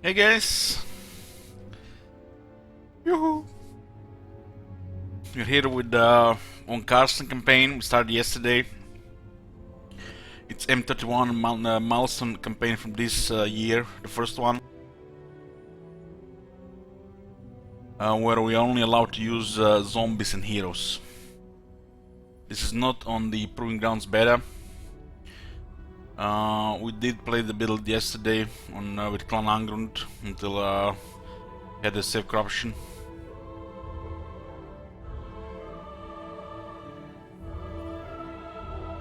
Hey guys! Yoo-hoo! We're here with on Carstein campaign. We started yesterday. It's M31 milestone campaign from this year, the first one, where we are only allowed to use zombies and heroes. This is not on the Proving Grounds beta. We did play the build yesterday on with Clan Angrund until we had a save corruption.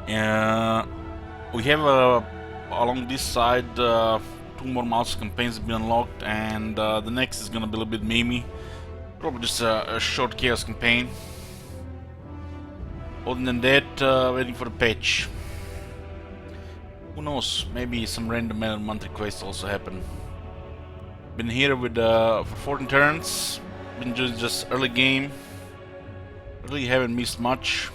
We have along this side 2 more mouse campaigns have been unlocked, and the next is gonna be a little bit memey. Probably just a short chaos campaign. Other than that, waiting for the patch. Who knows? Maybe some random monthly quests also happen. Been here with for 14 turns. Been just early game. Really haven't missed much.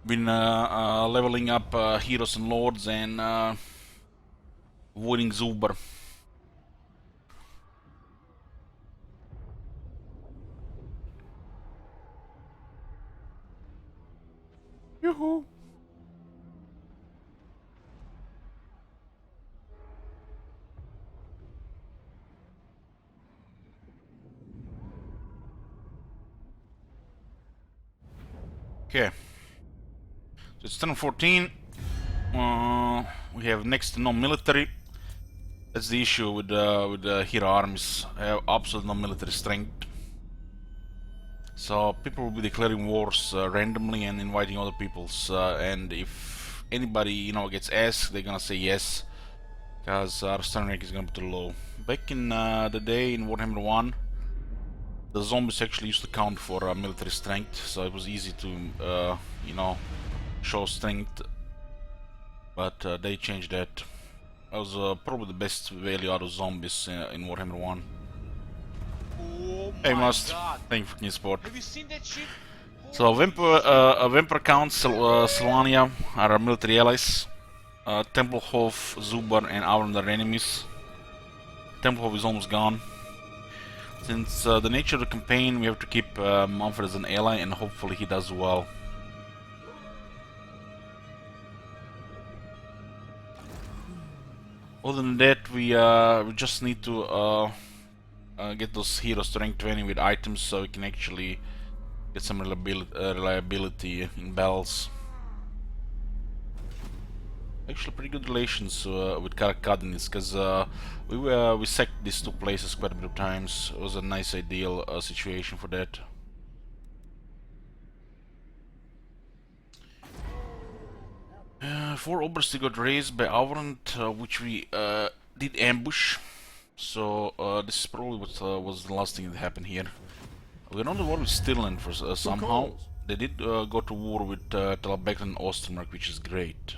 Been leveling up heroes and lords and avoiding Zuber. Yoo-hoo! Okay. So it's 10:14. We have next to no military. That's the issue with the hero armies. Have absolutely no military strength. So people will be declaring wars randomly and inviting other peoples. And if anybody gets asked, they're gonna say yes, because our stun rank is gonna be too low. Back in the day in Warhammer 1, the zombies actually used to count for military strength, so it was easy to show strength, but they changed that. That was probably the best value out of zombies in Warhammer 1. Oh Hey my Must, God. thank you for the support. Have you seen that shit? So Vampire Council, Sylvania are our military allies. Templehof, Zubar and Auron are enemies. Templehof is almost gone. Since the nature of the campaign, we have to keep Manfred as an ally, and hopefully he does well. Other than that, we just need to get those heroes to rank 20 with items, so we can actually get some reliability in battles. Actually, pretty good relations with Karakadinis, because we sacked these two places quite a bit of times. It was a nice ideal situation for that. Four Obersti got raised by Avrant, which we did ambush. So this is probably what was the last thing that happened here. We're on the war with Stirland for somehow. They did go to war with Talabek and Ostermark, which is great.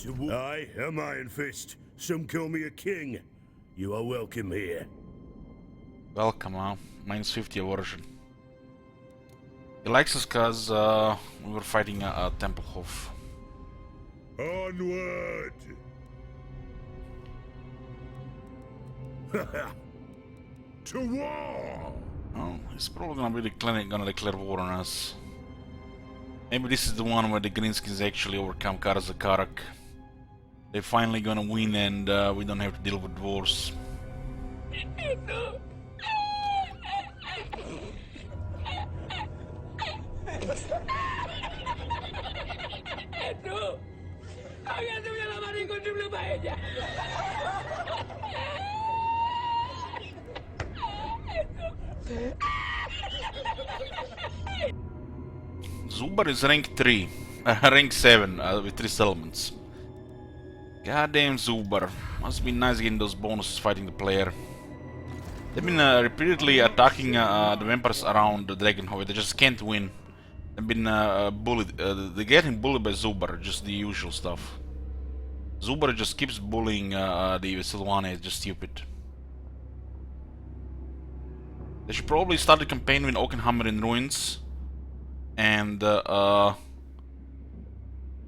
I am Iron Fist. Some call me a king. You are welcome here. Welcome, minus 50 aversion. He likes us because we were fighting a Templehof. Onward! To war! Oh, he's probably gonna declare war on us. Maybe this is the one where the Greenskins actually overcome Karazakarak. They're finally gonna win, and we don't have to deal with wars. Zubar is rank 3, rank 7 with 3 settlements. Goddamn Zubar, must be nice getting those bonuses fighting the player. They've been repeatedly attacking the vampires around the Dragonhof. They just can't win. They've been bullied. They're getting bullied by Zubar, just the usual stuff. Zubar just keeps bullying the Sylvania, it's just stupid. They should probably start the campaign with Oakenhammer in ruins, and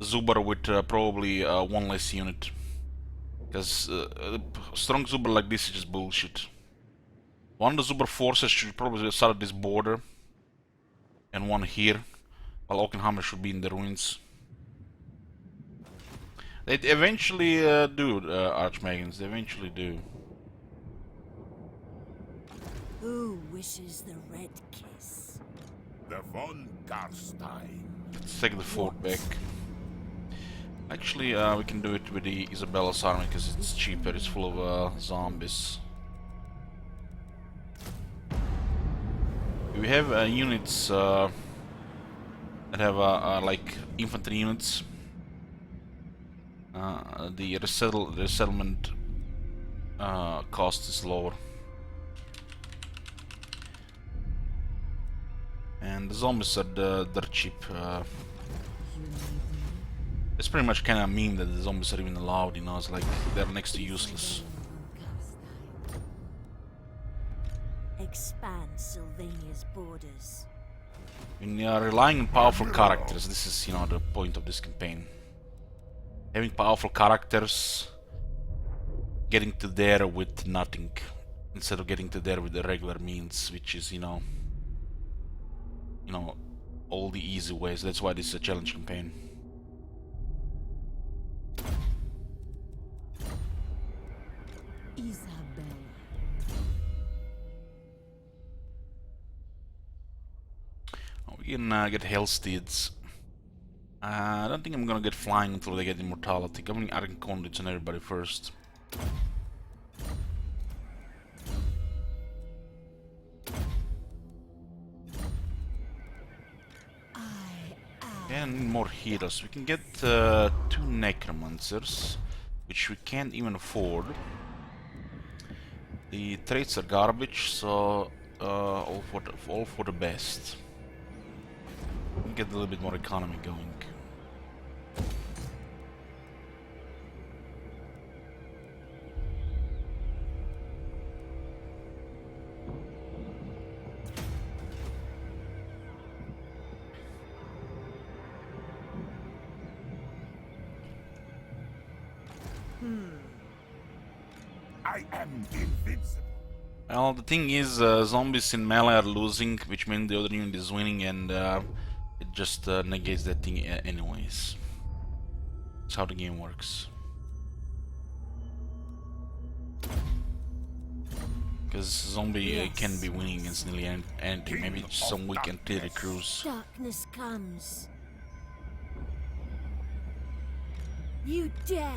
Zuber with probably one less unit. Because strong Zuber like this is just bullshit. One of the Zuber forces should probably start at this border. And one here. While Oakenhammer should be in the ruins. They eventually do, Archmagons. They eventually do. Who wishes the red kiss? The von Carstein. Let's take the fort back. Actually, we can do it with the Isabella's army because it's cheaper. It's full of zombies. We have units that have like infantry units. The resettlement cost is lower. And the zombies are they're cheap. It's pretty much kind of mean that the zombies are even allowed, you know, it's like they're next to useless. Expand Sylvania's borders. When you are relying on powerful characters, this is, you know, the point of this campaign. Having powerful characters, getting to there with nothing, instead of getting to there with the regular means, which is, you know, all the easy ways. That's why this is a challenge campaign. Isabella. Oh, we can get Hellsteeds. I don't think I'm gonna get flying until they get immortality. Governing Arcan Conduits on everybody first. And more healers. We can get 2 necromancers, which we can't even afford. The traits are garbage, so all for the best. We can get a little bit more economy going. I am invincible. Well, the thing is, zombies in melee are losing, which means the other unit is winning, and it just negates that thing anyways. That's how the game works. Because zombie can be winning against nearly anything, maybe just some weak artillery crews. Darkness comes. You dare!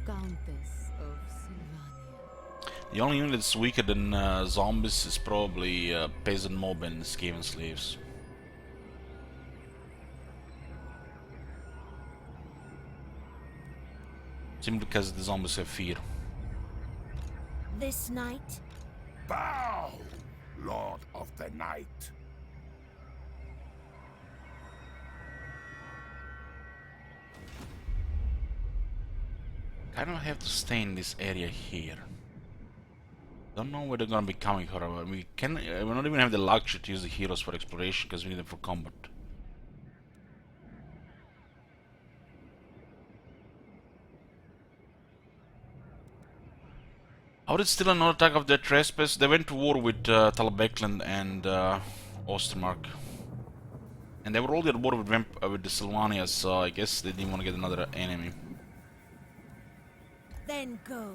Countess of Sylvania. The only unit that's weaker than zombies is probably peasant mob and Skaven slaves. Simply because the zombies have fear. This night, Bow, Lord of the Night. Kind of have to stay in this area here. Don't know where they're gonna be coming, however. We not even have the luxury to use the heroes for exploration because we need them for combat. How did still another attack of their trespass? They went to war with Talabecland and Ostermark. And they were already at war with the Sylvanias, so I guess they didn't want to get another enemy. then go.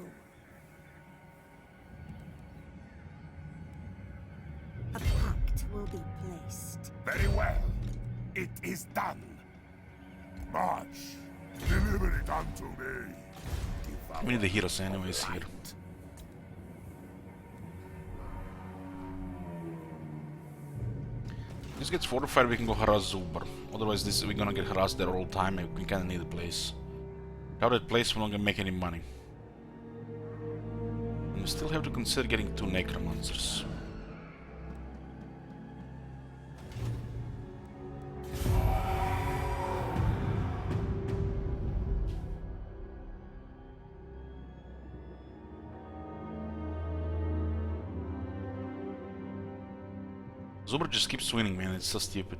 A pact will be placed. Very well. It is done. March. Deliver it unto me. We need the heroes anyways here. This gets fortified, we can go harass Zubar. Otherwise we're gonna get harassed there all the time and we kinda need a place. Without that place we're not gonna make any money. And we still have to consider getting 2 necromancers. Zubar just keeps winning, man, it's so stupid.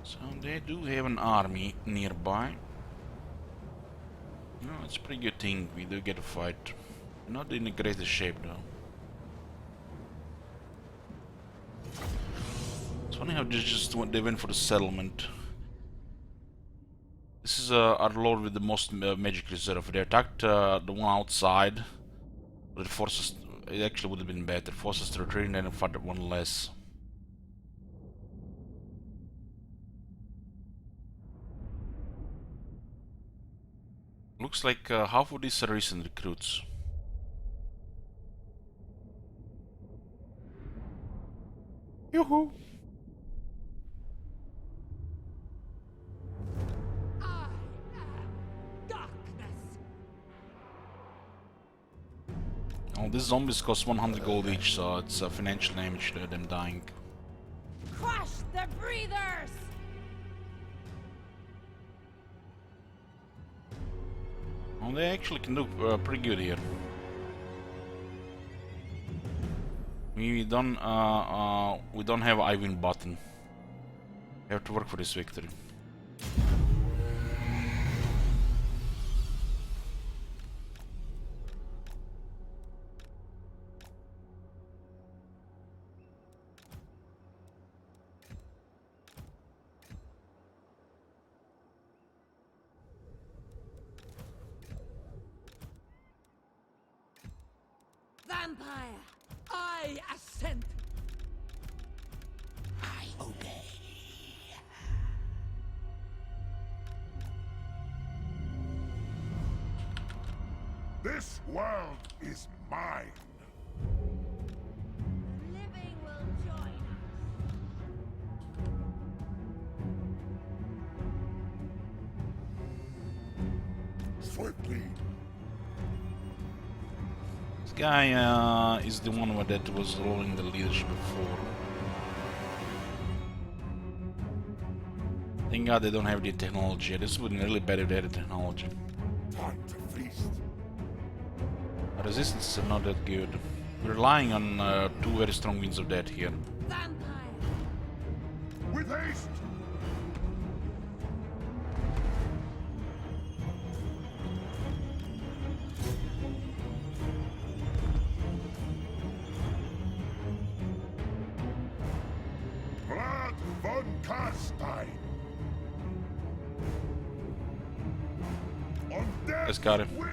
So they do have an army nearby. No, it's a pretty good thing. We do get a fight. Not in the greatest shape though. It's funny how they went for the settlement. This is our lord with the most magic reserve. They attacked the one outside, but it forces. It actually would have been better. Forces to retreat and then fought one less. Looks like half of these are recent recruits. Yoo-hoo! I am darkness. Oh, these zombies cost 100 gold each, so it's a financial damage to them dying. Crush the breathers. Oh, they actually can do pretty good here. We don't have I win button. We have to work for this victory. Vampire, I assent. I obey. This world is mine. Living will join us. Swiftly. This guy is the one that was rolling the leadership before. Thank God they don't have the technology. This would be really bad if they had the technology. Time to feast. Resistance is not that good. We're relying on two very strong winds of death here. Vampire, With haste. Vlad von Carstein. On death's Just got him. wings.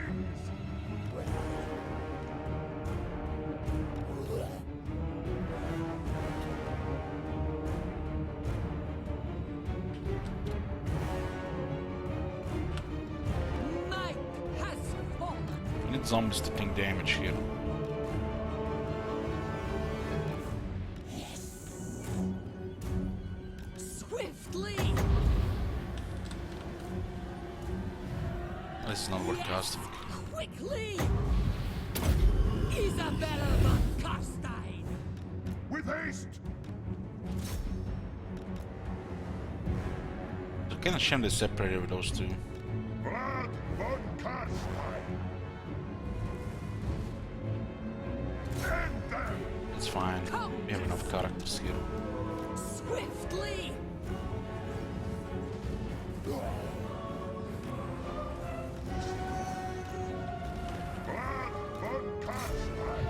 might has fallen. We need zombies to take damage here. Swiftly. This is not worth casting. Quickly. Isabella von Carstein. With haste. It's kind of shame they separated with those two. Vlad von Carstein. End them. It's fine. We have enough characters here. Swiftly. Vlad von Carstein.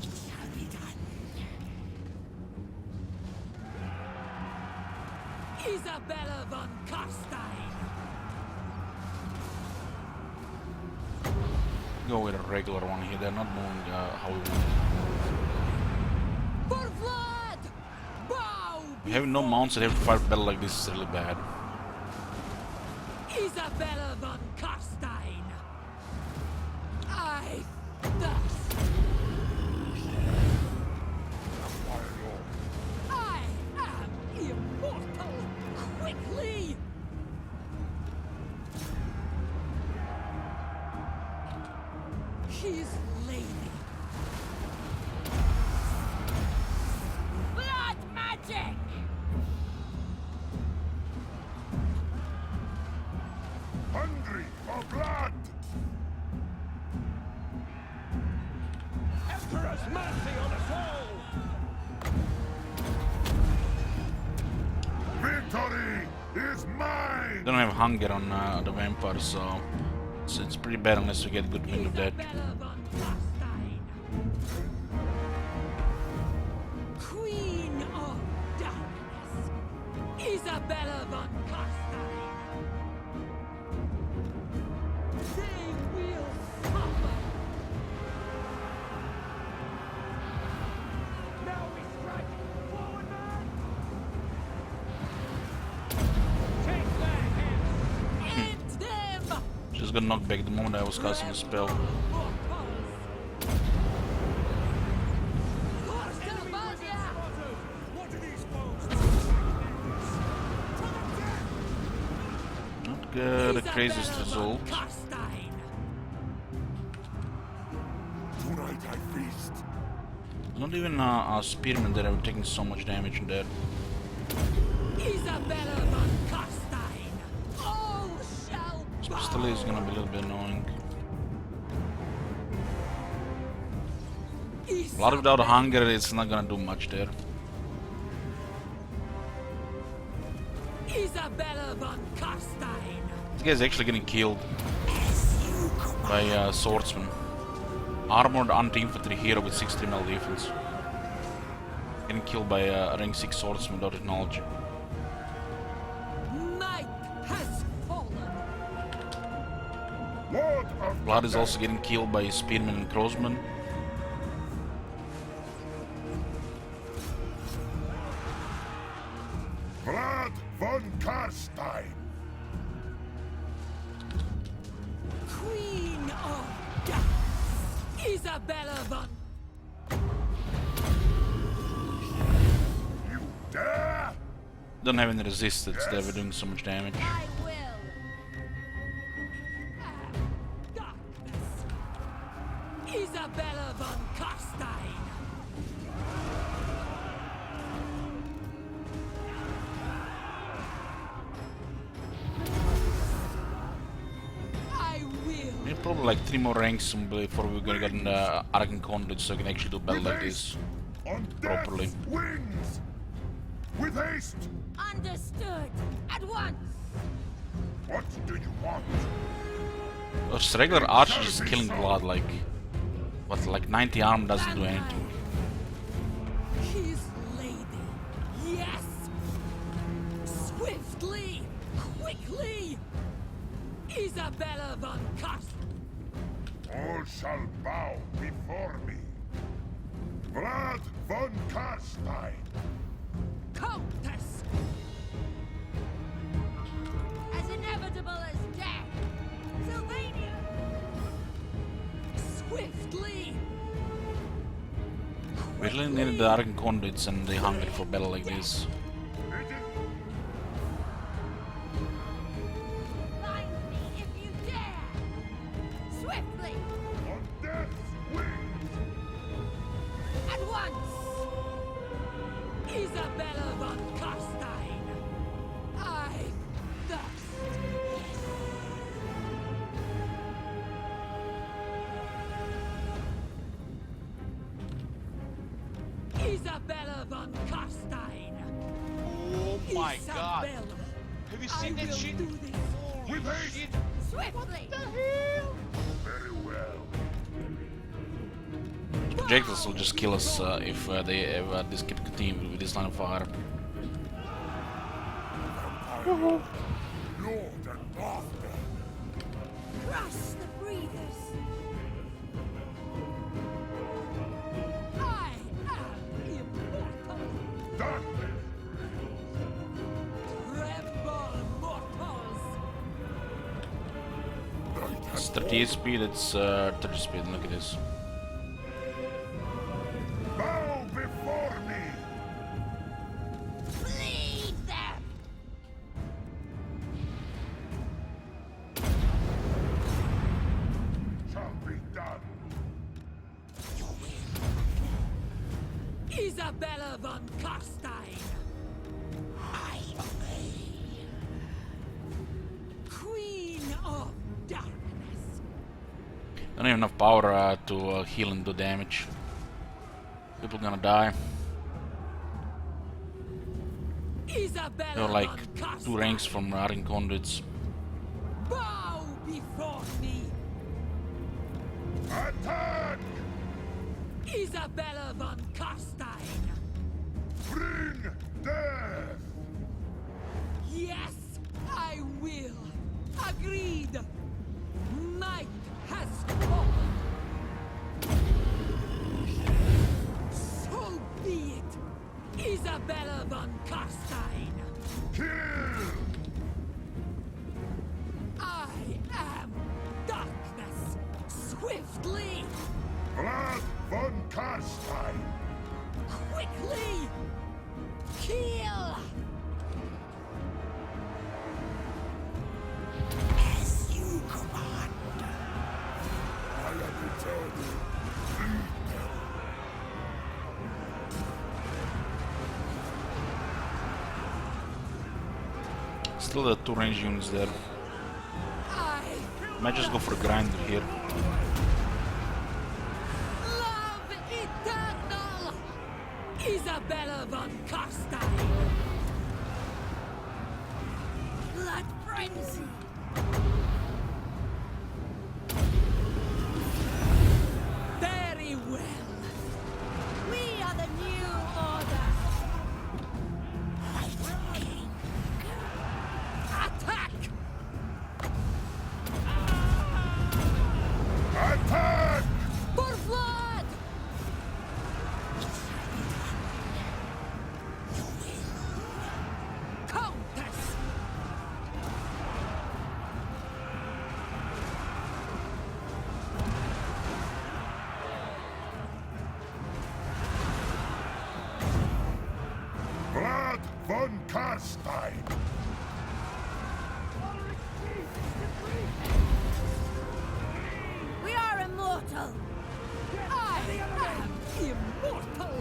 Shall be done. Isabella von Carstein. Go with a regular one here. They're not moving how we want. For Vlad. Bow. We have no mounts that have to fight battle like this is really bad. Isabella von Carstein. I thus. I am immortal. Quickly. His lady. Blood magic. Don't have hunger on the vampire, so it's pretty bad unless you get good wind of that. Isabella von Carstein, Queen of Darkness. Isabella von Carstein. They will suffer. Now we strike! Forward, man! Take that hand! End them! Just got knocked back the moment I was casting a spell. What do these foes Not the craziest result. Tonight I feast. Not even a spearman that have taken so much damage in there. Isabella von Carstein. All shall This bow. pistol is gonna be a little bit annoying. A lot without hunger, it's not gonna do much there. Isabella von Carstein. This guy's actually getting killed by a swordsman. Armored anti-infantry hero with 60 mil defense. Getting killed by a rank 6 swordsman without his knowledge. Night has fallen. Lord of Blood is also getting killed by spearmen and crossmen. Vlad von Carstein. Queen of Darkness. Isabella von. You dare? Don't have any resistance, they were doing so much damage. I will. Darkness. Isabella von Carstein. I will. We need probably like 3 more ranks before we're gonna get in the Argon Conduit so I can actually do battle like this. On Properly. death's wings. With haste. Understood. At once. What do you want? Those regular archers just killing blood like... What, like 90 arm doesn't do anything. His lady. Yes. Swiftly. Quickly. Isabella von Carstein. All shall bow before me. Vlad von Carstein. Countess. As inevitable as death. Sylvania. Swiftly. We really needed the Argon Conduits and the hunger for battle like this. It is Find me if you dare. Swiftly. on death's wings. At once. Isabella von Carstein. I thirst. Isabella von Carstein. Oh my god! Isabella. Have you I seen that will shit? do this. Holy With haste. shit! Swiftly. Very well. Projectiles will just kill us if they ever this keep continuing with this line of fire. Lord and master. Crush the breathers. I am immortal. Darkness. Tremble, mortals. Night has It's 38 speed, it's 30 speed, look at this. bow before me. Bleed them. Shall be done. Isabella von Carstein. I obey. Queen of Darkness. Don't have enough power to heal and do damage. People gonna die. Isabella They're like von 2 ranks Carstein, from Arin conduits. bow before me. Attack! Isabella von Carstein. Bring death! Yes, I will. Agreed. Night has fallen. So be it. Isabella von Carstein. Kill! I am darkness. Swiftly, Vlad von Carstein! quickly, kill. As you command. I am returning. Lead them. Still the 2 range units there. I Might just go for a grinder here. love eternal. Isabella von Carstein. Blood frenzy. Very well. We are the new order. White King. Attack! Attack! For blood! Countess! Vlad von Carstein! We are immortal! I am immortal!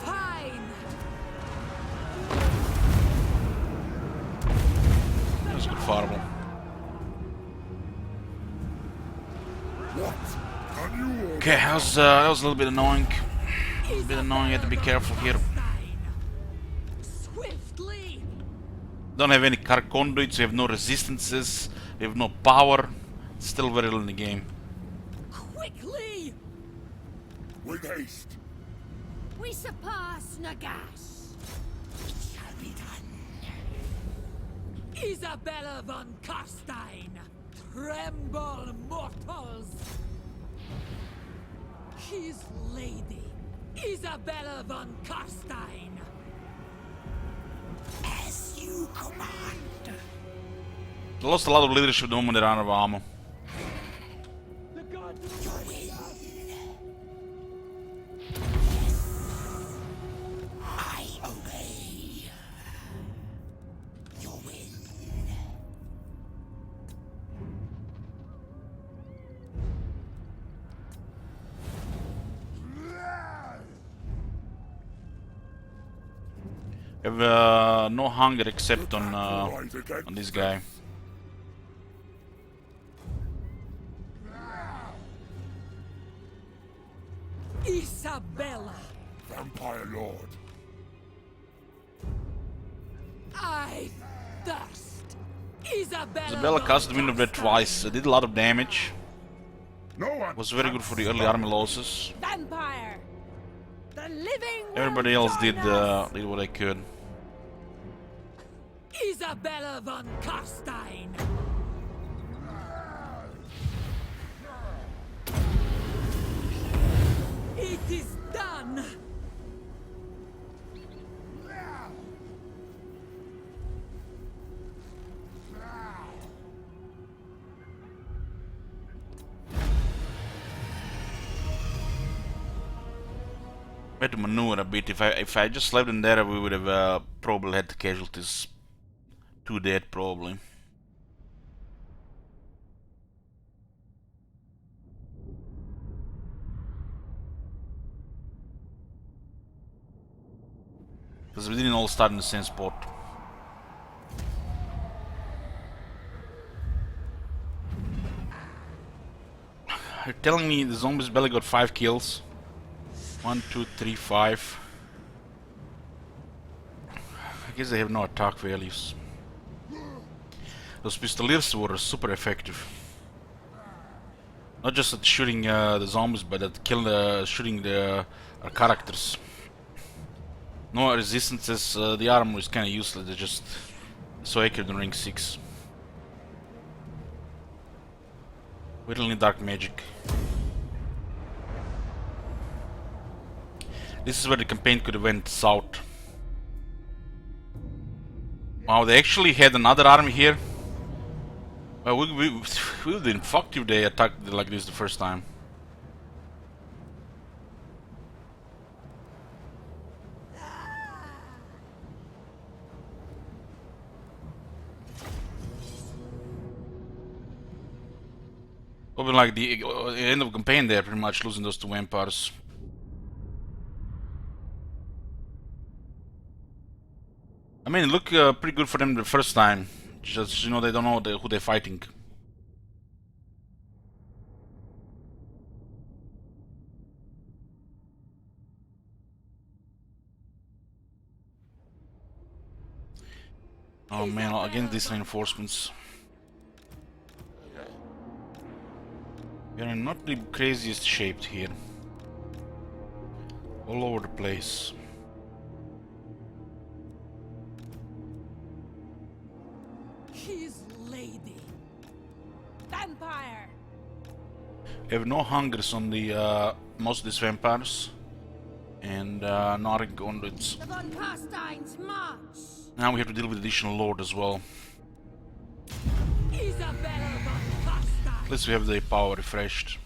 Fine! That's good fireball. What? A new order? Okay, that was a little bit annoying. A little bit annoying, you have to be careful here. Swiftly! Don't have any car conduits, we have no resistances, we have no power. Still very little in the game. Quickly! With haste. We surpass Nagash! It shall be done. Isabella von Carstein! Tremble, mortals! His lady, Isabella von Carstein! As you command! They lost a lot of leadership the moment they ran out of ammo. The gods I obey. Your will. We have no hunger except on this guy. Isabella! Vampire Lord. I thirst! Isabella! Isabella von cast the wind of death Carstein. twice, did a lot of damage. No one Was very good for the early can army losses. Vampire! The living will Everybody else join did us. did what they could. Isabella von Carstein! It is done! We had to maneuver a bit. If I just left them there, we would have probably had the casualties. 2 dead probably. Because we didn't all start in the same spot. You're telling me the zombies barely got 5 kills? 1, 2, 3, 5. I guess they have no attack values. Those pistoliers were super effective. Not just at shooting the zombies, but at shooting the characters. No resistances, the armor is kinda useless, they're just so accurate in rank 6. We really need dark magic. This is where the campaign could have went south. Wow, they actually had another army here. Well, we would have been fucked if they attacked like this the first time. Probably like the end of the campaign there, pretty much losing those 2 vampires. I mean, it looked pretty good for them the first time. Just, you know, they don't know who they're fighting. Oh man, against these reinforcements. We are not the craziest shaped here. All over the place. His lady. Vampire. We have no hungers on the most of these vampires. And no conduits. The von Carstein's march. Now we have to deal with additional lord as well. Isabella von Carstein. At least we have the power refreshed.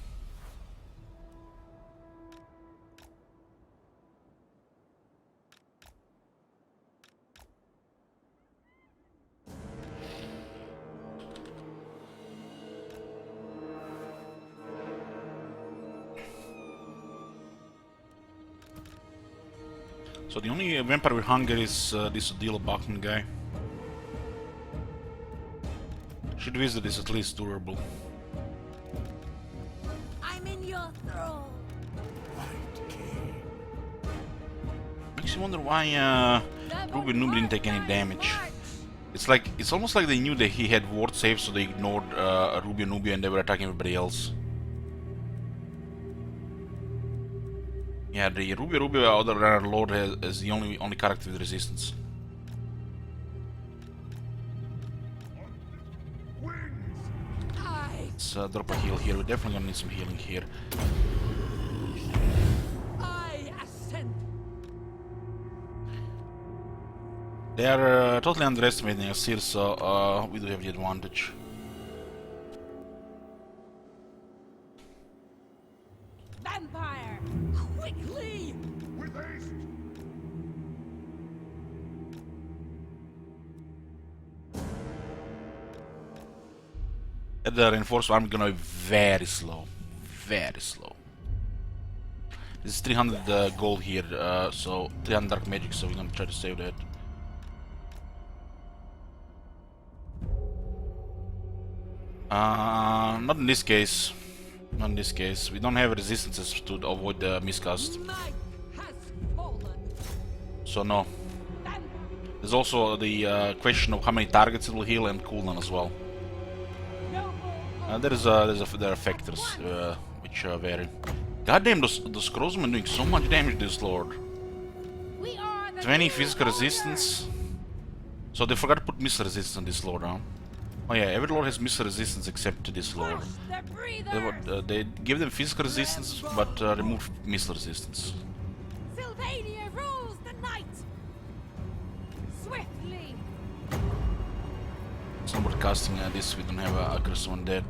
So the only vampire with hunger is this Odile Bachman guy. Should visit this, at least durable. I'm in your throne. Makes you wonder why Ruby Noob didn't take any damage. It's almost like they knew that he had ward save, so they ignored Ruby Nubia and they were attacking everybody else. Yeah, the Ruby other than our Lord is the only character with resistance. Let's drop a heal here. We're definitely gonna need some healing here. I ascend. They are totally underestimating us here, so we do have the advantage. Vampire. Quickly. With haste! The reinforced army gonna be very slow. Very slow. This is 300 gold here, so 300 dark magic, so we're gonna try to save that. Not in this case. Not in this case. We don't have resistances to avoid the miscast. Might has fallen. So no. Vampire. There's also the question of how many targets it will heal and cooldown as well. There are factors which vary. Goddamn, those Crowsmen doing so much damage to this lord. We are the 20 new physical warriors. resistance. So they forgot to put missile resistance on this lord, huh? Oh yeah, every lord has missile resistance except to this lord. Crush their breathers. They give them physical resistance, but remove missile resistance. Sylvania rules the night. Swiftly. It's not worth casting this, we don't have aggressive on that.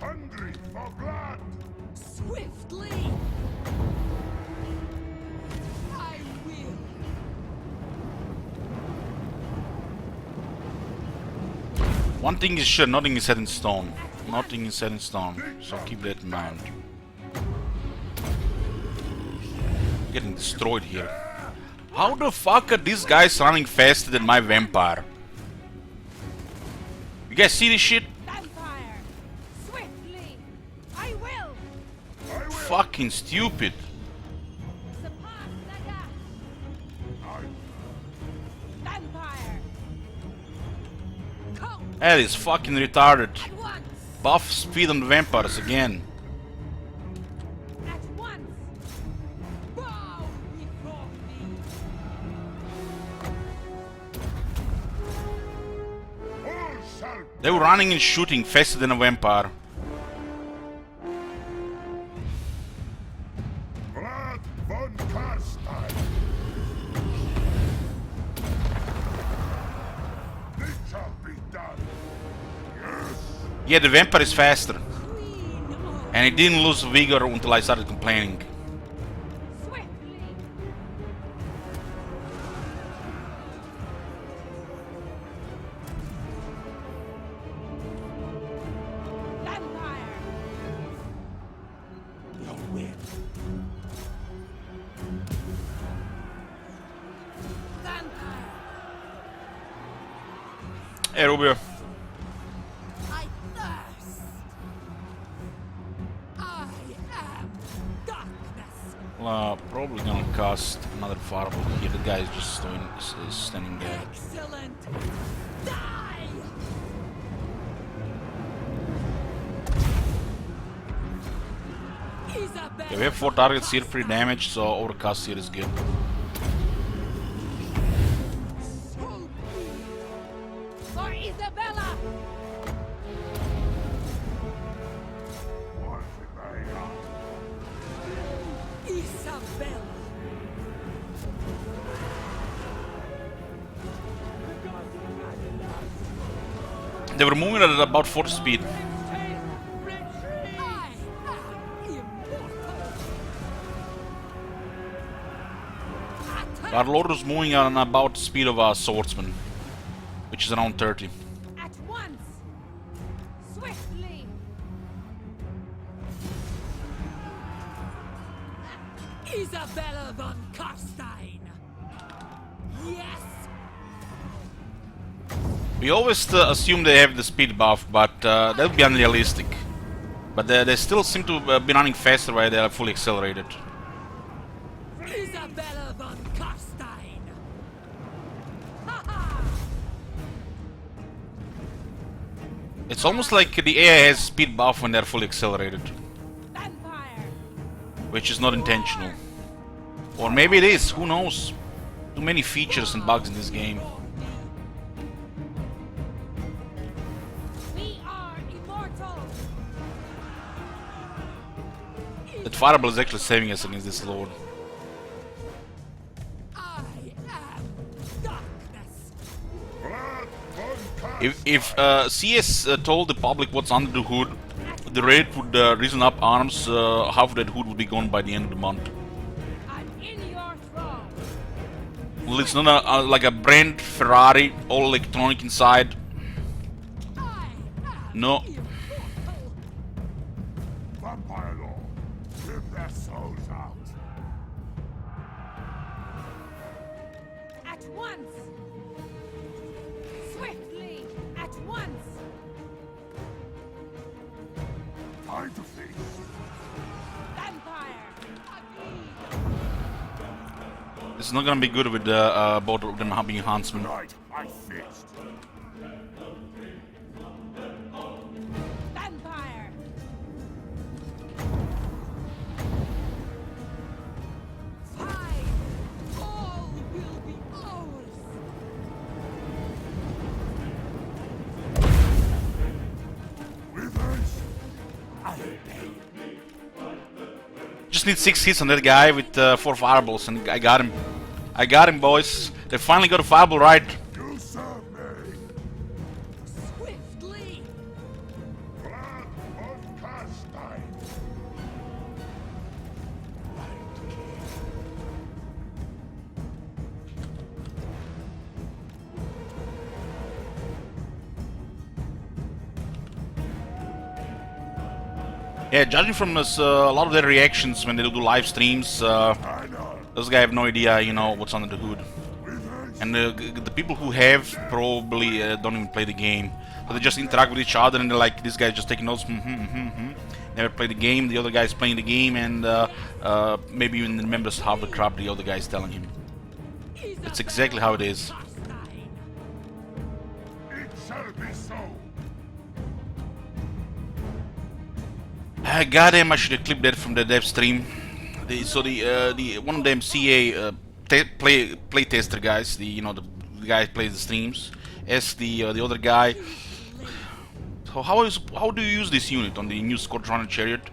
Hungry for blood! Swiftly. I will. One thing is sure, nothing is set in stone. Nothing is set in stone, so keep that in mind. getting destroyed here. How the fuck are these guys running faster than my vampire? You guys see this shit? Vampire! Swiftly! I will! Fucking stupid. Vampire! Come That is fucking retarded. at once! Buff speed on the vampires again. At once! Bow before me! All shall They were running and shooting faster than a vampire. Vlad von Carstein. It shall be done. Yes. Yeah, the vampire is faster. Queen of And he didn't lose vigor until I started complaining. swiftly! Vampire! Your will. Vampire! Hey, Rubio. I thirst! I am darkness! Probably gonna cast another fireball here. The guy is just standing there. Excellent! Die! Isabella! Okay, we have 4 targets here, free damage, so overcast here is good. So be for Isabella! Isabella! They were moving at about 4 speed. I am immortal! Attack Our Lord was moving on about the speed of a swordsman, which is around 30. at once! Swiftly! Isabella von Carstein! Yes! We always assume they have the speed buff, but that would be unrealistic. But they still seem to be running faster while they are fully accelerated. Isabella von Carstein! Ha ha! It's almost like the AI has speed buff when they're fully accelerated, Vampire! which is not intentional. Or maybe it is, who knows? Too many features and bugs in this game. We are immortal! That fireball is actually saving us against this Lord. I am darkness! Vlad von Carstein. If CS told the public what's under the hood, the raid would reason up arms, half of that hood would be gone by the end of the month. I'm in your throne! Well, it's not like a brand Ferrari, all electronic inside. I am No. immortal! Vampire Lord. Rip their souls out. At once! Swiftly! At once! Time to feast. Vampire! This is not gonna be good with both of them being huntsmen. Right, I feast. Vampire! Fine! All will be ours! With haste. I obey. Just need 6 hits on that guy with 4 fireballs, and I got him. I got him, boys. They finally got a fireball right. You serve me. Swiftly! Vlad von Carstein. Yeah, judging from this, a lot of their reactions when they do live streams, I know. Those guys have no idea, you know, what's under the hood. And the people who have probably don't even play the game. So they just interact with each other and they're like, this guy's just taking notes, Never play the game, the other guy's playing the game, and maybe even remembers half the crap the other guy's telling him. That's exactly how it is. Carstein. It shall be so. Goddamn, I should have clipped that from the dev stream. The one of them CA play tester guys, the guy who plays the streams, asked the other guy, so how do you use this unit on the new Scourge Runner Chariot?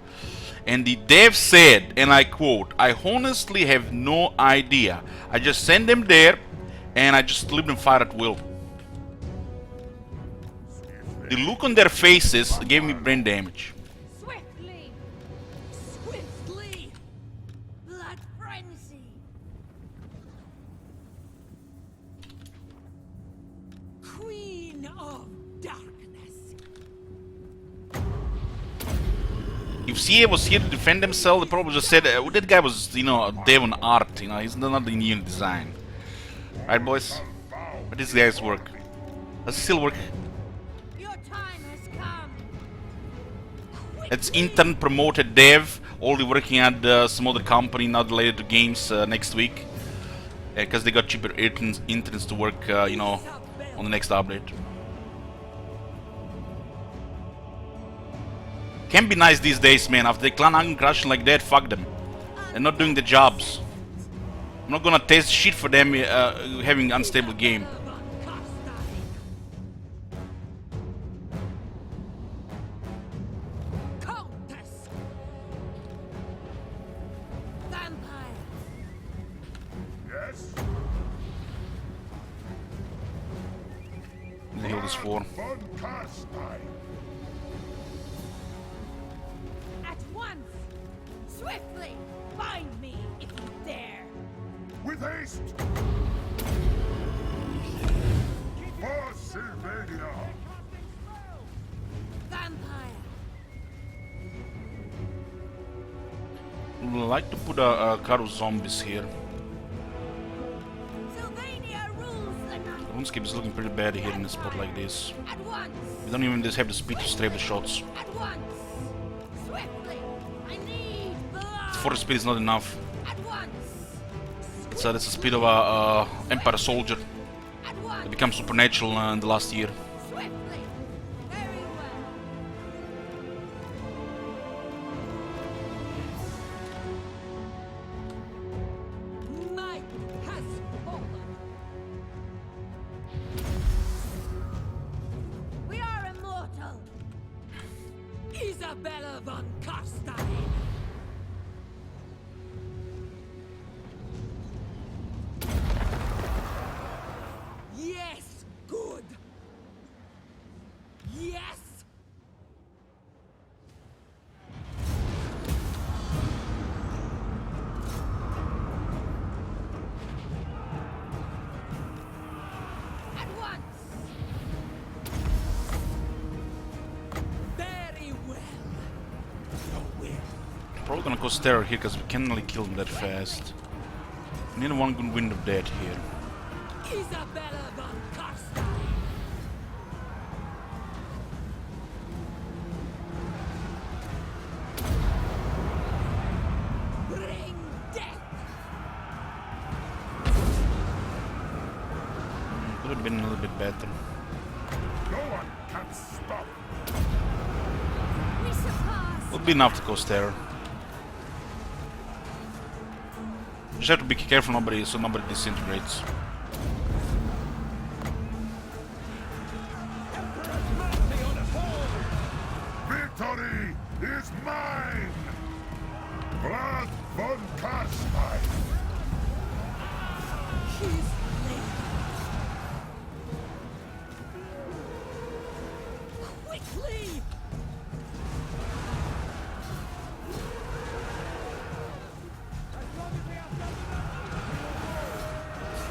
And the dev said, and I quote, "I honestly have no idea. I just send them there, and I just leave them fire at will." The look on their faces gave me brain damage. Swiftly! Swiftly! Blood frenzy! Queen of darkness! If CA was here to defend himself, they probably just said, that guy was, a dev on art, he's not in unit design. Right, boys? But these guys work. Does it still work? Your time has come! It's intern promoted dev, only working at some other company not related to games next week. Because they got cheaper interns to work, on the next update. Can be nice these days, man. After the clan Angen crashing like that, fuck them. They're not doing the jobs. I'm not gonna taste shit for them having unstable game. Countess! Vampire! Yes? The heal this for. Von Carstein. At once! Swiftly! Find me if you dare! With haste! For Sylvania! Vampire! Would like to put a car of zombies here. Sylvania rules the night! RuneScape is looking pretty bad here in a spot like this. At once! We don't even just have the speed to strafe the shots. At once! Swiftly! I need blood! Forest speed is not enough. At once! That's the speed of a Empire soldier. At once! It became supernatural in the last year. Swiftly! Very well! Night has fallen! We are immortal! Isabella von Carstein! Yes! Good! Yes! At once! Very well! Your will! Probably gonna cause terror here because we can't really kill them that fast. We need one good wind of death here. Isabella von Carstein! Bring death! Could have been a little bit better. No one can stop. We surpass! Would be enough to cause terror. Just have to be careful so nobody disintegrates. Victory is mine! Blood von Carstein! His blade! Quickly!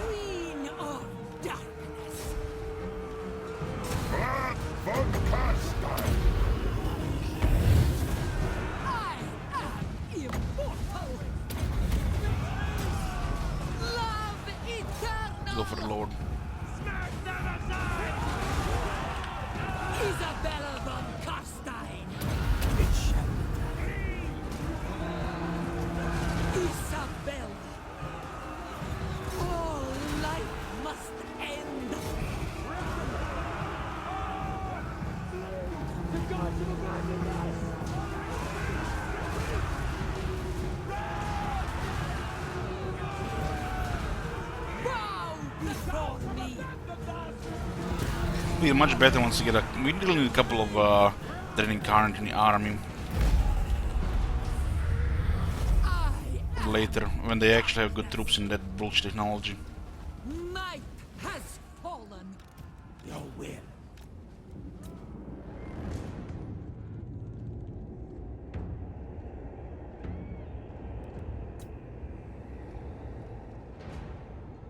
Queen go for the Lord. Isabella von Carstein. It shall be Isabella. All life must end. The gods have abandoned us! Bow before me. Be much better once you get a. We still need a couple of draining current in the army I am. later when they actually have good troops in that bullshit technology. Might has fallen. Your will.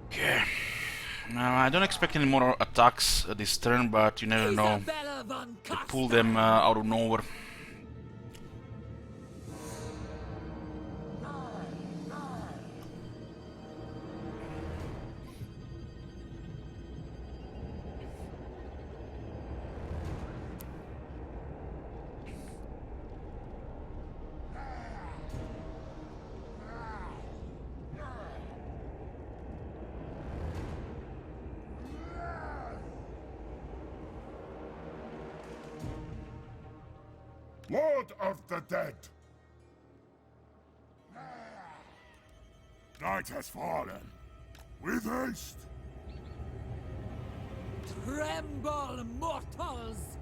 Okay. Now I don't expect any more attacks this turn, but you never know. Isabella von They Carstein. pull them out of nowhere. Lord of the dead! Night has fallen. With haste! Tremble, mortals.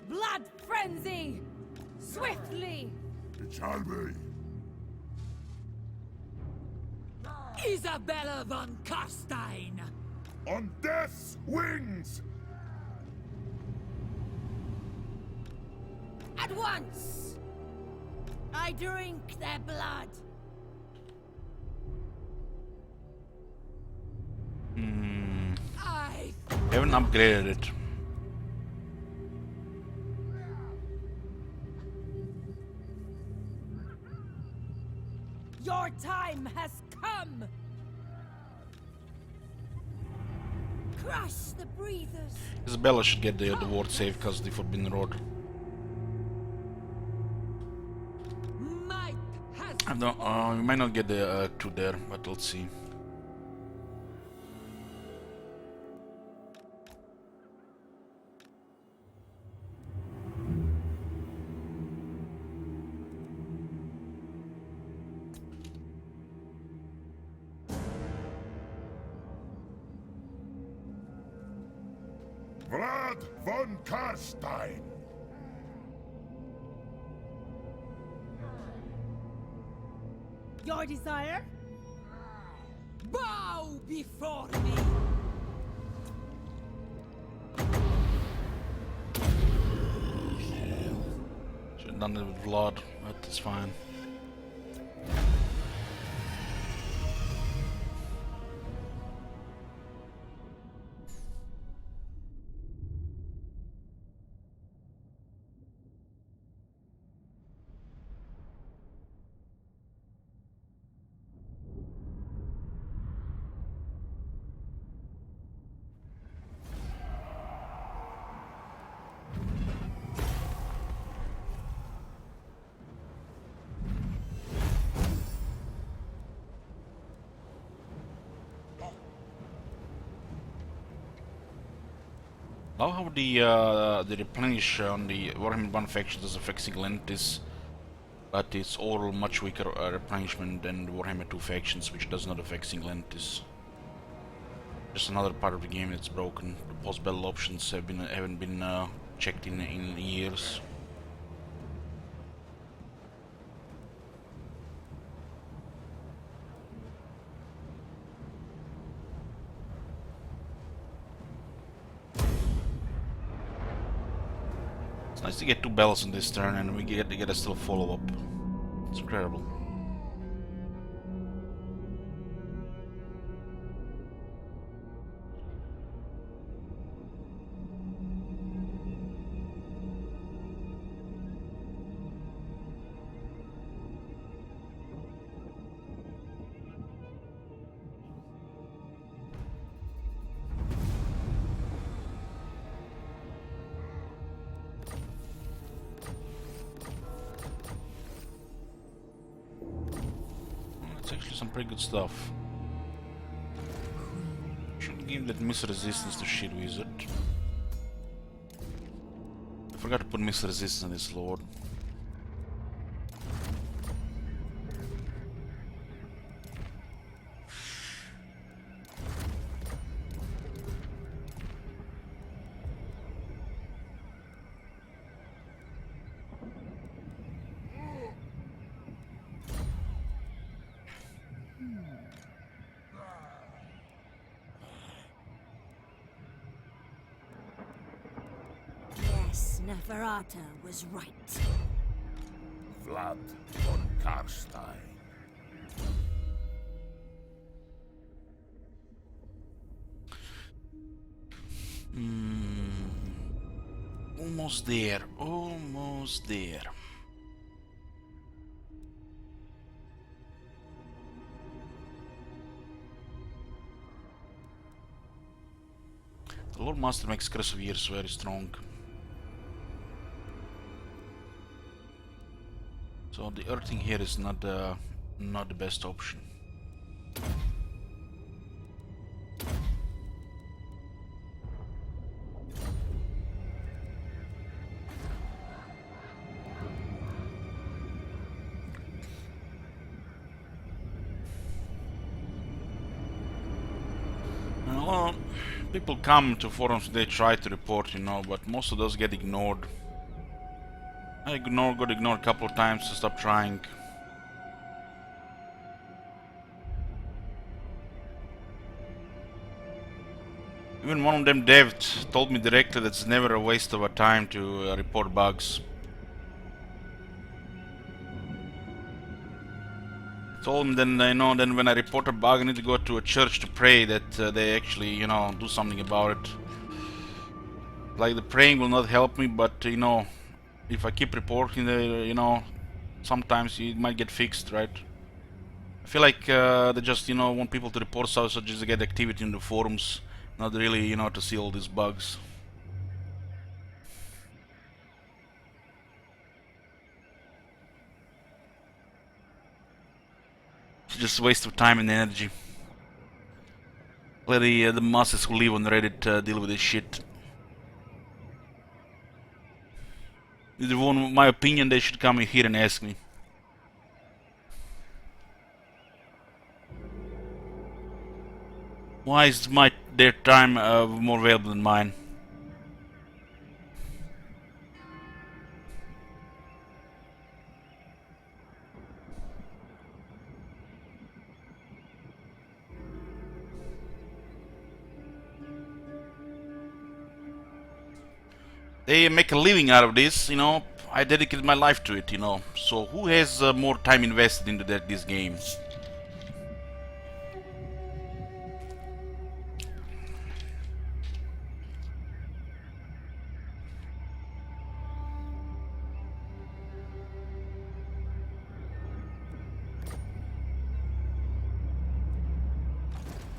Blood frenzy! Swiftly! It shall be. Isabella von Carstein! On death's wings! At once! I drink their blood. I... Haven't upgraded it. Your time has come! Crush the breathers! Isabella should get the ward save because of the Forbidden Road. Might has I don't. We might not get the 2 there, but let's see. Vlad von Carstein! your desire? Bow before me! Should have done it with Vlad, but it's fine. Love how the replenish on the Warhammer 1 faction does affect single entities, but it's all much weaker replenishment than the Warhammer 2 factions, which does not affect single entities. Just another part of the game that's broken. The post-battle options haven't been checked in years. It's nice to get 2 bells in this turn, and we get to get a still follow-up. It's incredible. It's actually some pretty good stuff. Should give that miss resistance to shit wizard. I forgot to put miss resistance on this lord. Yes, Neferata was right. Vlad on Carstein. Almost there, almost there. The Lord Master makes Curse of Years very strong. So the earthing here is not the best option. Well, people come to forums, they try to report, you know, but most of those get ignored. I got ignored a couple of times to stop trying. Even one of them devs told me directly that it's never a waste of our time to report bugs. Told them then, then when I report a bug I need to go to a church to pray that they actually, do something about it. Like the praying will not help me, but if I keep reporting, sometimes it might get fixed, right? I feel like they just, want people to report stuff so just to get activity in the forums, not really, to see all these bugs. It's just a waste of time and energy. Let the masses who live on Reddit deal with this shit. If they want my opinion, they should come here and ask me. Why is their time more valuable than mine? They make a living out of this, I dedicated my life to it, So who has more time invested into this game?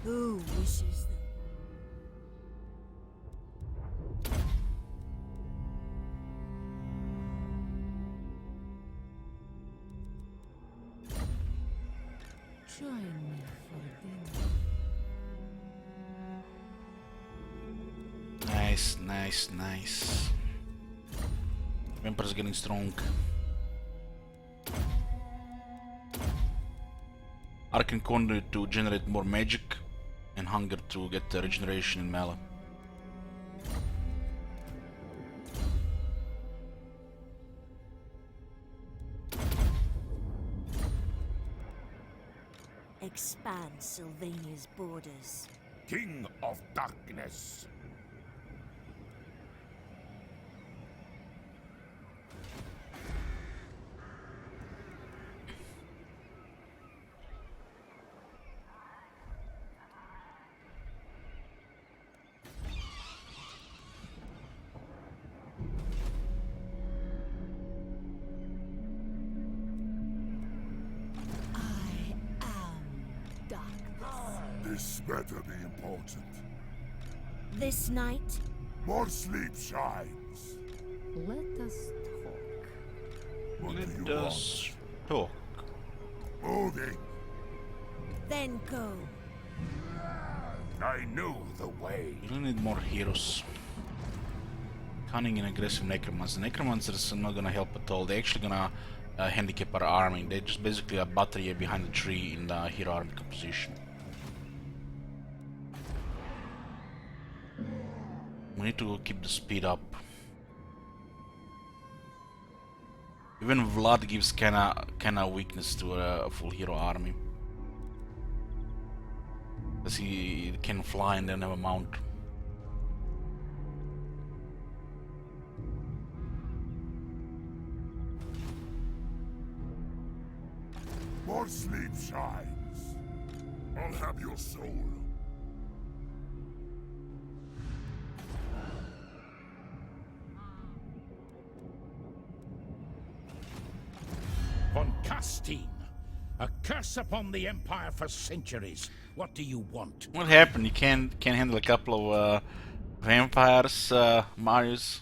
Who wishes them? Join me for dinner. Nice, nice, nice. Emperor's getting strong. Arcane Conduit to generate more magic, and Hunger to get regeneration in melee. Expand Sylvania's borders. King of Darkness. I am darkness. This better be important. This night, More sleep shines. let us talk. What do you Let us talk. want? Moving. then go. I know the way. We really need more heroes. Cunning and aggressive necromancers. Necromancers are not gonna help at all. They're actually gonna handicap our army. They're just basically a battery behind the tree in the hero army composition. We need to keep the speed up. Even Vlad gives kinda weakness to a full hero army. Because he can fly and then have a mount. More sleep shines. I'll have your soul. Von Carstein, a curse upon the Empire for centuries. What do you want? What happened? You can't handle a couple of vampires, Marius?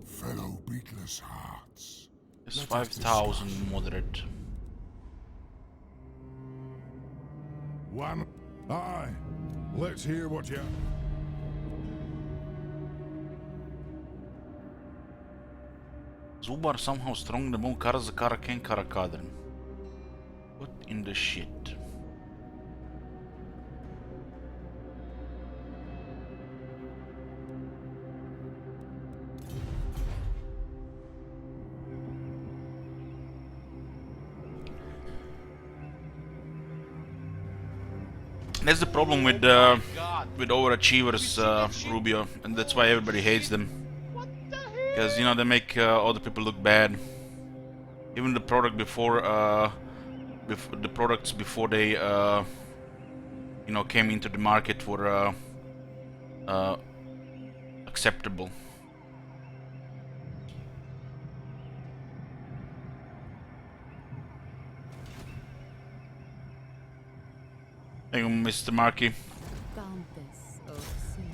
Fellow beatless hearts. It's 5,000 moderate. One. Aye. Let's hear what you. Zubar somehow strong the moon Karza Karaken Karakadrin. What in the shit? That's the problem with overachievers, Rubio, and that's why everybody hates them. Because you know they make other people look bad. Even the product before, the products before they, you know, came into the market were acceptable. Thank you, Mr. Markey. Campus of sin.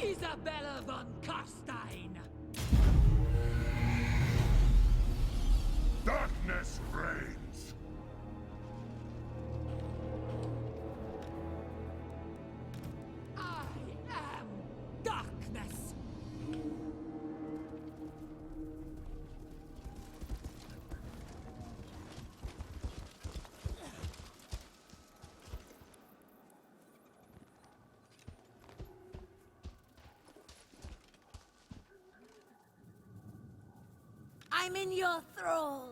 Isabella von Carstein! Darkness reigns. I am darkness! I'm in your thrall.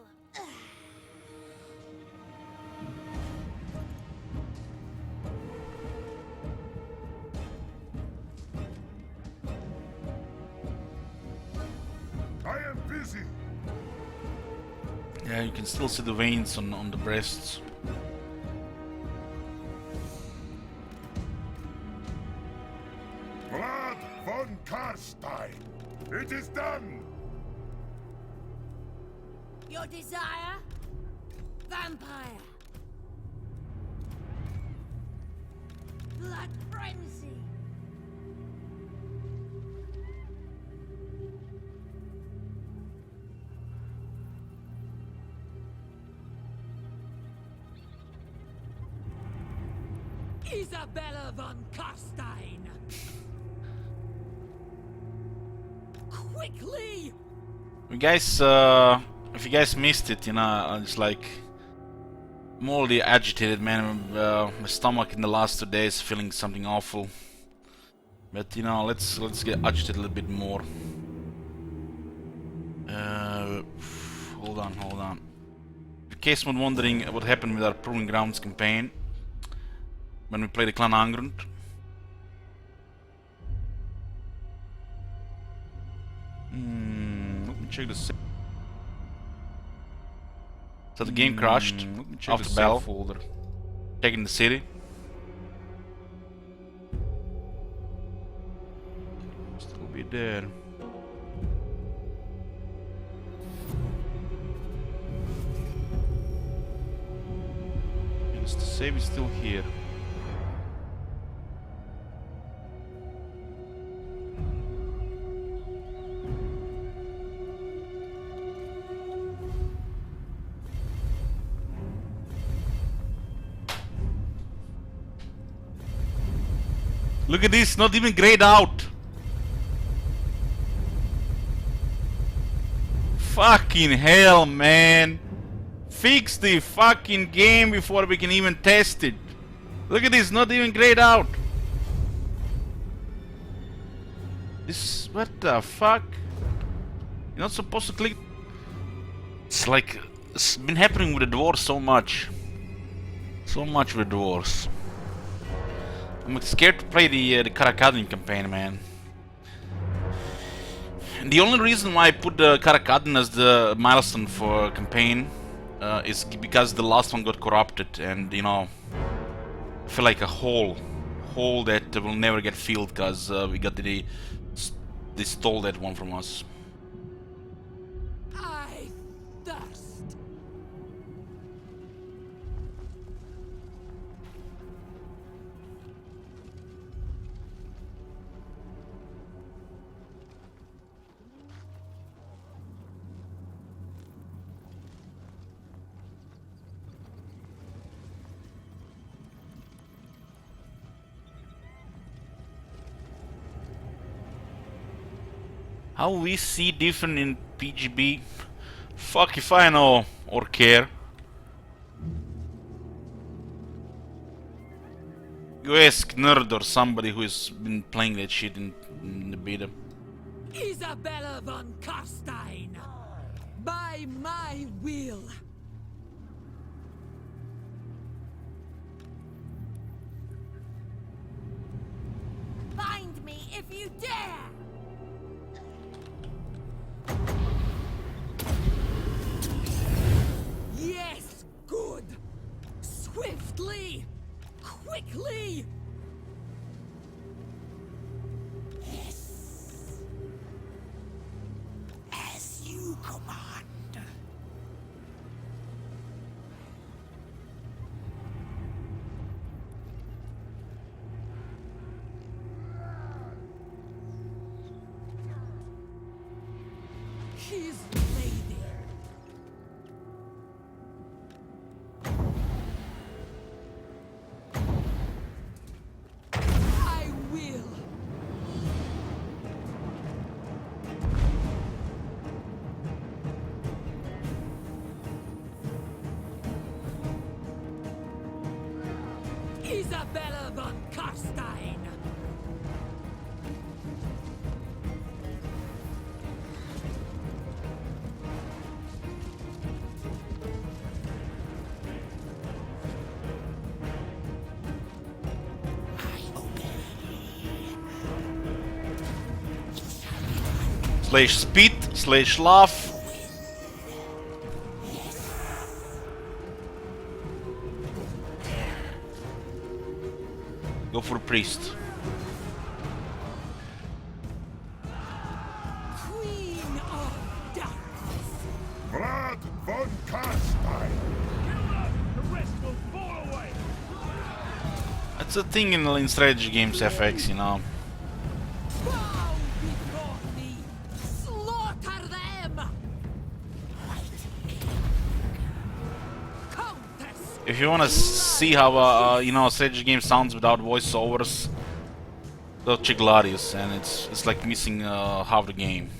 I am busy. Yeah, you can still see the veins on the breasts. Vlad von Carstein. It is done. Your desire? Vampire. Blood frenzy. Isabella von Carstein. Quickly! You guys, if you guys missed it, you know, I was like morally agitated, man. My stomach in the last 2 days feeling something awful. But you know, let's get agitated a little bit more. Hold on. in case you're wondering what happened with our Proving Grounds campaign when we played the Clan Angrund. Let me check the save. So the game crashed after battle folder. Checking the city. Still be there. Yes, the save is still here. Look at this, not even grayed out. Fucking hell, man. Fix the fucking game before we can even test it. Look at this, not even grayed out. This, what the fuck? You're not supposed to click. It's like, it's been happening with the dwarves so much. So much with dwarves. I'm scared to play the Karakadin campaign, man. And the only reason why I put the Karakadin as the milestone for campaign is because the last one got corrupted, and you know, I feel like a hole that will never get filled because we got they stole that one from us. I thirst. How we see different in PGB? Fuck if I know or care. You ask Nerd or somebody who has been playing that shit in the beta. Isabella von Carstein, by my will. Find me if you dare! Yes, good! Swiftly! Quickly! Yes. As you command. His lady. I will. Isabella von Carstein. Slash speed, slash laugh. Go for priest. Queen of Darkness. Vlad von Carstein. That's a thing in strategy games, FX, you know. Bow before me. Slaughter them. Countess. If you wanna see how you know, a strategy game sounds without voiceovers, go check Gladius, and it's like missing half the game.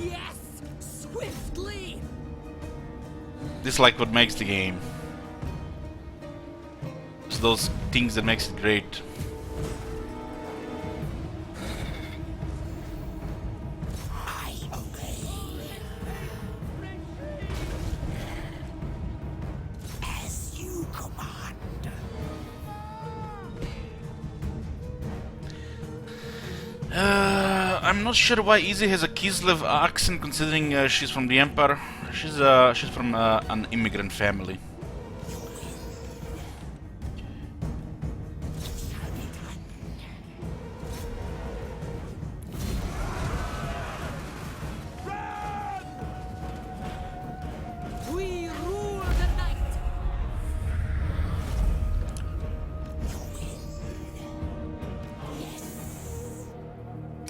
Yes, swiftly. This is like what makes the game. It's those things that makes it great. I obey. I'm not sure why Izzy has a Kislev accent, considering she's from the Empire. She's from an immigrant family. We rule the night.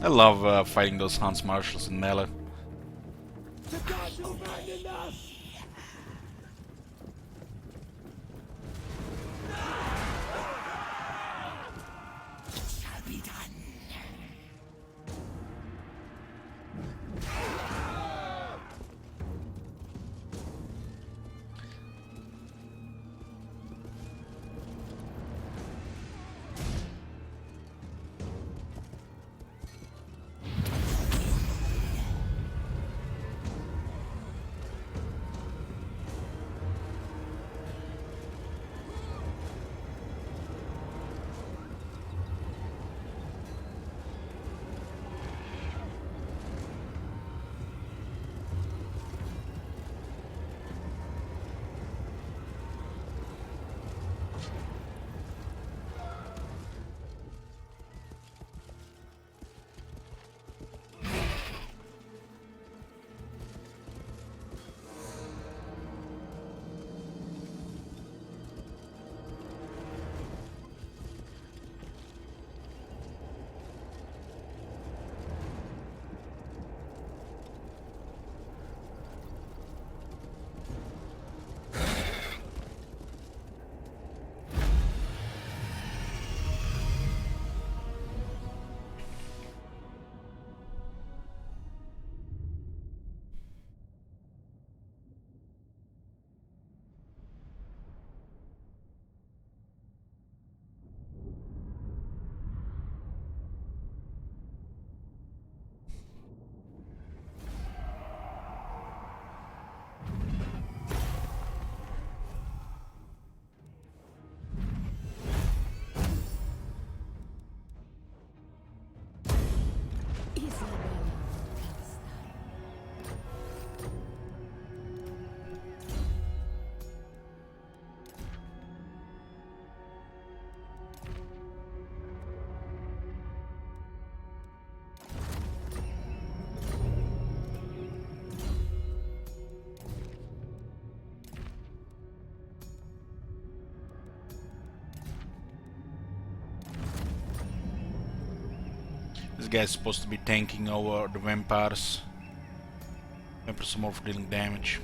I love fighting those Hans Marshals in melee. The gods have abandoned us! This guy's supposed to be tanking over the vampires. Vampires are more for dealing damage.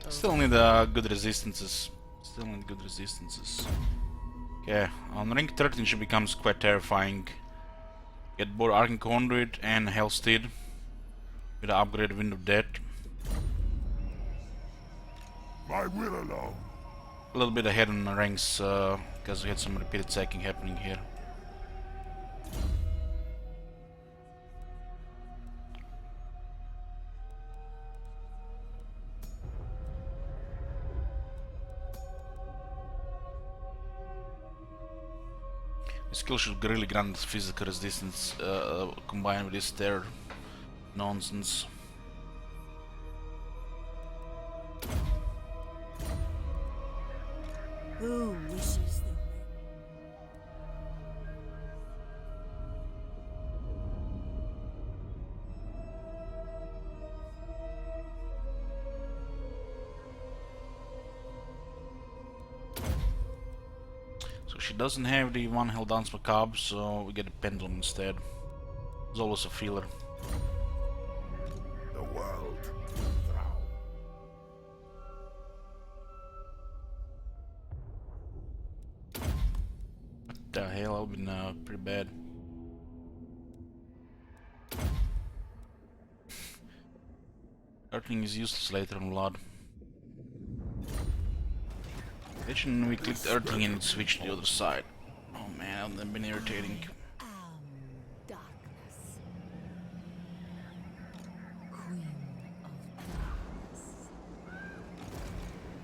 Still need good resistances. Still need good resistances. Okay, on ring 13 she becomes quite terrifying. Get both Arcane Conduit and Hellsteed with the upgraded Wind of Death. My will alone. A little bit ahead on the ranks because we had some repeated sacking happening here. This skill should really grant physical resistance combined with this stair nonsense. Who wishes the So she doesn't have the one held dance macabre, so we get a pendulum instead. There's always a feeler. The world will drown. The hell, I've been pretty bad. Earthing is useless later on Blood. Imagine we clicked Earthing and it switched to the other side. Oh man, that's been irritating. Darkness. Queen of darkness.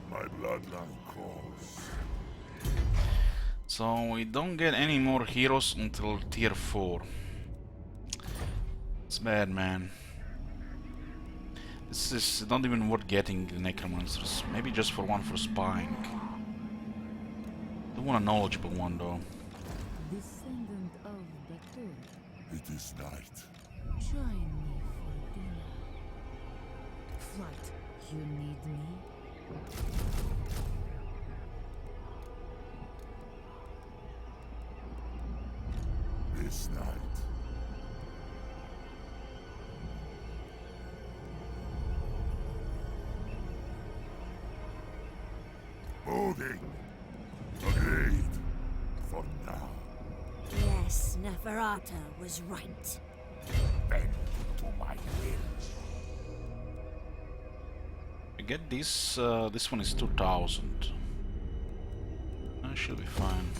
My bloodline calls. So we don't get any more heroes until tier 4. It's bad, man. This is not even worth getting the necromancers. Maybe just for one for spying. I want a knowledgeable one though. Descendant of Batur. It is night. Join me for dinner. Flight, you need me? This night. Moving. Agreed. For now. Yes, Neferata was right. Bend to my will. I get this. This one is 2000. I should be fine.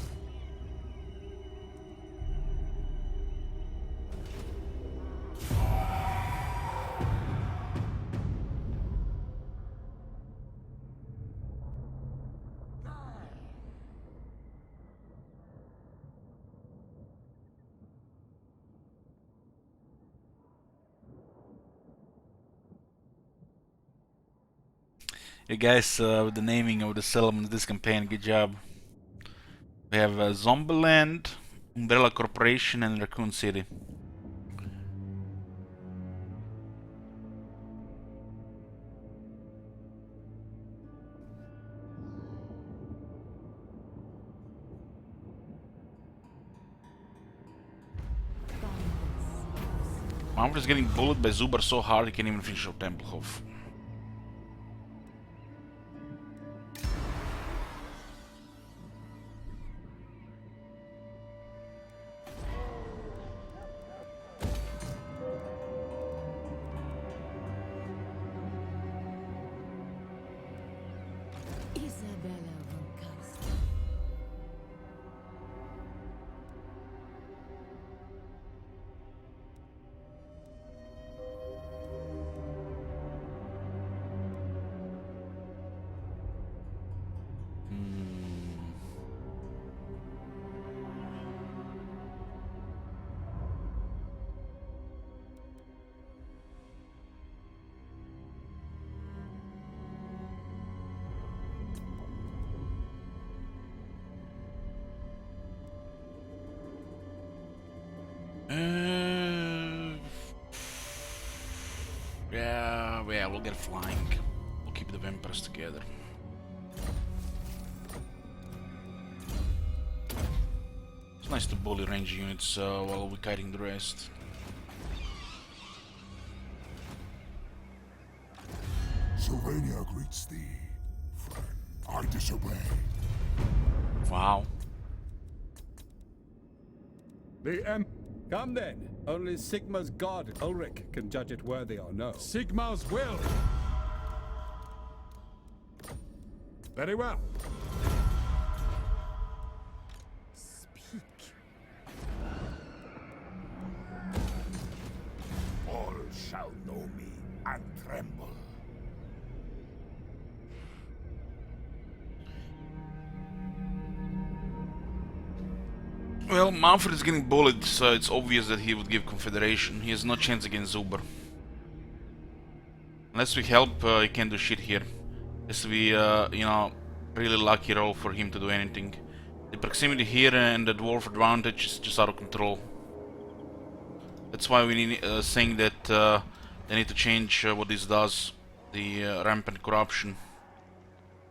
Hey guys, with the naming of the settlements this campaign, good job. We have Zombieland, Umbrella Corporation and Raccoon City. Manfred is getting bullied by Zubar so hard he can't even finish off Tempelhof. Isabella von Carstein. Yeah, we'll get flying. We'll keep the vampires together. It's nice to bully range units while we're kiting the rest. Sylvania greets thee, friend. I disobey. Wow. Come then. Only Sigma's god, Ulrich, can judge it worthy or no. Sigmar's will. Very well. Speak. All shall know me and tremble. Well, Manfred is getting bullied, so it's obvious that he would give Confederation. He has no chance against Zuber. Unless we help, he can't do shit here. Has to be, you know, really lucky roll for him to do anything. The proximity here and the dwarf advantage is just out of control. That's why we need saying that they need to change what this does. The rampant corruption.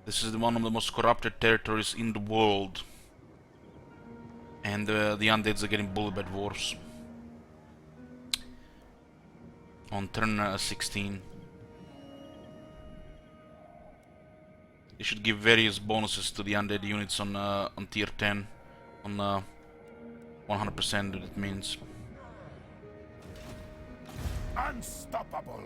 This is one of the most corrupted territories in the world. And the undeads are getting bullied by dwarves. On turn 16. They should give various bonuses to the undead units on tier 10. On 100% it means. Unstoppable.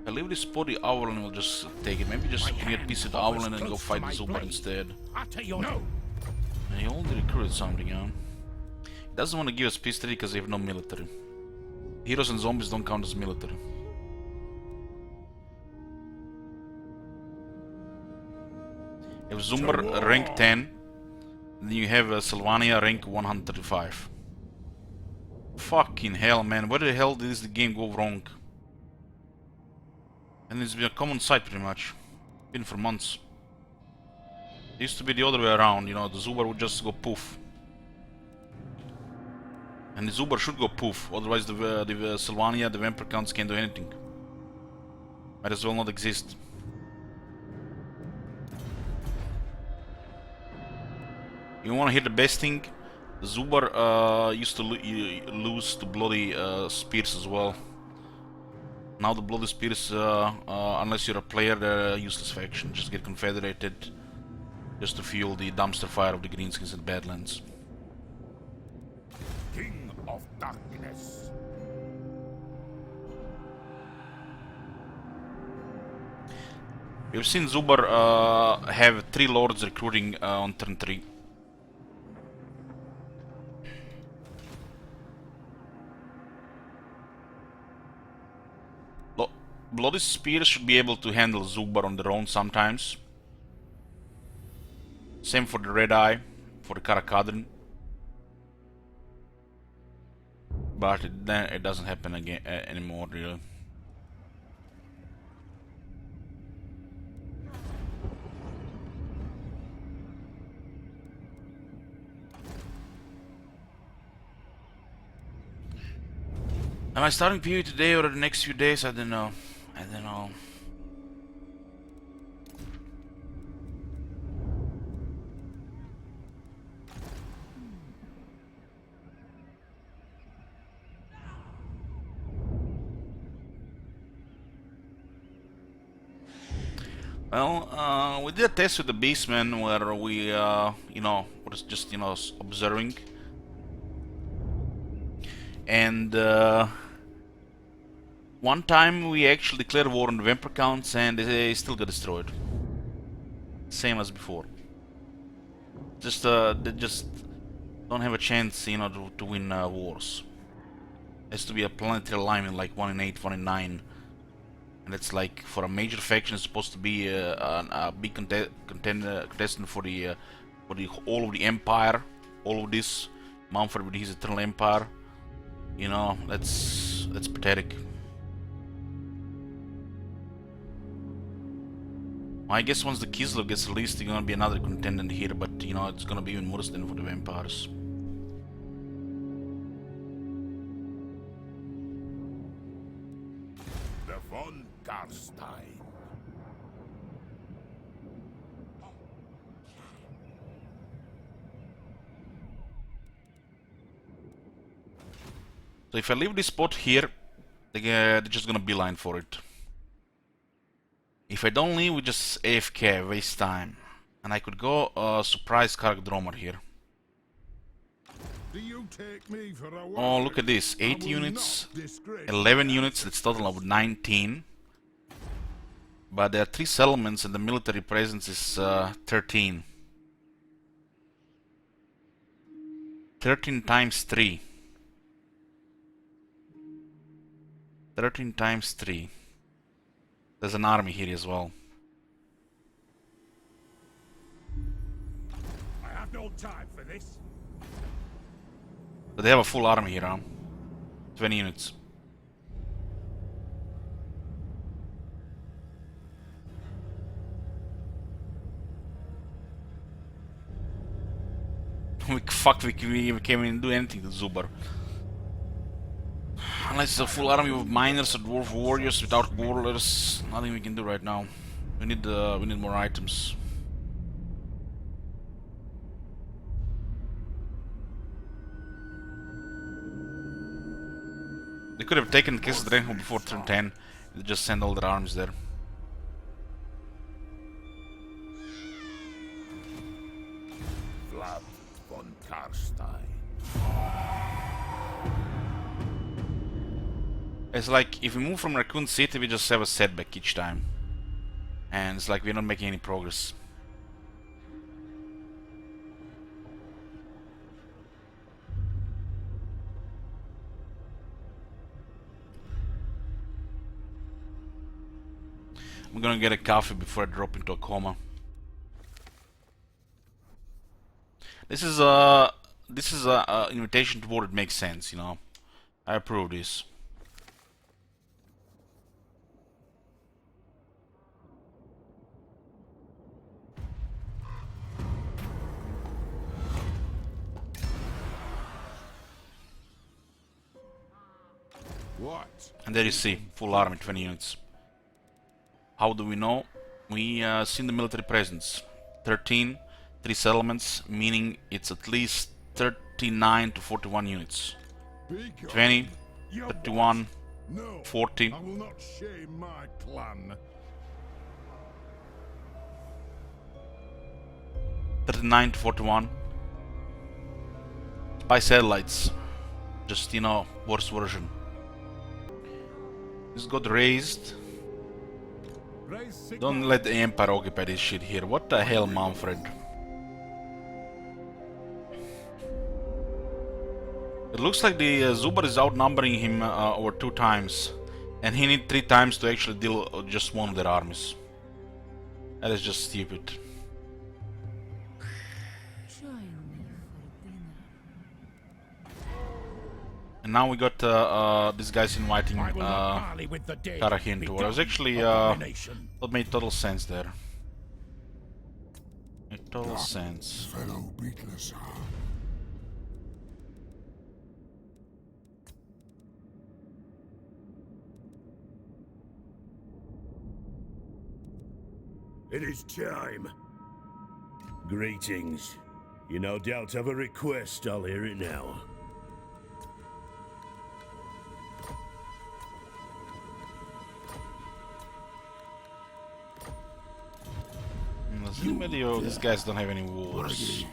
I leave this spot, the Owlin will just take it. Maybe just My get a hand piece of the hovers Owlin and go close to fight my the Zubar blade. instead. Utter your no. And he already recruited something, huh? He doesn't want to give us peace treaty because they have no military. Heroes and zombies don't count as military. You have Zumbar rank 10, then you have Sylvania rank 135. Fucking hell, man, where the hell did this game go wrong? And it's been a common sight pretty much. Been for months. It used to be the other way around, you know, the Zubar would just go poof. And the Zubar should go poof, otherwise the Sylvania, the vampire counts can't do anything. Might as well not exist. You wanna hear the best thing? The Zubar used to lose to bloody spears as well. Now the bloody spears, unless you're a player, they're a useless faction. Just get confederated, just to fuel the dumpster fire of the greenskins and badlands. King of darkness. We've seen Zubar have 3 lords recruiting on turn 3. Bloody Spears should be able to handle Zubar on their own sometimes. Same for the Red Eye, for the Karakadrin. But then it doesn't happen again anymore, really. Am I starting PvE today or the next few days? I don't know. I don't know. Well, we did a test with the Beastmen where we, you know, was just, you know, observing. And, one time we actually declared war on the vampire counts and they still got destroyed. Same as before. Just they just don't have a chance, you know, to win wars. It has to be a planetary alignment like 1 in 8, 1 in 9. And it's like for a major faction it's supposed to be a big contestant for the all of the empire, all of this. Mumford with his eternal empire. You know, that's pathetic. I guess once the Kislev gets released, there's gonna be another contendant here, but you know, it's gonna be even worse than for the vampires. The von Carstein. So if I leave this spot here, they're just gonna beeline for it. If I don't leave, we just AFK, waste time. And I could go surprise Kargdromer here. Do you take me for a Oh, look at this. 8 units, 11 units, that's total of 19. But there are 3 settlements and the military presence is 13. 13 times 3. 13 times 3. There's an army here as well. I have no time for this. But they have a full army here, huh? 20 units. We can't even do anything to Zubar. Unless it's a full army of miners or dwarf warriors without warlords, nothing we can do right now. We need more items. They could have taken Kesseldraenho before turn 10. They just send all their armies there. Vlad von Carstein. It's like if we move from Raccoon City, we just have a setback each time. And it's like we're not making any progress. I'm gonna get a coffee before I drop into a coma. This is a invitation to war that makes sense, you know. I approve this. What? And there you see, full army, 20 units. How do we know? We seen the military presence. 13, 3 settlements, meaning it's at least 39 to 41 units. 20, 31, No, 40. I will not shame my clan. 39 to 41. By satellites. Just, you know, worse version. This got raised. Raise Sigmar. Don't let the Empire occupy this shit here. What the hell, Manfred? It looks like the Zubar is outnumbering him over 2 times. And he needs 3 times to actually deal just one of their armies. That is just stupid. Join me for dinner. And now we got these guys inviting I will not parley with the dead. Tarahin to war. It was actually Abomination. that made total sense there. Made total sense. Fellow beatless. It is time. Greetings. You no doubt have a request, I'll hear it now. These guys don't have any wars.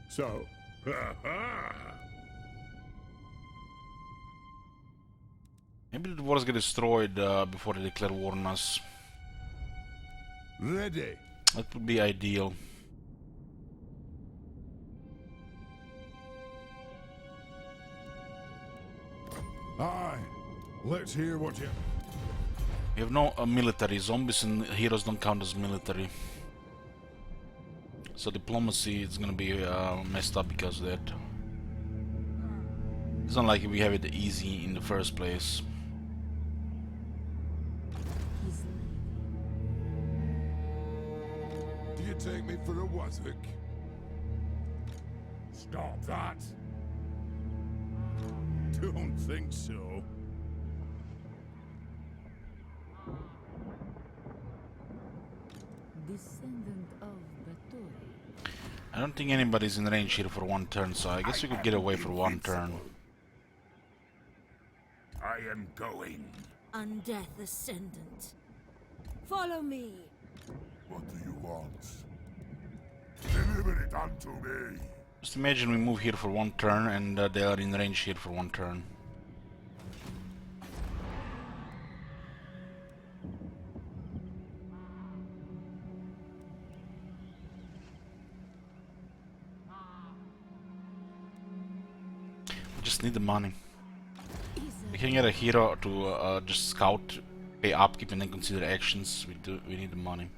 So, Maybe the wars get destroyed before they declare war on us. ready. That would be ideal. Aye. Let's hear what you... We have no military. Zombies and heroes don't count as military. So diplomacy is gonna be messed up because of that. It's not like we have it easy in the first place. Do you take me for a Wazvik? Stop that. Don't think so. Descendant of Baturi. I don't think anybody's in range here for 1 turn, so I guess we could get away for 1 turn. I am going. Undeath Ascendant. Follow me. What do you want? Deliver it unto me. Just imagine we move here for 1 turn and they are in range here for 1 turn. We just need the money. We can get a hero to just scout, pay upkeep, and then consider actions. We need the money.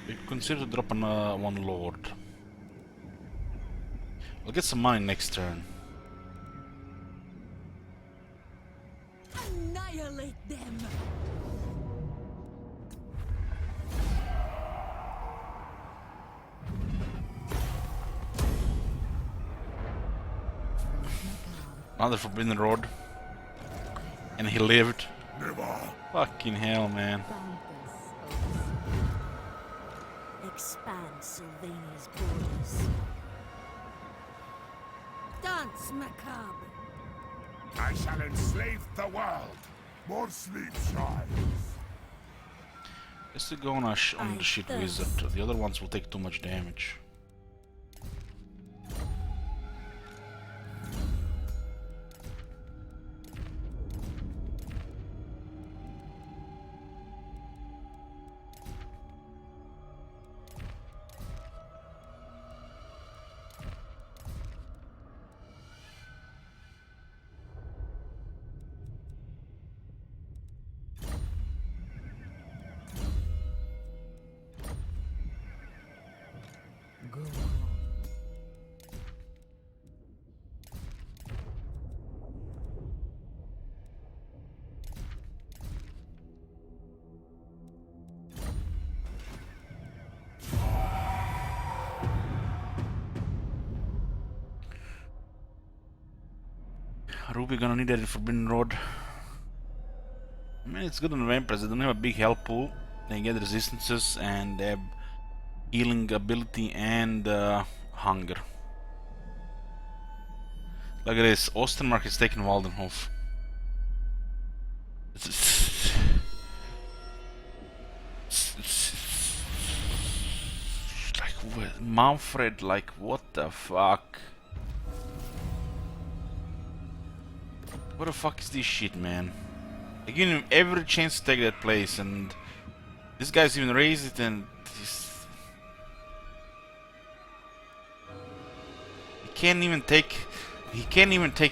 We consider to drop on 1 lord. We'll get some money next turn. Annihilate them! Another forbidden road. And he lived. Never. Fucking hell, man. expand Sylvania's borders. Dance, macabre. I shall enslave the world. More sleep shines. Just to go on, on the shit wizard. The other ones will take too much damage. Ruby gonna need that forbidden rod. I mean, it's good on the vampires. They don't have a big health pool. They get resistances and they have healing ability and hunger. Look at this. Ostermark is taking Waldenhof. Like Manfred. Like what the fuck? What the fuck is this shit, man? I give him every chance to take that place, and this guy's even raised it, and he can't even take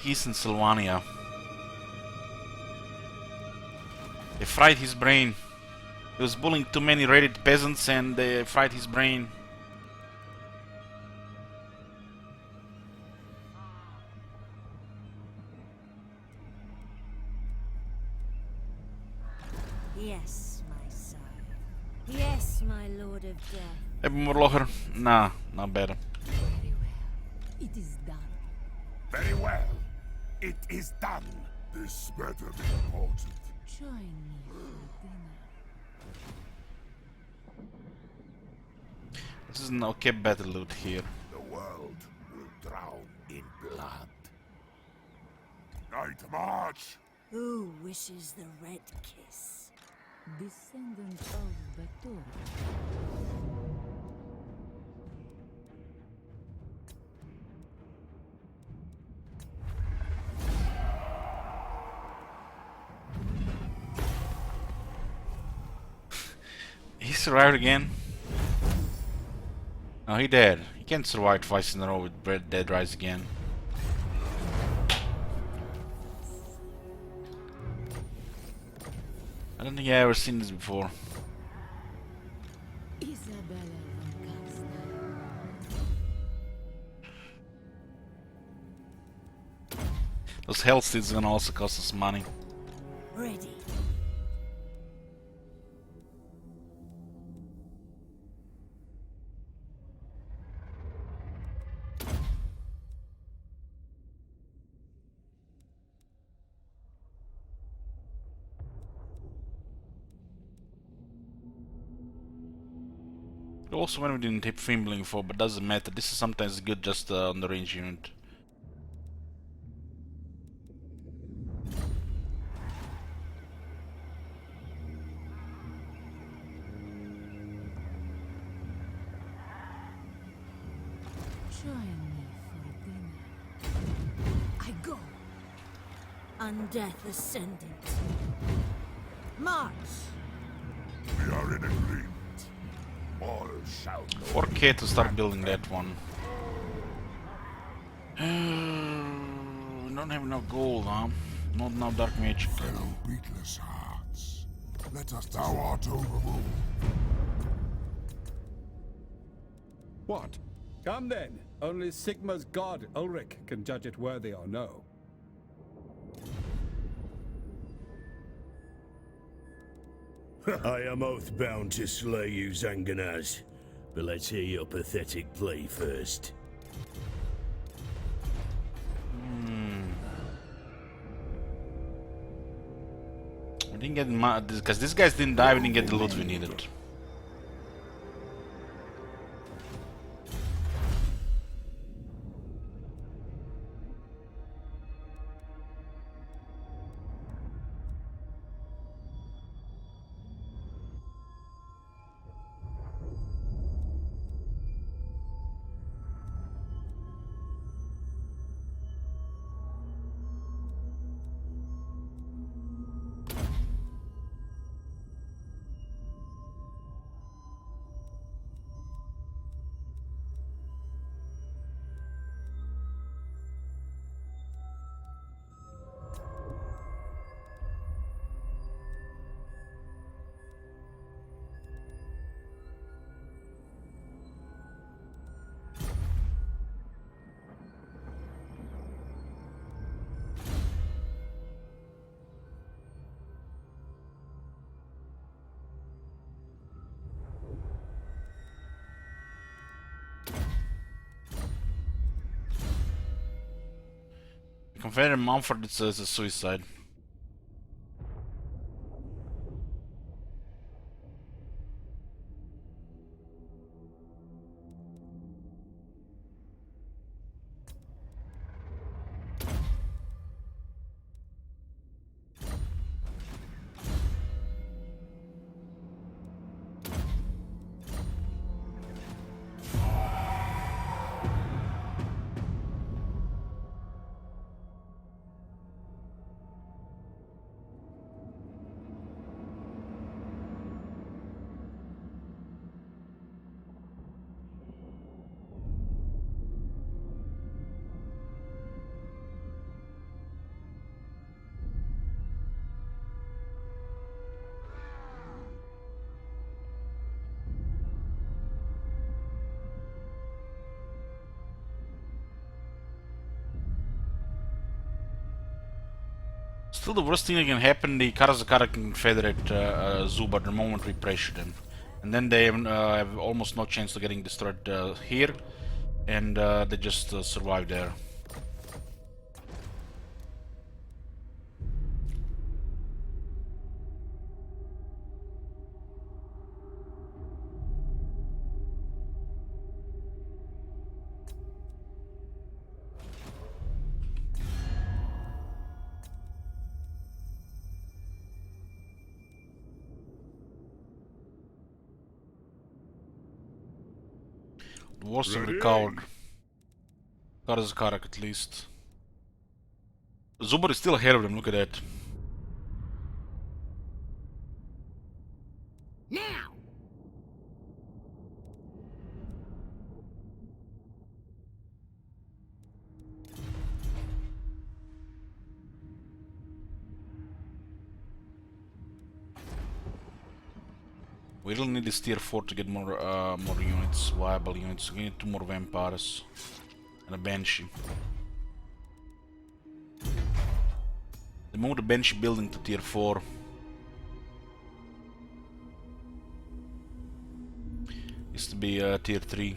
Eastern Sylvania. They fried his brain. He was bullying too many raided peasants, and they fried his brain. Yes, my son. Yes, my lord of death. Hebben we Morlocher? Nah, not better. Very well. It is done. Very well. It is done. This better be important. Join me for dinner. This is an okay battle loot here. The world will drown in blood. Night march! Who wishes the red kiss? Descendant of Bator. He survived again. No, he dead. He can't survive twice in a row with Dead Rise again. I don't think I've ever seen this before. Isabella von Carstein. Those Hellsteeds gonna also cost us money. Ready. Also, when we didn't hit Fimbling before, but doesn't matter. This is sometimes good just on the range unit. Join me for dinner. I go. Undeath Ascendant. March. We are in agreement. All shall know. 4K to start building that one. We don't have enough gold, huh? Not enough dark magic. Fellow beatless hearts, let us. Thou art overruled. What? Come then. Only Sigma's god, Ulrich, can judge it worthy or no. I am oath-bound to slay you, Zanganaz. But let's hear your pathetic plea first. We didn't get because these guys didn't die. We didn't get the loot we needed. Confederate Mumford, it's a suicide. Still, the worst thing that can happen, the Karazakara can confederate Zubar the moment we pressure them. And then they have almost no chance of getting destroyed here, and they just survive there. The worst have recovered. Karazakarak at least. Zubar is still ahead of them, look at that. Now! We really need this tier 4 to get more units, viable units. We need 2 more vampires and a banshee. They moved the banshee building to tier 4. Used to be tier 3.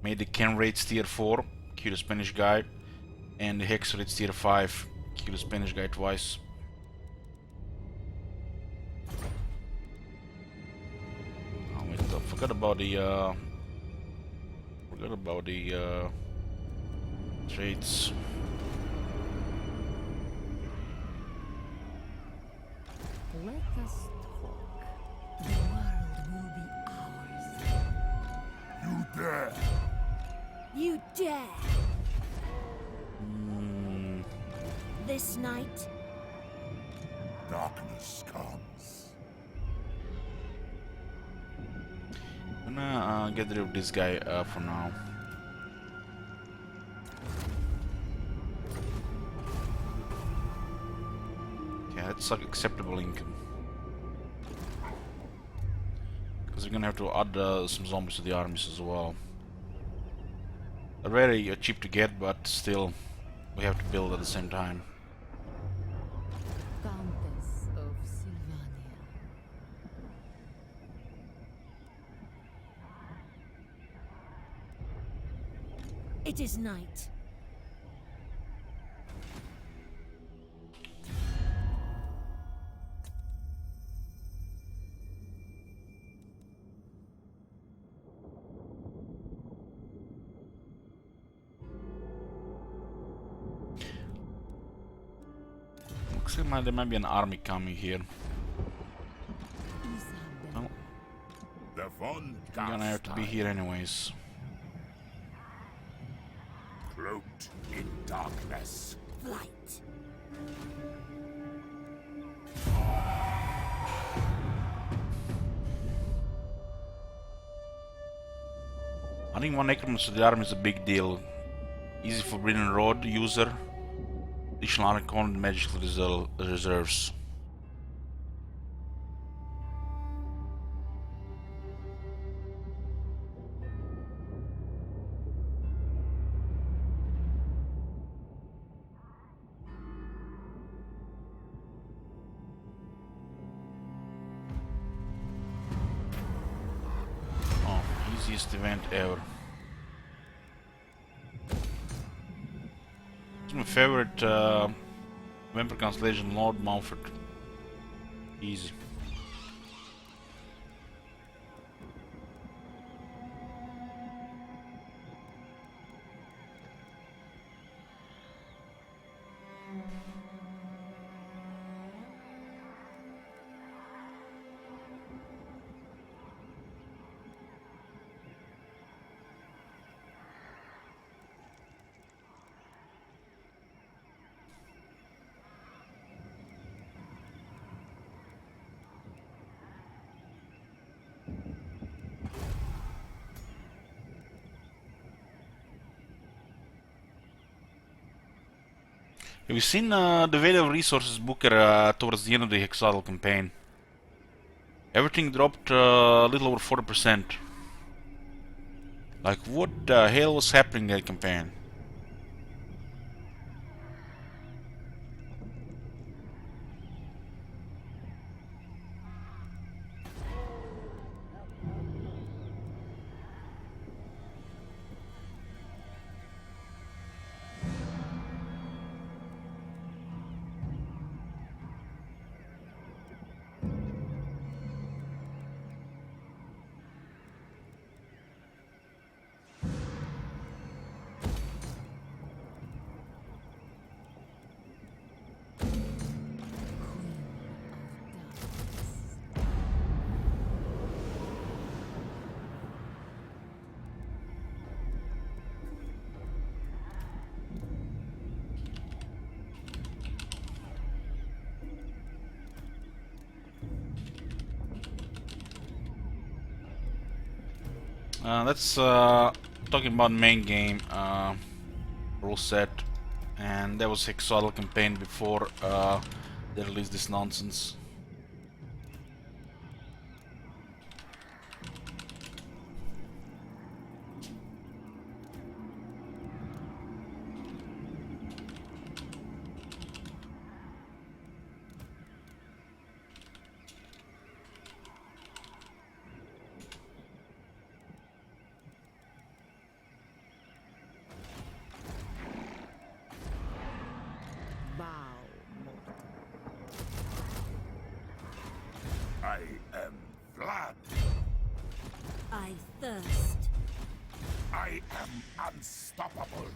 Made the Ken rates tier 4, kill the Spanish guy, and the Hex rates tier 5. Kill the Spanish guy twice. Oh wait, I forgot about the traits. Let us talk. The world will be ours. You dare! You dare! This night, Darkness comes. I'm gonna get rid of this guy for now. Yeah, that's like acceptable income. Because we're gonna have to add some zombies to the armies as well. They're very cheap to get, but still, we have to build at the same time. Countess of Sylvania. It is night. Looks like there might be an army coming here. Well, The von you're gonna have to be here anyways. Cloaked in darkness. Flight. Adding one necromancer to the army is a big deal. Easy for Britain Road user. Additional arcane magical reserves. Oh, Easiest event ever. It's my favorite vampire constellation, Lord Mountford. Easy. Have you seen the Value of Resources Booker towards the end of the Hexadal campaign? Everything dropped a little over 40%. Like, what the hell was happening in that campaign? That's talking about main game rule set, and that was Hexadal campaign before they released this nonsense. I am Vlad. I thirst. I am unstoppable.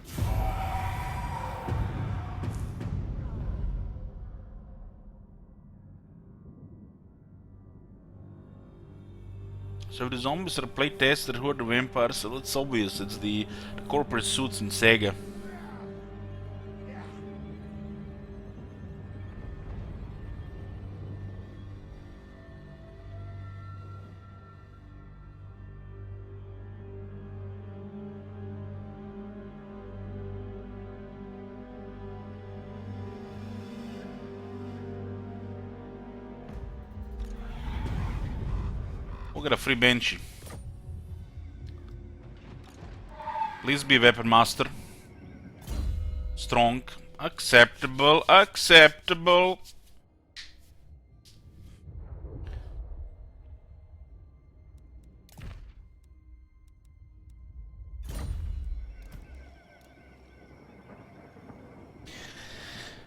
So if the zombies are playtested, who are the vampires? Well, it's obvious, it's the corporate suits in Sega. We'll get a free Banshee. Please be weapon master. Strong. Acceptable. Acceptable.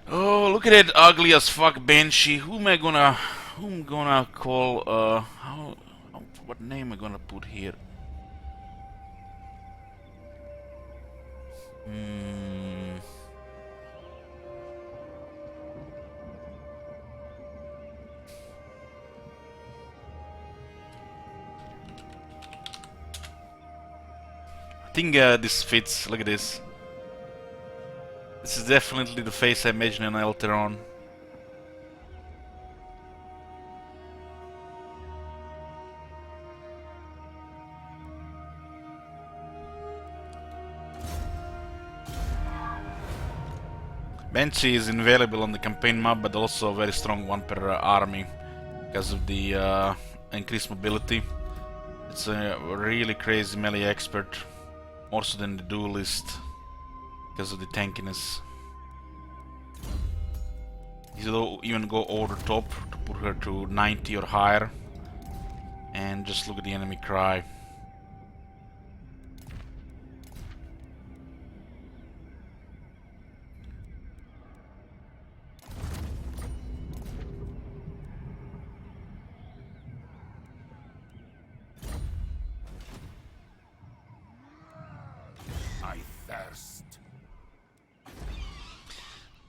Oh, look at that ugly as fuck Banshee. Who am gonna call, what name am I gonna put here? I think this fits. Look at this. This is definitely the face I imagine in Alteron. Banshee is invaluable on the campaign map, but also a very strong one per army because of the increased mobility. It's a really crazy melee expert, more so than the duelist because of the tankiness. He'll even go over the top to put her to 90 or higher, and just look at the enemy cry.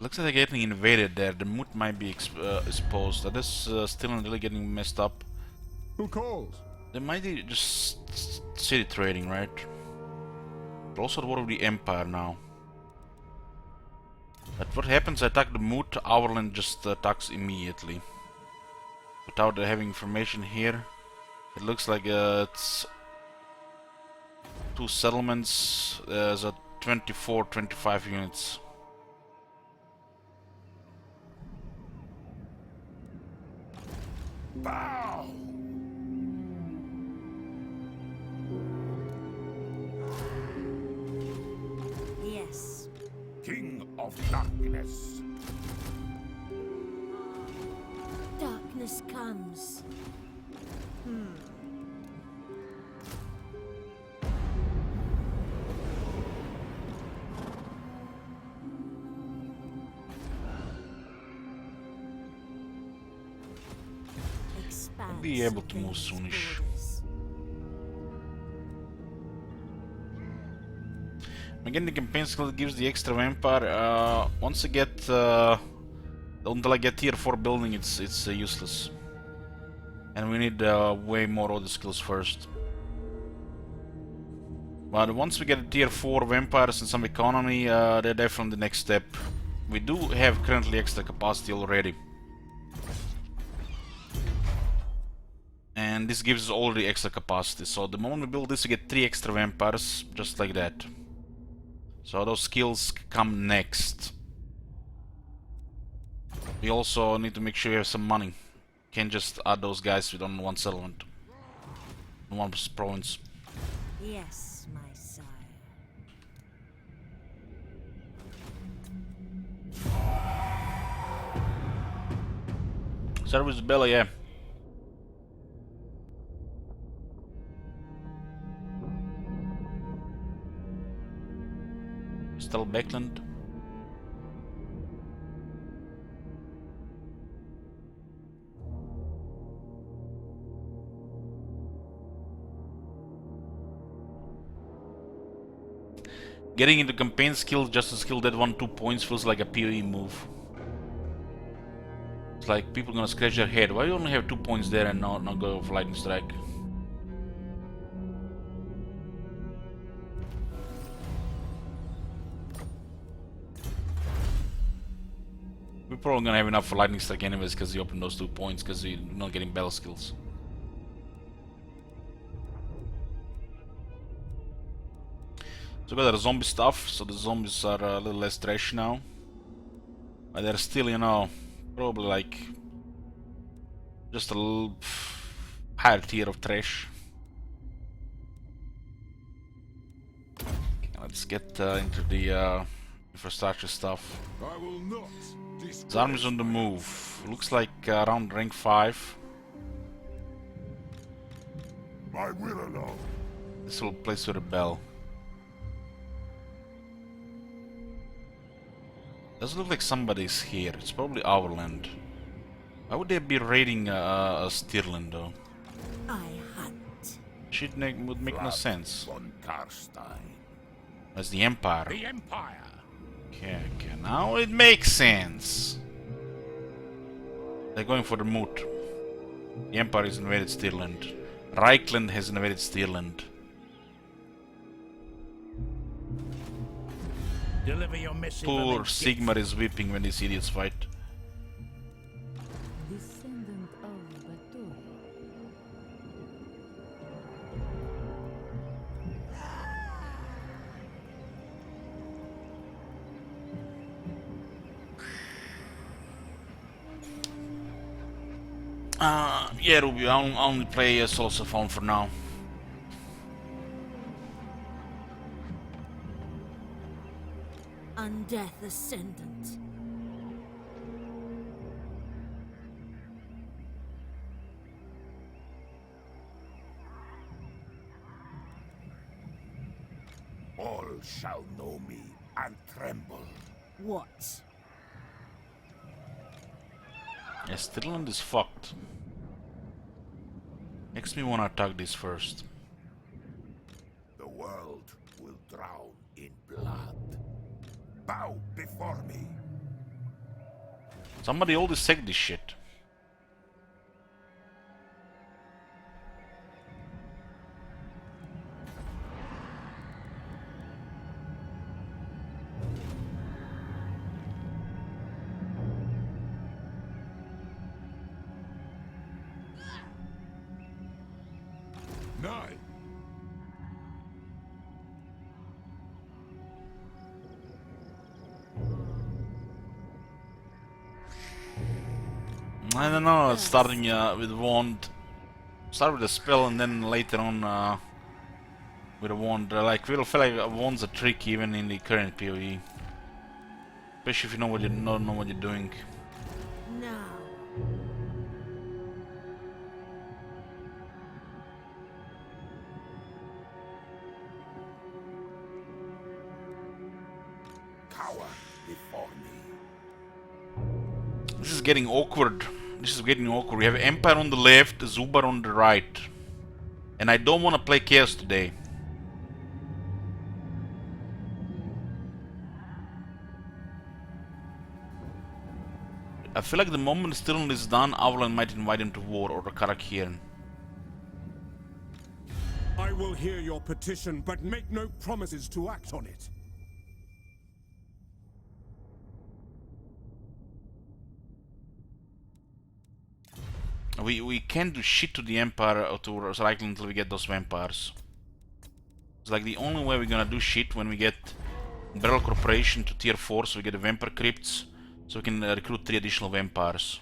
Looks like they're getting invaded there. The mood might be exposed. That is still really getting messed up. Who calls? They might be just city trading, right? But also the war of the Empire now. But what happens? I attack the mood. Overland just attacks immediately. Without having information here. It looks like it's 2 settlements. There's a 24, 25 units. Bow! Yes. King of Darkness. Darkness comes. Expanse Be able to move invades soonish. borders. Again, the campaign skill gives the extra vampire. Once I get until I get tier 4 building, it's useless. And we need way more other skills first. But once we get tier 4 vampires and some economy, they're definitely the next step. We do have currently extra capacity already. And this gives us already extra capacity. So the moment we build this, we get 3 extra vampires, just like that. So those skills come next. We also need to make sure we have some money. Can't just add those guys with on one settlement, in one province. Yes, my sire. Service Bella, yeah. Still Beckland. Getting into campaign skill just to skill that 1-2 points feels like a PoE move. It's like people gonna scratch their head. Why you only have 2 points there and not go for lightning strike? We're probably gonna have enough for lightning strike anyways because we opened those 2 points because we're not getting battle skills. So we got our zombie stuff, so the zombies are a little less trash now. But they're still, you know, probably like just a little higher tier of trash. Okay, let's get into the infrastructure stuff. I will not His army's on the move. Looks like around rank 5. My will alone. This will place to rebel. Doesn't look like somebody's here. It's probably our land. Why would they be raiding Stirland though? I hunt. Would make no sense. Von Carstein. That's the Empire. The Empire. Okay, now it makes sense. They're going for the moot. The Empire has invaded Stirland. Reichland has invaded Stirland. Deliver your missive. Poor and Sigmar is weeping when these idiots fight. Descendant of Batur. Yeah, Ruby, I'll only play Souls of Home for now. Undeath Ascendant. All shall know me and tremble. What? Yeah, Stirland is fucked. Makes me wanna attack this first. The world will drown in blood. Bow before me. Somebody always take this shit. Nine. I don't know, starting with wand. Start with a spell and then later on with a wand. Like, we feel like wand's a trick even in the current PoE. Especially if you know what you don't know what you're doing. Now. Cower before me. This is getting awkward. This is getting awkward. We have Empire on the left, Zubar on the right. And I don't want to play Chaos today. I feel like the moment Stirland is done, Avalan might invite him to war, or the Karakiran. I will hear your petition, but make no promises to act on it. We can't do shit to the Empire or to cycle until we get those vampires. It's like the only way we're gonna do shit when we get Barrel Corporation to tier 4, so we get the Vampire Crypts, so we can recruit 3 additional vampires.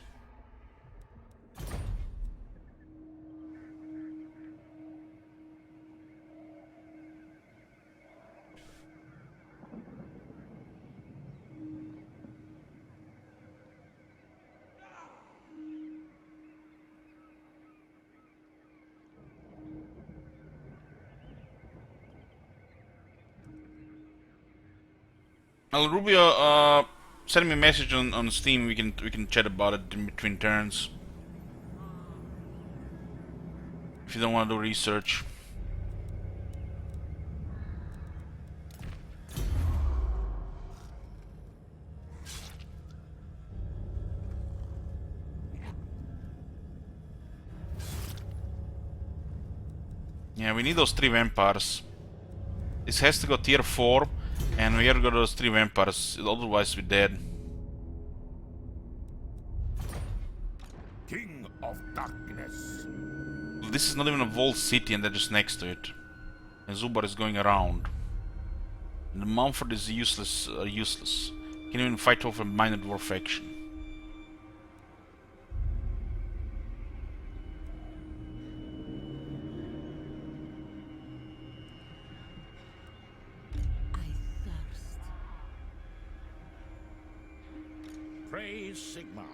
Well, Rubio, send me a message on Steam. We can chat about it in between turns. If you don't want to do research. Yeah, we need those 3 vampires. This has to go tier 4. And we gotta go to those 3 vampires, otherwise we're dead. King of Darkness. This is not even a walled city and they're just next to it. And Zubar is going around. And the Mumford is useless. Can't even fight off a minor dwarf faction. Praise Sigma.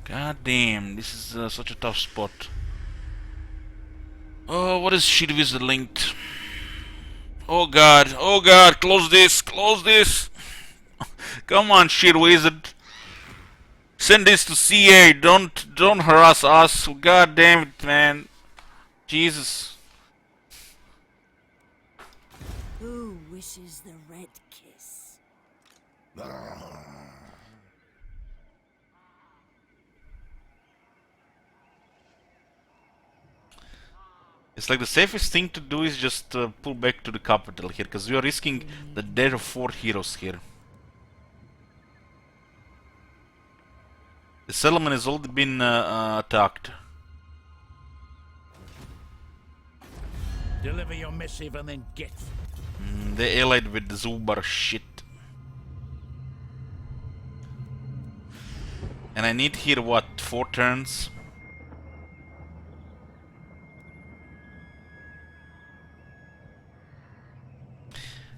God damn, this is such a tough spot. Oh, what is Shit Wizard linked? Oh god, close this, close this! Come on, Shit Wizard. Send this to CA, don't harass us, god damn it, man. Jesus. Who wishes the red kiss? It's like the safest thing to do is just pull back to the capital here, because we are risking the death of 4 heroes here. The settlement has already been attacked. Deliver your missive and then get. They allied with the Zubar shit. And I need here, what, 4 turns?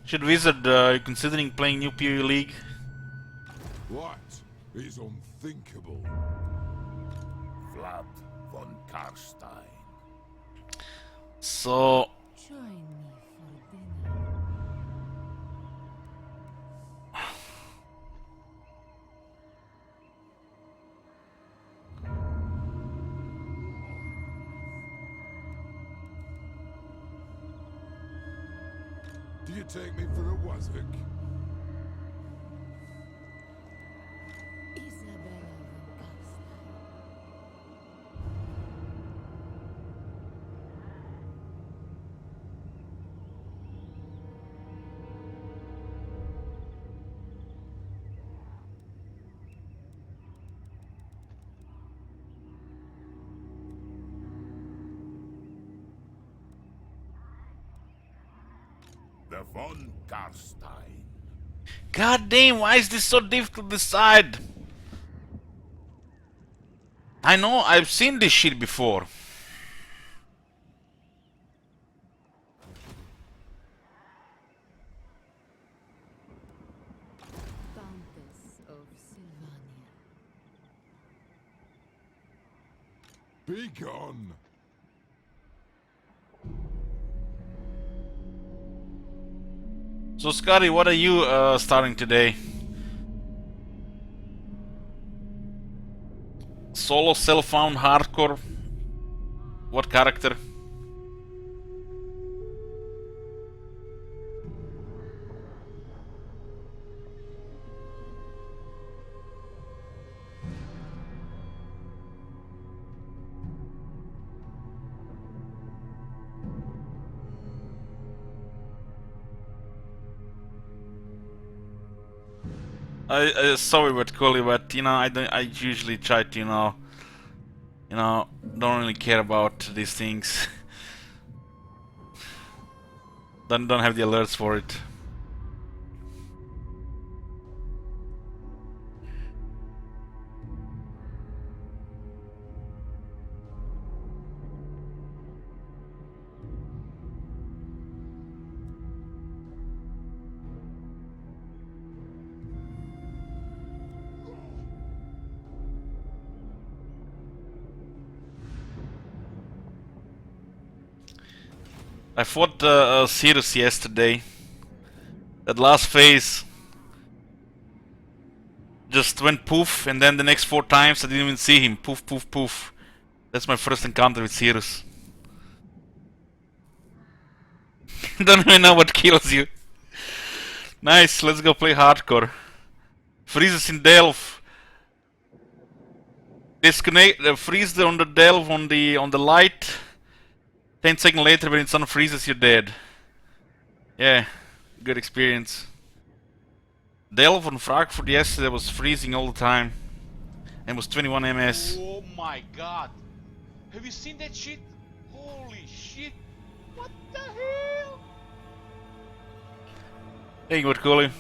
Should Wizard, you considering playing new PoE League? What is unthinkable? Vlad von Carstein. So... Join me for dinner. Do you take me for a wazzock? The von Carstein. God damn, why is this so difficult to decide? I know, I've seen this shit before. Countess of Sylvania. Be gone. So Scotty, what are you starting today? Solo self-found hardcore? What character? Sorry, but Coley, but you know, I usually try to, don't really care about these things. don't have the alerts for it. I fought Sirius yesterday. That last phase just went poof, and then the next 4 times I didn't even see him. Poof, poof, poof. That's my first encounter with Sirius. Don't even know what kills you. Nice, let's go play hardcore. Freezes in Delve. Disconnect. Freeze on the Delve on the light. 10 seconds later, when it unfreezes, you're dead. Yeah, good experience. Delve on Frankfurt yesterday was freezing all the time. And was 21 ms. Oh my god! Have you seen that shit? Holy shit! What the hell? Hey, good Coley.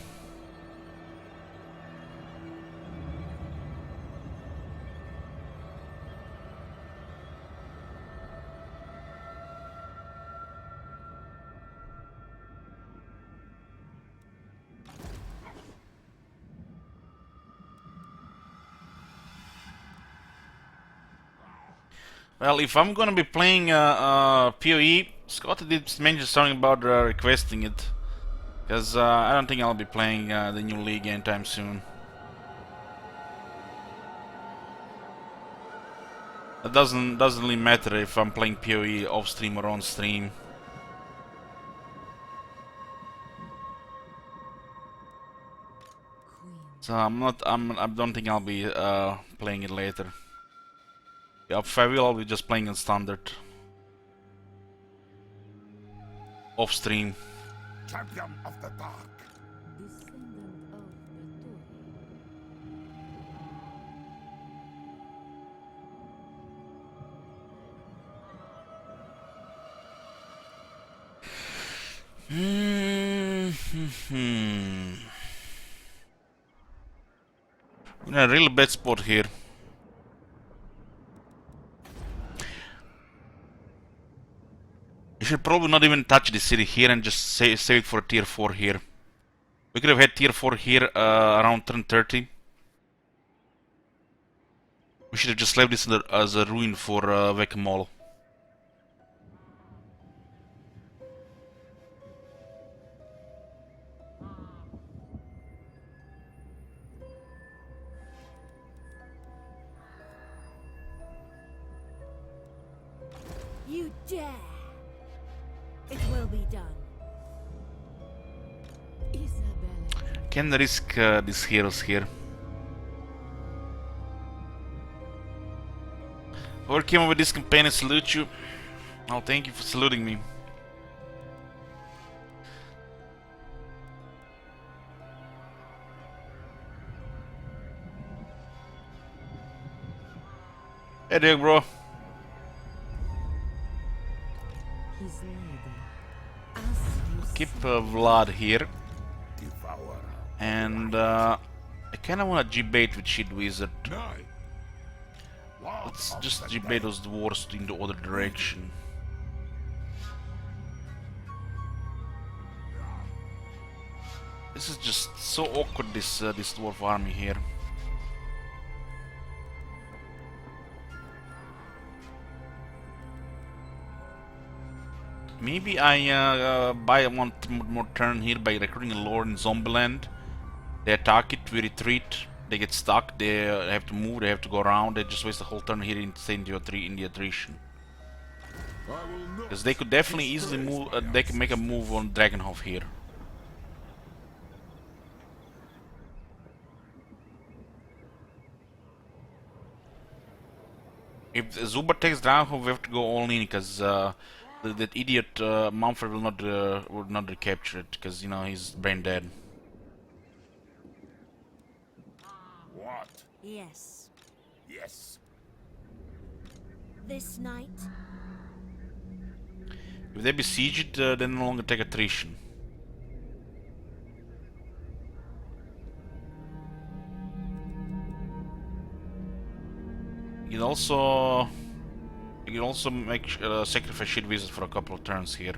Well, if I'm gonna be playing PoE, Scott did mention something about requesting it. Because I don't think I'll be playing the new league anytime soon. It doesn't really matter if I'm playing PoE off stream or on stream. So I don't think I'll be playing it later. Yeah, if I will, I'll be just playing in standard. Off stream. Champion of the dark. Descendant of the Tory. We're in a real bad spot here. You should probably not even touch the city here and just save it for tier 4 here. We could have had tier 4 here around turn 30. We should have just left this as a ruin for Whack-A-Mole. You dare! It will be done. Isabella. Can risk these heroes here. Whoever came up with this campaign, I salute you. Oh, thank you for saluting me. Hey there, bro. His lady. As you Keep Vlad here. Devour. And I kinda wanna G-bait with Shit Wizard. Nay. Lord Let's of just the G-bait dead. those dwarves in the other direction. This is just so awkward, this dwarf army here. Maybe I buy one more turn here by recruiting a lord in Zombieland. They attack it, we retreat, they get stuck, they have to move, they have to go around, they just waste the whole turn here in the attrition. I will not Because they could definitely easily disgrace move, my they can make a move on Dragonhof here. If Zuba takes Dragonhof, we have to go all in, because that idiot Mumford will not recapture it, because you know he's brain dead. What? yes. Yes. This night, If they besiege it, they no longer take attrition. You can also make sacrifice Shit Wizard for a couple of turns here.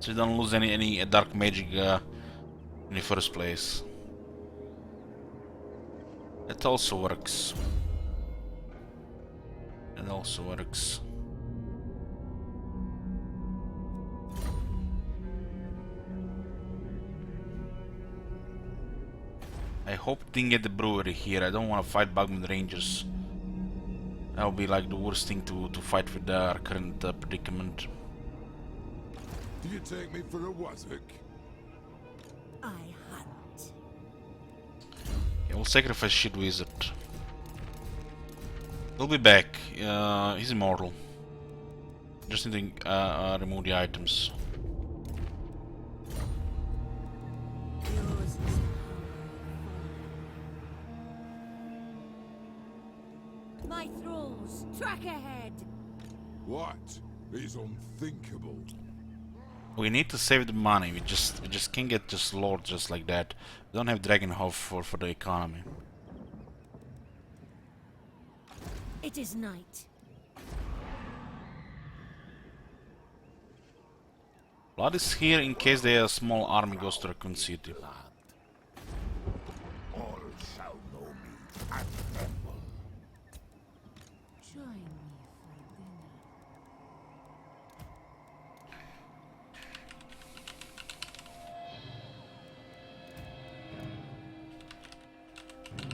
So you don't lose any dark magic in the first place. That also works. It also works. I hope they didn't get the brewery here. I don't want to fight Bugman Rangers. That would be like the worst thing to fight with our current predicament. Do you take me for a wazzock? I hunt. Yeah, we'll sacrifice Shit Wizard. He'll be back. He's immortal. Just need to remove the items. Yours is power. My thralls, track ahead. What is unthinkable? We need to save the money. We just can't get just lord just like that. We don't have Dragonhof for the economy. It is night. Blood is here in case their small army goes to Raccoon City. All shall know me and tremble. Join me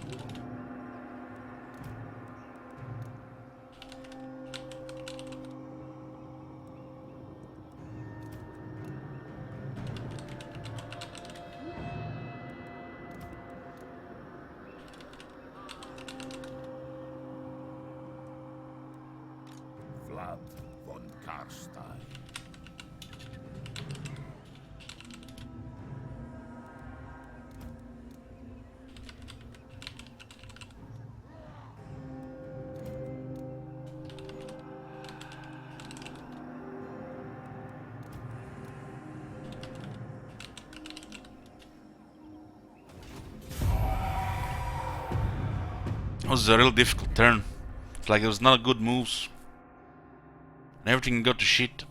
for dinner. Vlad von Carstein. It was a real difficult turn. It's like there was not good moves. And everything got to shit.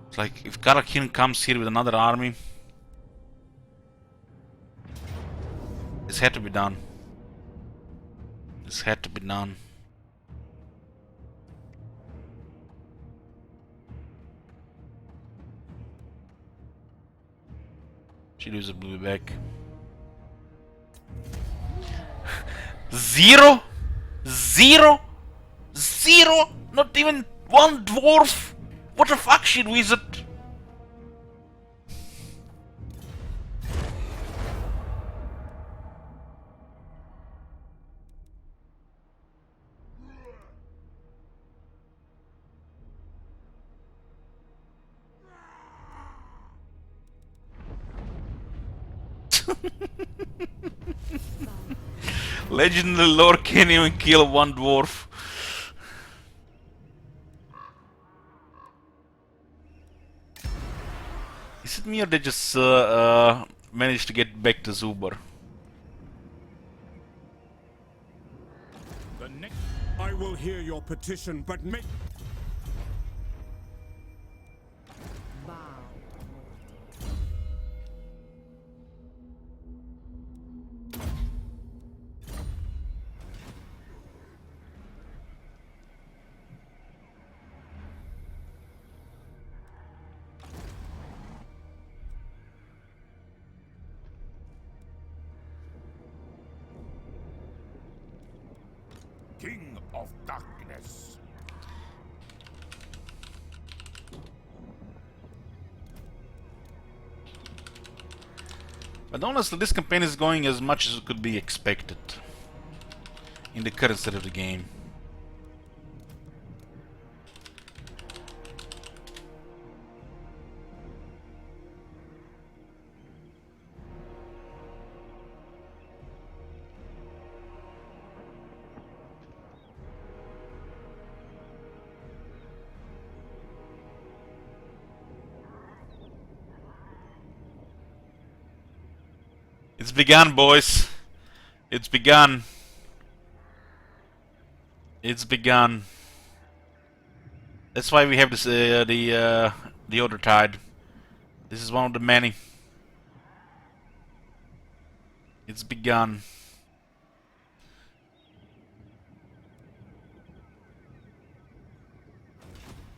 It's like if Karakin comes here with another army, this had to be done. This had to be done. She leaves a blue back. Zero? Zero? Zero? Not even one dwarf? What the fuck, Shit Wizard? Legendary lore can't even kill one dwarf. Is it me or they just managed to get back to Zuber? The next I will hear your petition, but make Bow. King of Darkness. But honestly, this campaign is going as much as could be expected in the current state of the game. It's begun, boys. It's begun. It's begun. That's why we have this the other tide. This is one of the many. It's begun.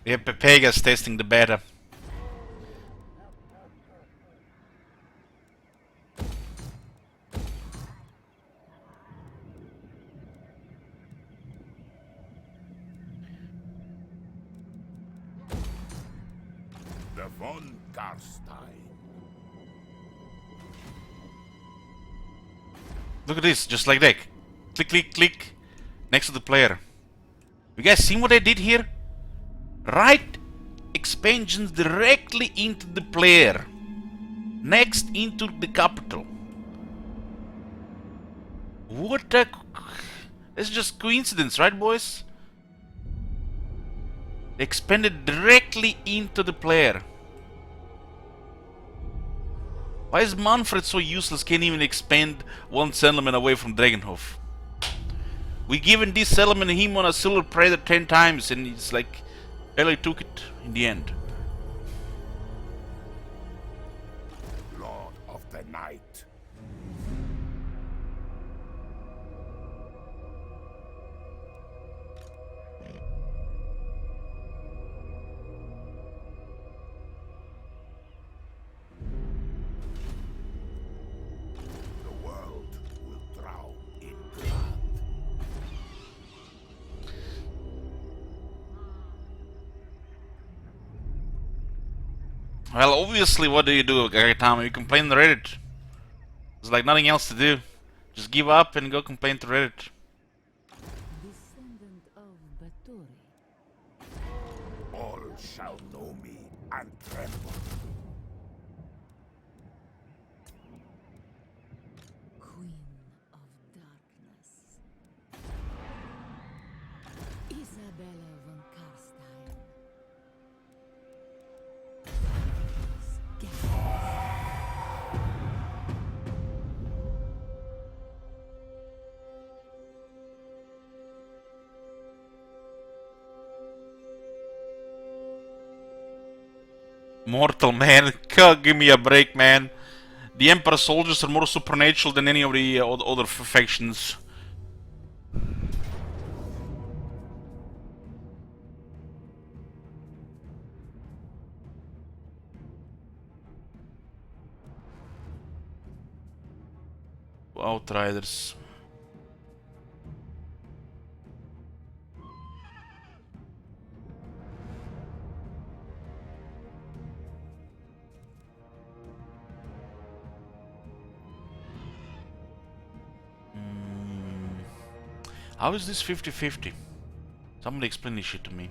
We have Pepegas testing the beta. The von Carstein. Look at this, just like that. Click, click, click. Next to the player. You guys seen what I did here? Right expansions directly into the player. Next into the capital. What a... It's just coincidence, right, boys? Expanded directly into the player. Why is Manfred so useless? Can't even expand one settlement away from Dragonhof. We given this settlement him on a silver predator 10 times and it's like barely took it in the end. Lord of the Night. The world will drown in blood. Well, obviously, what do? Gagatama? You complain to Reddit. There's like nothing else to do. Just give up and go complain to Reddit. Descendant of Baturi. All shall know me and tremble. Queen of Darkness. Isabella von Carstein. Mortal man, God, give me a break, man. The Emperor soldiers are more supernatural than any of the other factions. Outriders. How is this 50-50? Somebody explain this shit to me.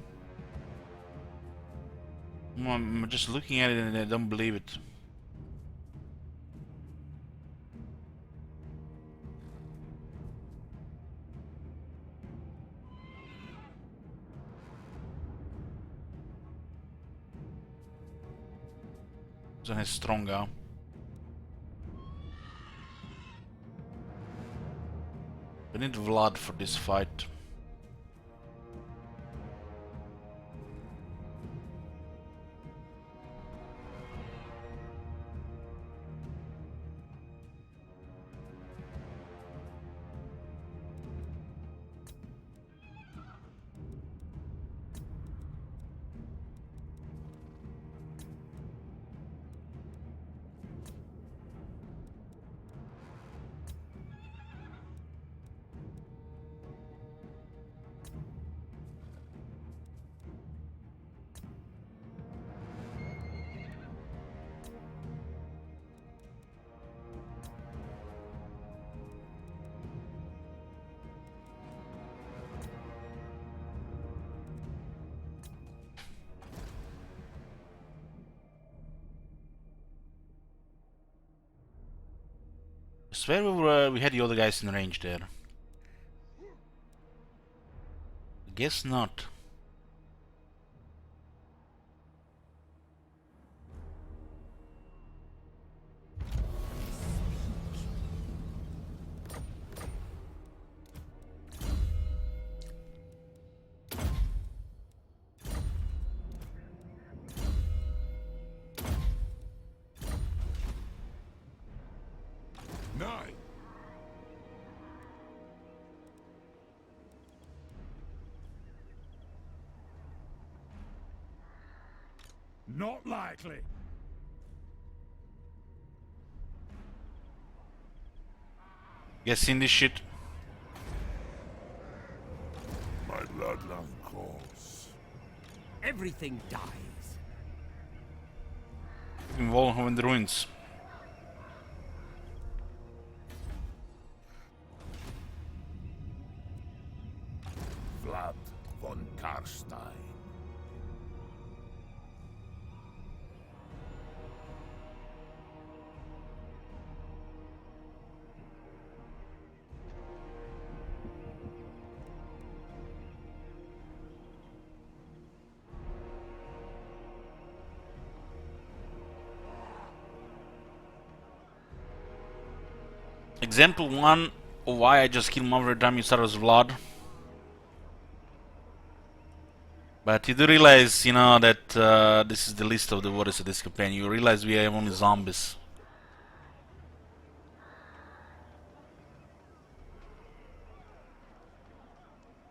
I'm just looking at it and I don't believe it. Zone is stronger. We need Vlad for this fight. I swear we had the other guys in range there. Guess not. Nine. Not likely. Guess in this shit. My bloodline calls. Everything dies. Involve in the ruins. Vlad von Carstein. Example 1 of why I just kill him every time you start as Vlad. But you do realize, you know, that this is the list of the warriors of this campaign. You realize we have only zombies.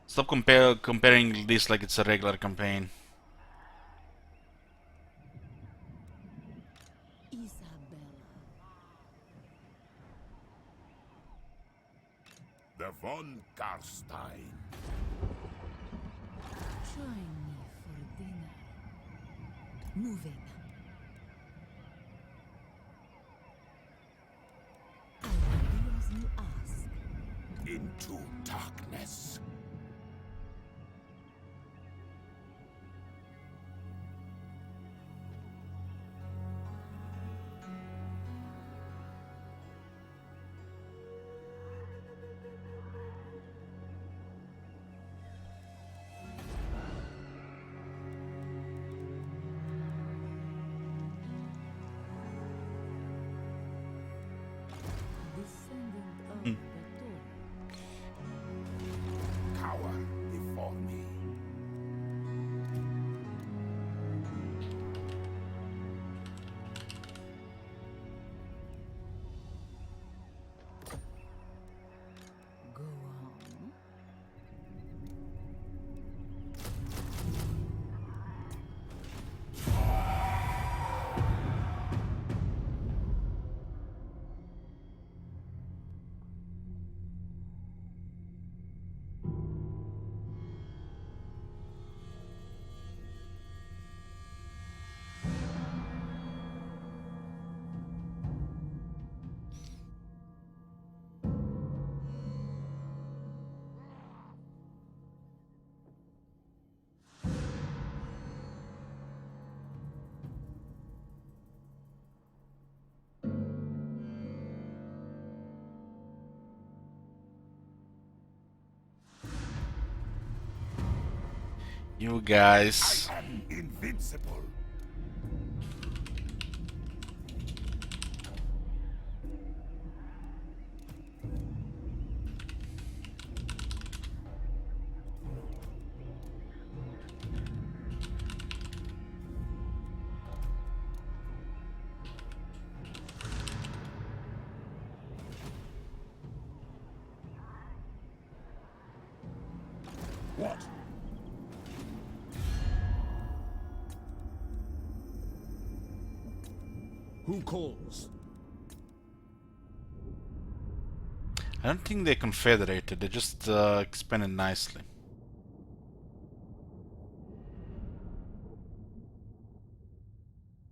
Stop comparing this like it's a regular campaign. The von Carstein. Join me for dinner. Moving. I will do as you ask. Into darkness. Descendant of the Torah. Cower before me. Go on. You guys. I am invincible. What? Who calls? I don't think they're confederated, they just expanded nicely.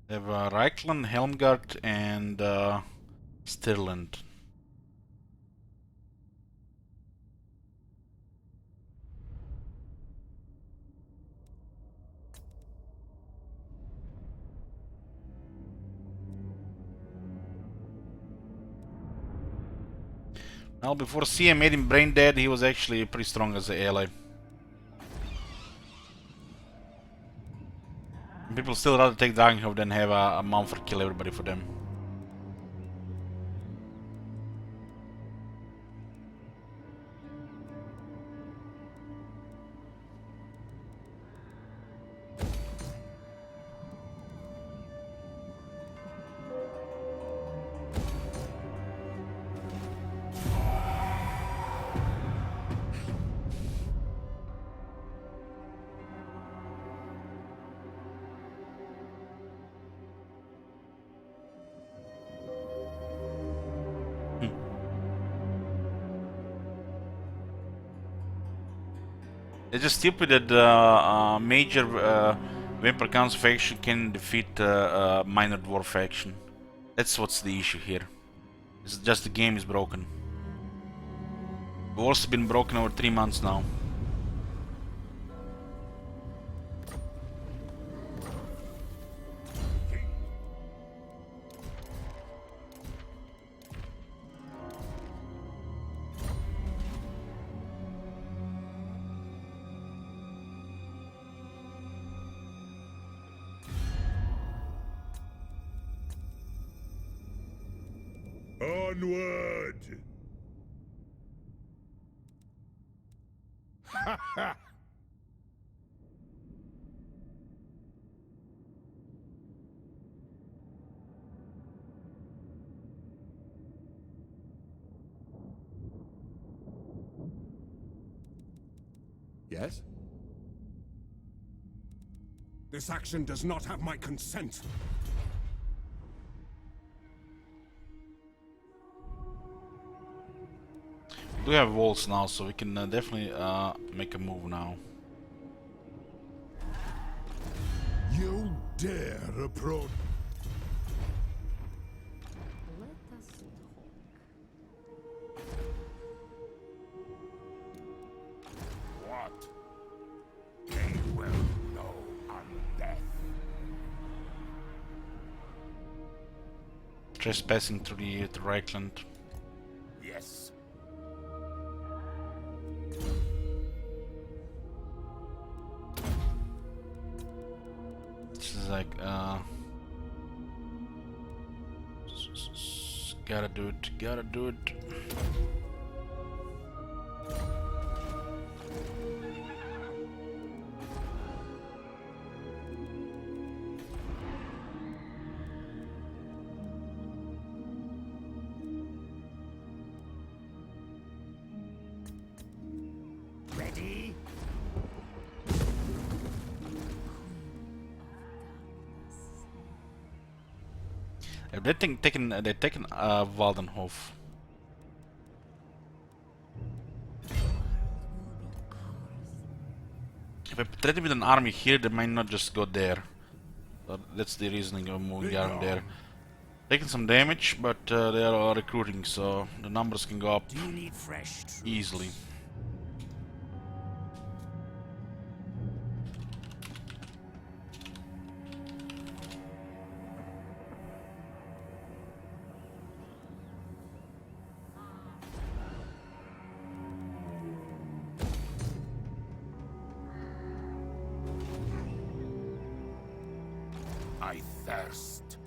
They have Reichland, Helmgart, and Stirland. Well, before CM made him brain dead, he was actually pretty strong as an ally. People still rather take Dragonhof than have a Manfred kill everybody for them. It's just stupid that major Vampire Council faction can defeat minor dwarf faction. That's what's the issue here. It's just the game is broken. War's been broken over 3 months now. Onward! Ha ha! Yes? This action does not have my consent. We do have walls now, so we can definitely make a move now. You dare approach? Let us talk. What? They will know undeath. Trespassing through the Reichland. Yes. This is like gotta do it, gotta do it. Ready? They're taking Waldenhof. If I threaten with an army here, they might not just go there. So that's the reasoning of moving the army there. Taking some damage, but they are recruiting, so the numbers can go up Do you need fresh troops? easily. I thirst.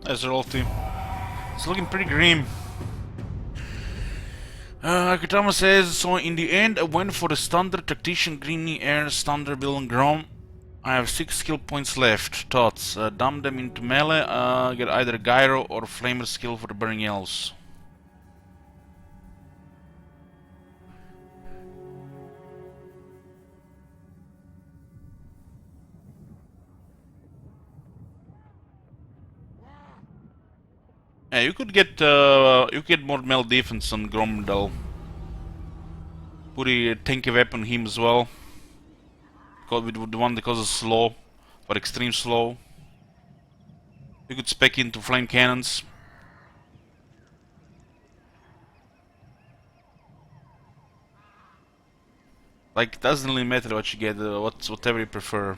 There's their ulti. It's looking pretty grim. Akutama says, so in the end I went for the standard tactician Greeny Air Standard Bill Grom. I have 6 skill points left. Thoughts, dump them into melee, get either Gyro or Flamer skill for the Burning Elves. Yeah, you could get more melee defense on Gromdal. Put a tanky weapon on him as well. With the one that causes slow, for extreme slow. You could spec into flame cannons. Like, doesn't really matter what you get, whatever you prefer.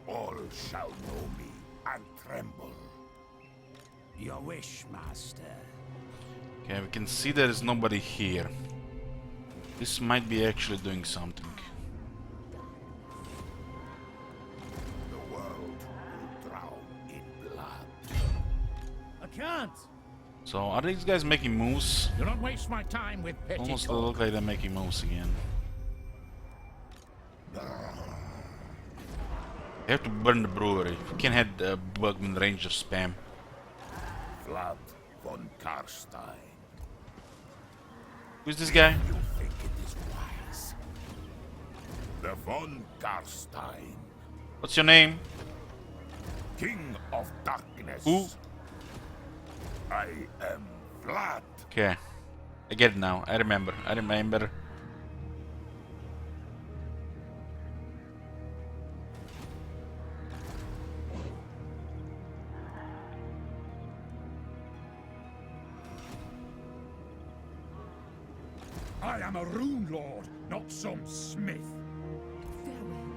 All shall know me and tremble. Your wish, master. Okay, we can see there is nobody here. This might be actually doing something. The world will drown in blood. I can't. So, are these guys making moves? Do not waste my time with petty Almost talk. look like they're making moves again. You have to burn the brewery. You can't have the bug in range of spam. Vlad von Carstein. Who's this guy? You think it is wise? The von Carstein, What's your name? King of Darkness. Who? I am Vlad. Okay. I get it now. I remember. I am a rune lord, not some smith. Farewell.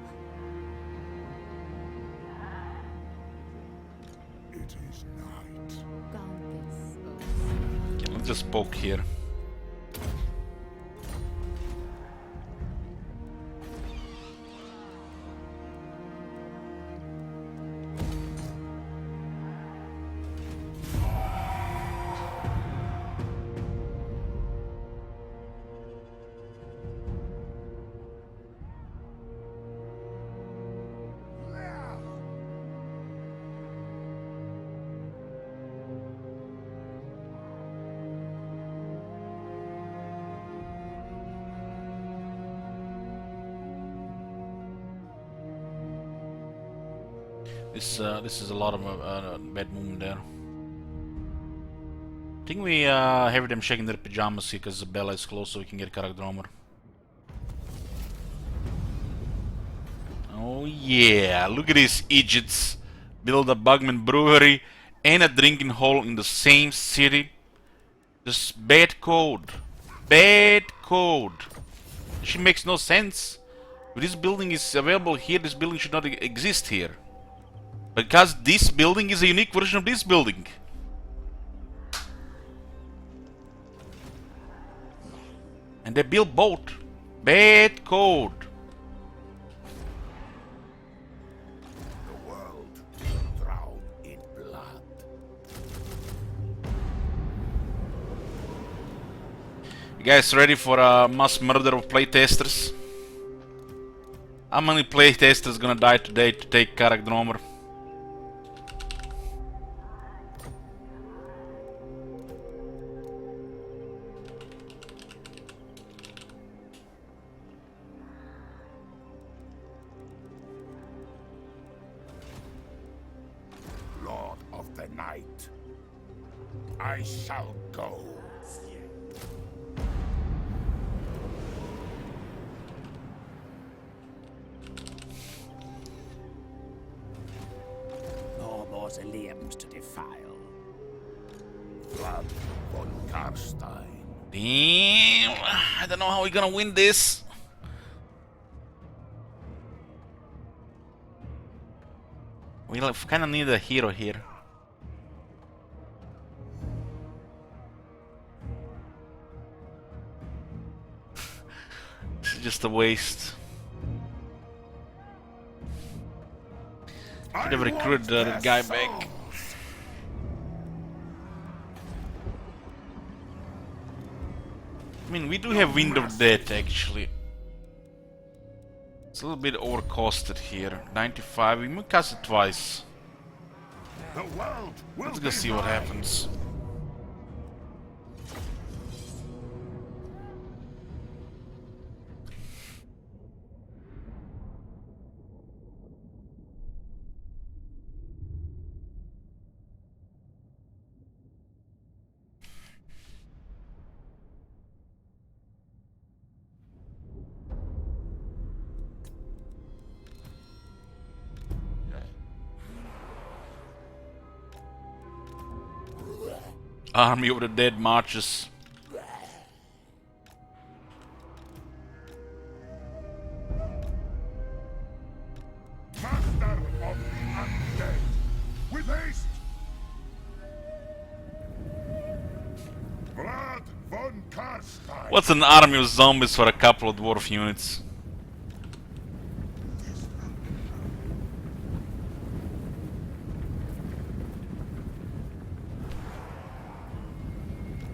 It is night. Countess. Okay, let's just poke here. This is a lot of bad movement there. I think we have them checking their pajamas here because Bella is close, so we can get Karakdromer. Oh yeah, look at these idiots. Build a Bugman brewery and a drinking hole in the same city. Just bad code. Bad code. She makes no sense. If this building is available here, this building should not exist here. Because this building is a unique version of this building. And they built both. Bad code. The world will drown in blood. You guys ready for a mass murder of playtesters? How many playtesters gonna die today to take Karakdromer? Lord of the night, I shall go. More mausoleums to defile. Vlad von Carstein. Damn, I don't know how we're gonna win this. We kind of need a hero here. This is just a waste. Should have recruited that guy back. I mean, we do have Wind of Death actually. It's a little bit overcosted here. 95. We might cast it twice. The world will Let's go be see what mine. happens. Army of the Dead marches. Master of the undead. With haste. Vlad von Carstein. What's an army of zombies for a couple of dwarf units?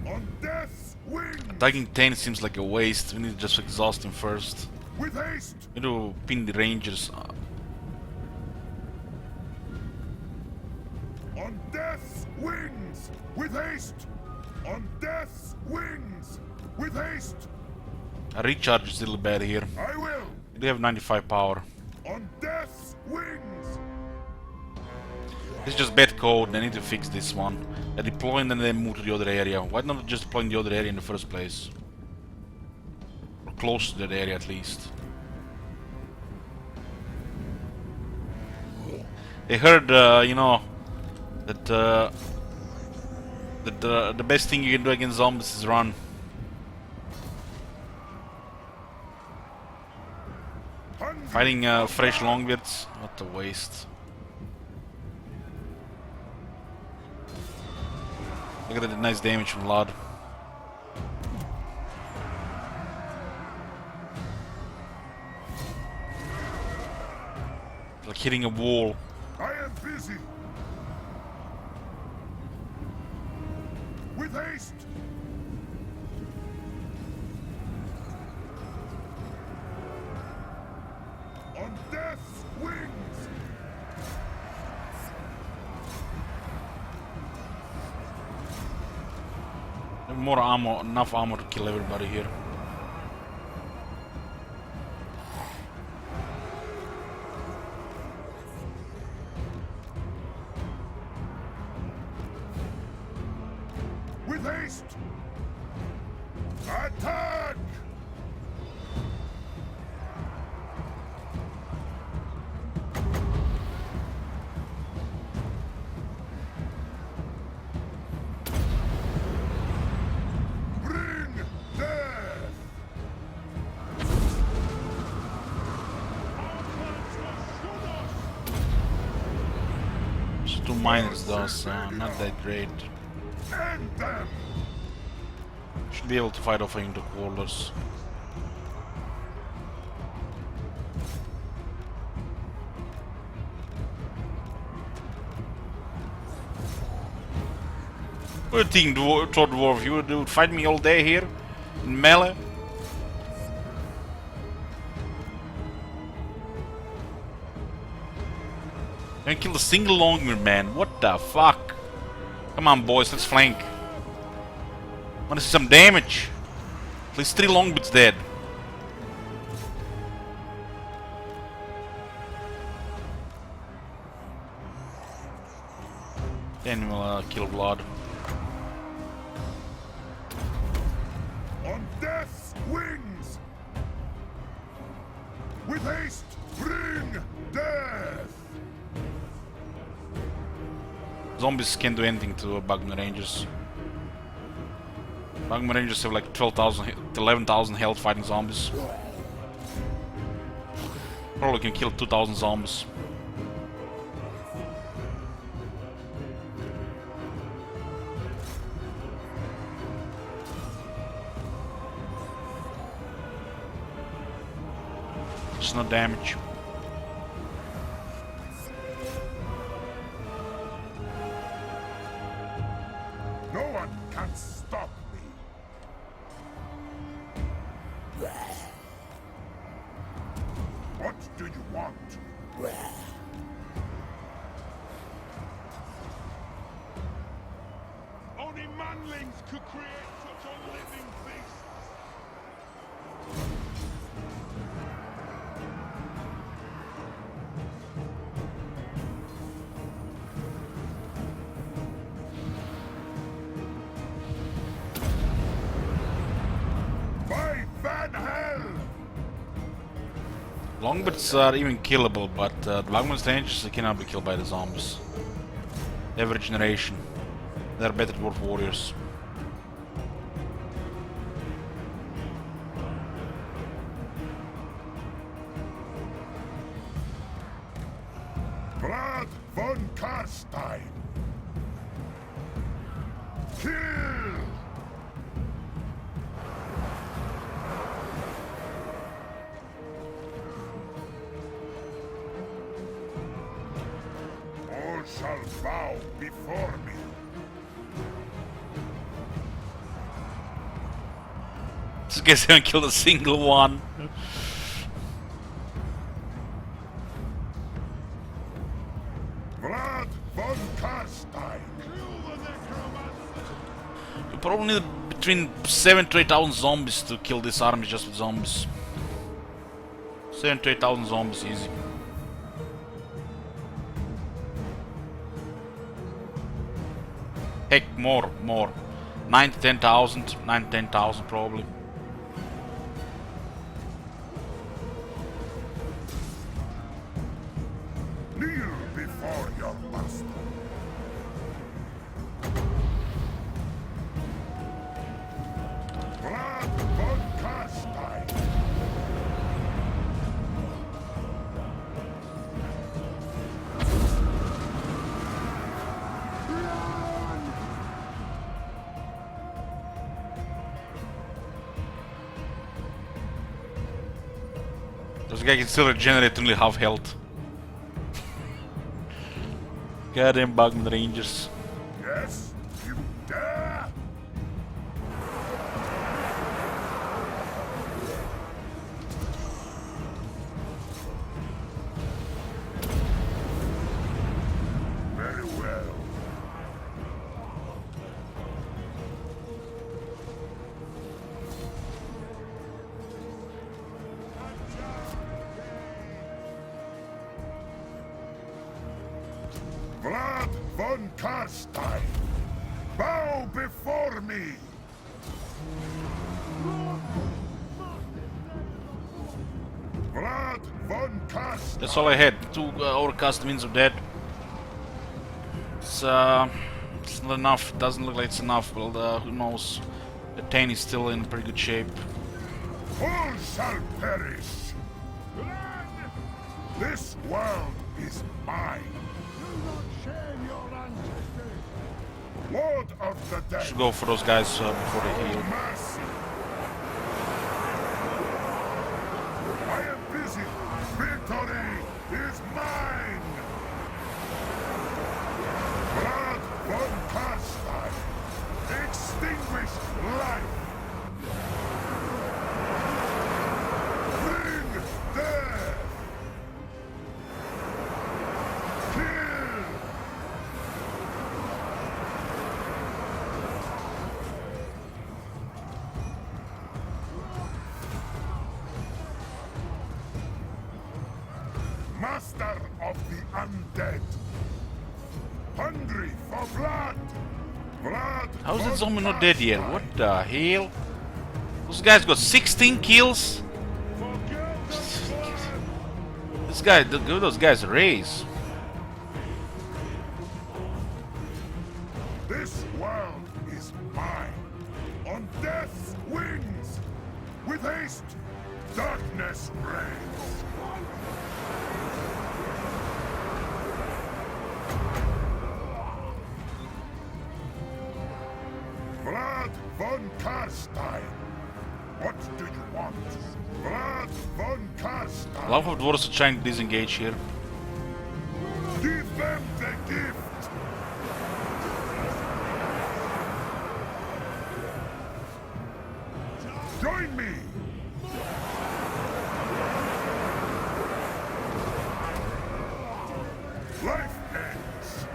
On death's wings. Attacking 10 seems like a waste. We need to just exhaust him first. With haste. We need to pin the rangers. On death's wings. With haste. On death's wings. With haste. A recharge is a little bad here. I will. We do have 95 power. On death's wings. It's just bad code. They need to fix this one. They deploy and then they move to the other area. Why not just deploy in the other area in the first place? Or close to that area at least. I heard, you know, that the best thing you can do against zombies is run. Fighting fresh longbeards, what a waste. Look at that nice damage from Lod. Like hitting a wall. I am busy. With haste. On death's wings. More ammo, enough ammo to kill everybody here. With haste. Attack. Bring death. Just 2 miners though, so not that great. End them. Should be able to fight off into quarters. What do you think, Todd Dwarf? You would fight me all day here? In melee? And kill a single longer man. What the fuck? Come on, boys, let's flank. I wanna see some damage. At least 3 longbeards dead. Then we'll kill Blood. On death's wings. With haste. Bring death. Zombies can't do anything to Bugman Rangers. Bugman Rangers have like 12,000, 11,000 health fighting zombies. Probably can kill 2,000 zombies. Just no damage. No one can stop me. Only manlings could create such unliving beasts. By Van Hell! Longbirds are even killable, but the Longbows dangerous, they cannot be killed by the zombies. They have regeneration. They're better dwarf warriors. Vlad von Carstein! Kill! All shall bow before me. This guy's haven't killed a single one. Vlad von Carstein! Kill the necromancer! You probably need between 7 to 8,000 zombies to kill this army just with zombies. 7 to 8,000 zombies, easy. Heck, more. 9 to 10,000, 9 to 10,000 probably. Kneel before your master. Vlad von Carstein! This guy can still regenerate only half health. Goddamn Bugman Rangers. Yes, you dare? Very well. Vlad von Carstein, bow before me! Vlad von Carstein! That's all I had. 2 overcast winds of dead. It's not enough. Doesn't look like it's enough. Well, who knows? The Tane is still in pretty good shape. All shall perish! This world is mine! Lord of the dead! Should go for those guys before they heal. Mercy! I am busy! Victory is mine! Blood von Carstein! Extinguish life! Bring death! Kill! Master of the undead! Hungry for blood! Blood! How is that von zombie not dead yet? Carstein. What the hell? Those guys got 16 kills? This guy, give those guys a raise. This world is mine. On death's wings! With haste, darkness reigns! Vlad von Carstein! What do you want? Vlad von Carstein! A lot of dwarves are trying to disengage here. Give them the gift! Join me! Life ends!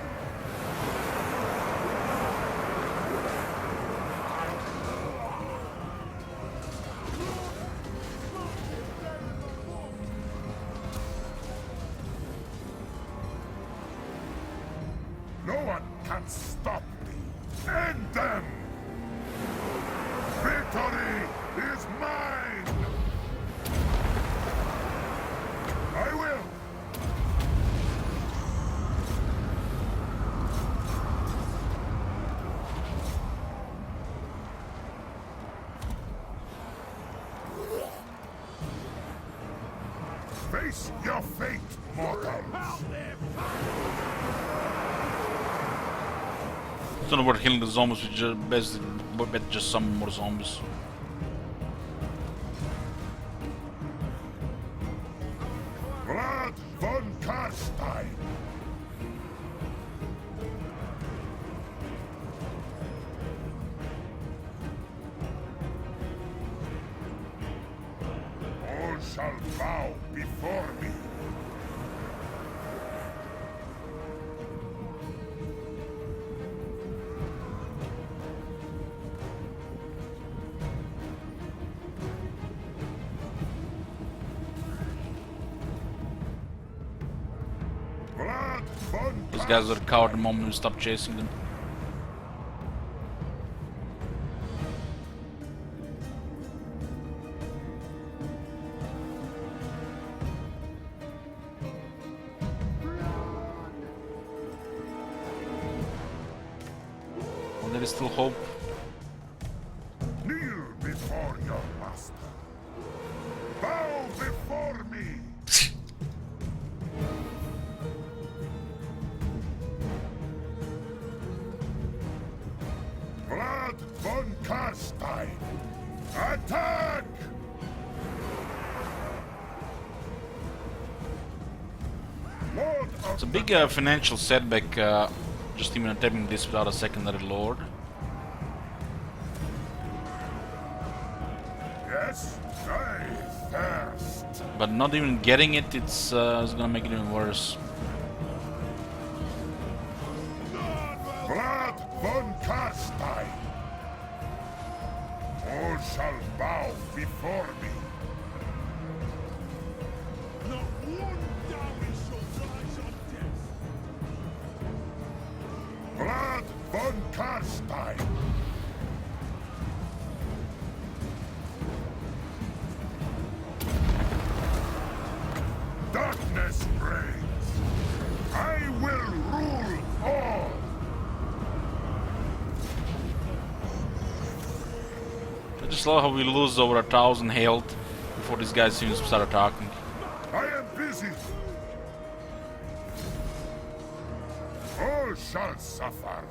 Face your fate, mortals! Don't know about healing the zombies, we just better just summon more zombies. Vlad von Carstein! All shall bow before me. Vlad von Those guys are coward the moment we stop chasing them. Well, there is still hope. Kneel before your master. Bow before me. Vlad von Carstein. Attack! Lord of It's a big financial setback, just even attempting this without a secondary lord. Yes, I thirst. But not even getting it, it's gonna make it even worse. Vlad von Carstein. All shall bow before me. Not one dowry shall rise on death. Vlad von Carstein. Darkness reigns. I will rule all. I just love how we lose over 1,000 health before these guys even start attacking. I am busy. All shall suffer.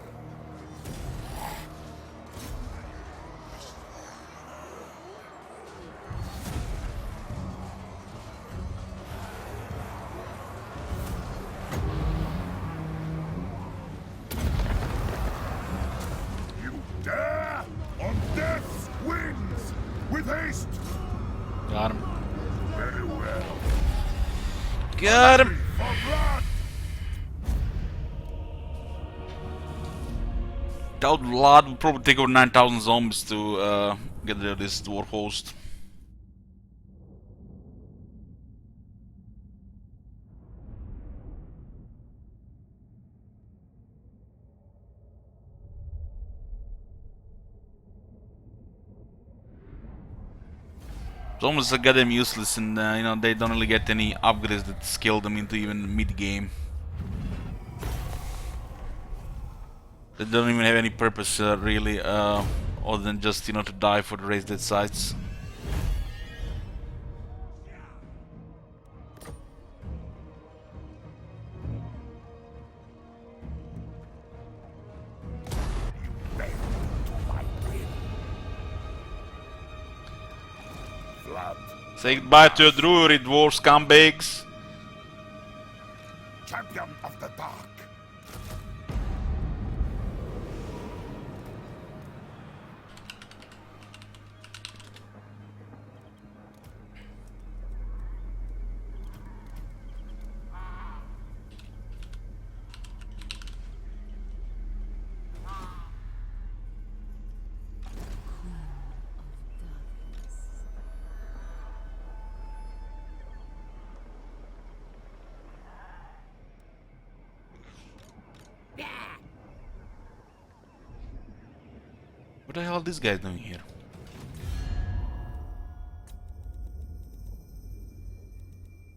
You dare on death's wings with haste. Got him. Very well. Got him! For blood. That lot would probably take over 9,000 zombies to get rid of this dwarf host. Zombies are goddamn useless, and you know, they don't really get any upgrades that scale them into even mid-game. They don't even have any purpose, really, other than just, you know, to die for the raised dead sites. Vlad, Say goodbye to your druid, dwarf scumbags. champion of the dark. What the hell are these guys doing here?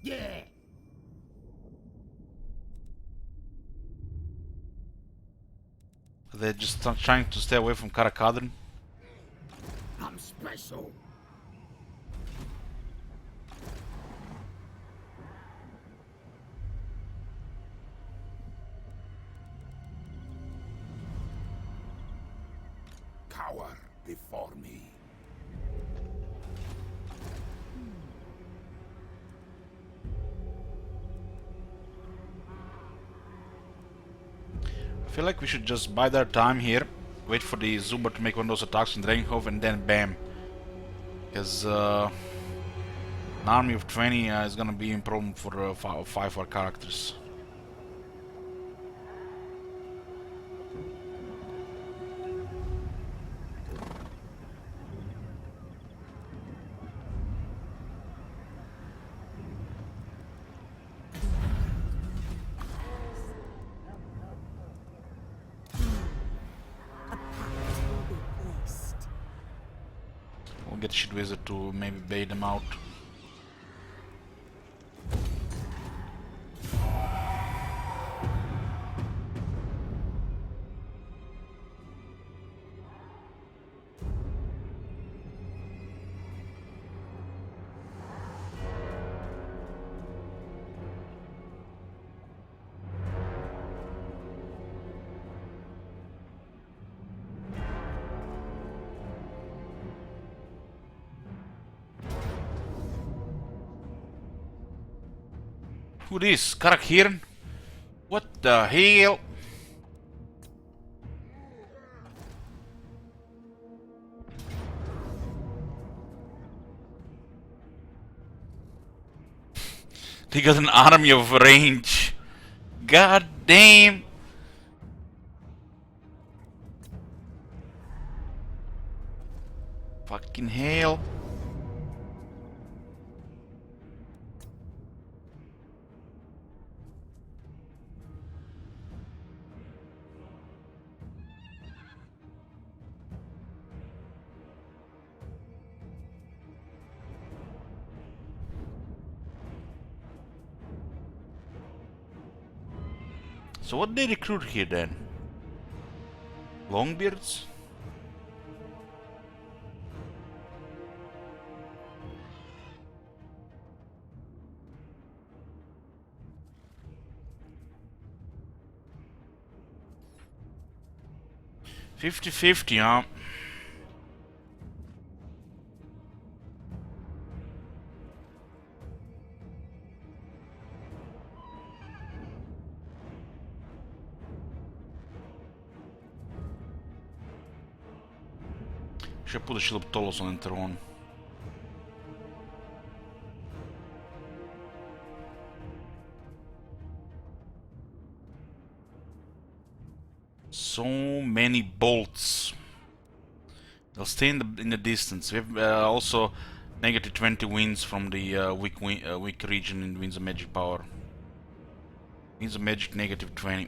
Yeah. They're just trying to stay away from Karakadrin. I'm special. cower before me. I feel like we should just bide our time here, wait for the Zuber to make one of those attacks in Dragonhof, and then bam. Because an army of 20 is gonna be a problem for 5 of our characters. We'll get Shit Wizard to maybe bait them out. Who this? Karakhiran? What the hell? They got an army of range. God damn. Fucking hell. So what they recruit here then? Longbeards? $50-50, huh? Should put a shield of Tolos on the throne. So many bolts. They'll stay in the distance. We have also negative 20 winds from the weak region in Winds of Magic power. Winds of Magic negative 20.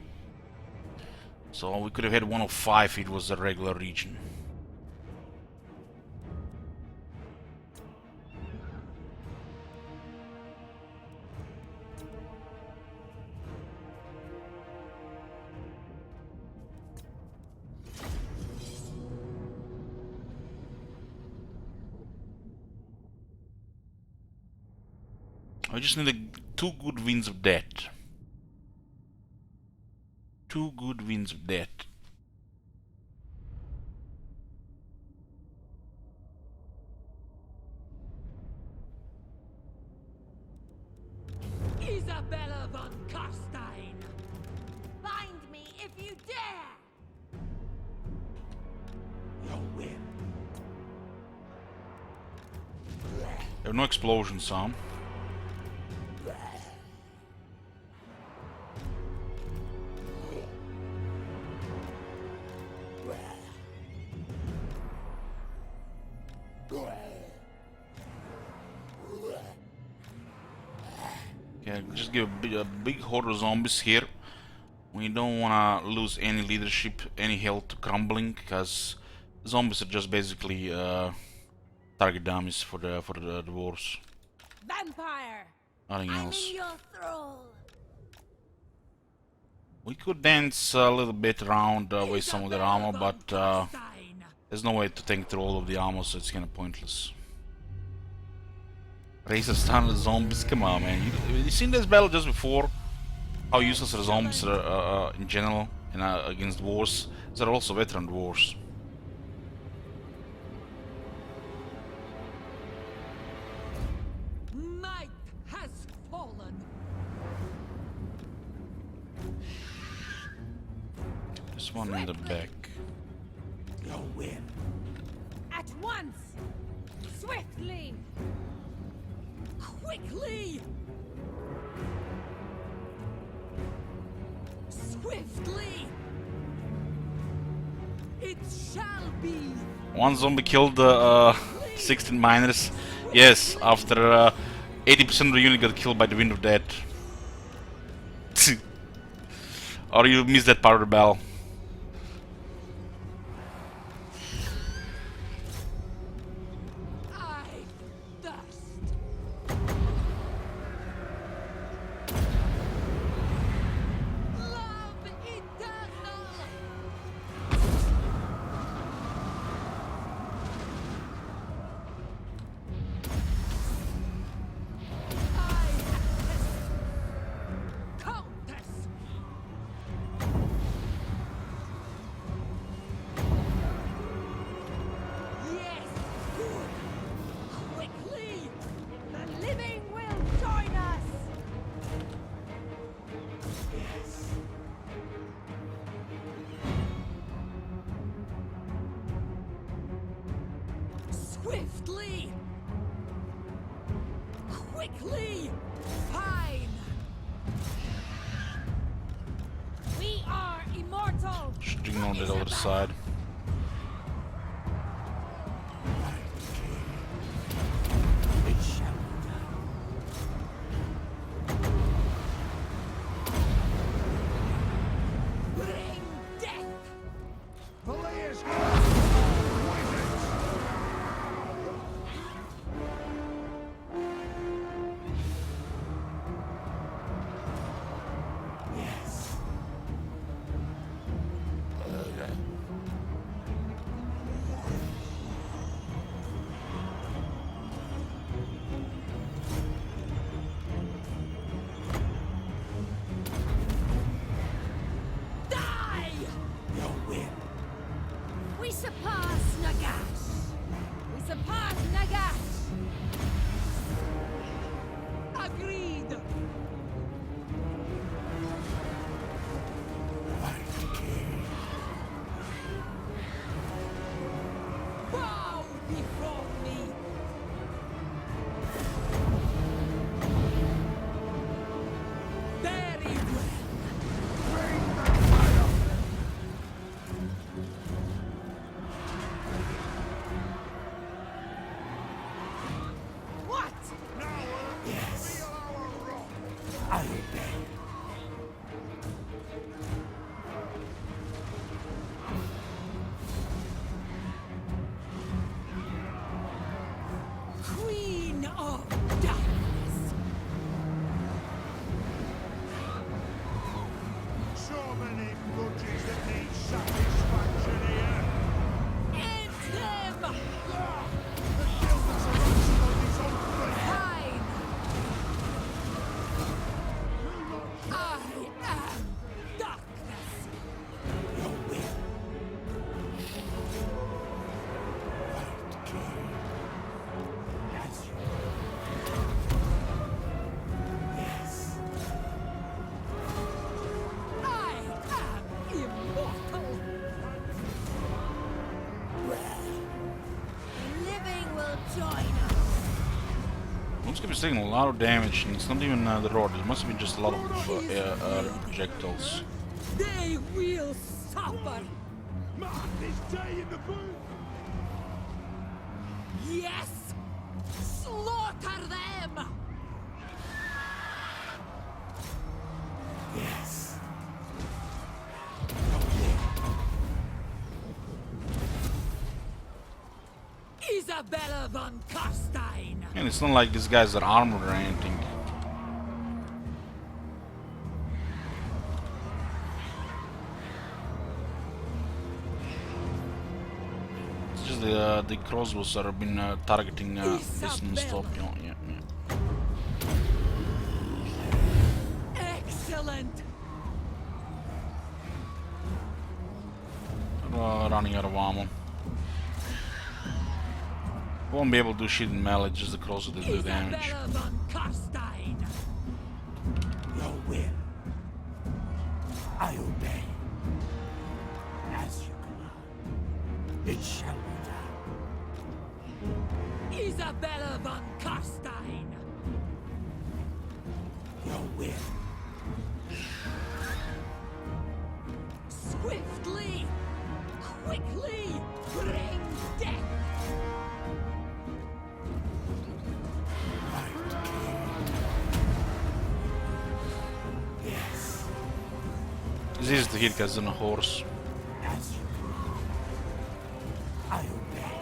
So we could have had 105 if it was a regular region. I just need 2 good winds of death. 2 good winds of death. Isabella von Carstein! Bind me if you dare! Your will. There are no explosions, Sam. Yeah, just give a big horde of zombies here. We don't wanna lose any leadership, any health crumbling, because zombies are just basically target dummies for the dwarves. Vampire! Nothing I'm else. in your thrall. We could dance a little bit around with some of their armor, but there's no way to tank through all of the armor, so it's kinda pointless. Racer standard zombies, come on, man. You seen this battle just before? How useless the zombies are in general and against dwarves. They're also veteran dwarves. There's one in the back. Your will. At once! Swiftly! Quickly! Swiftly! It shall be! One zombie killed 16 miners. Yes, after 80% of the unit got killed by the Wind of Death. Or you missed that part of the battle. I thirst! Love eternal! Countess! Yes, good! Quickly! The living will join us! Yes. Swiftly! Quickly! Fine! We are immortal! Should ignore the other side. It shall be done. Bring death! Players Yes. Die! Your will. We surpass Nagash! We surpass Nagash! Agreed! Bow before me! Very well! What? Yes. I obey. Queen of Darkness! So many grudges that need satisfaction here. End them! The guilders are rising on his own feet. Fine! I am darkness! Your will. Right, King. As you Yes. I am immortal! The living will join us! Looks like he's taking a lot of damage, and it's not even the road. It must have been just a lot of projectiles. They will suffer! Mark this day in the boot. Yes! Slaughter them! Yes. Isabella von Carstein! And it's not like these guys are armored or anything. It's just the crossbows that have been targeting this non-stop. Yeah. Excellent! Running out of ammo. Won't be able to do shit in melee, just the crossbows that do damage. Isabella von Carstein! Your will. I obey. It shall be done. Isabella von Carstein! Your will. Swiftly! Quickly! Bring death! Right, King. Yes, It's easy to hit guys on a horse. as you I obey.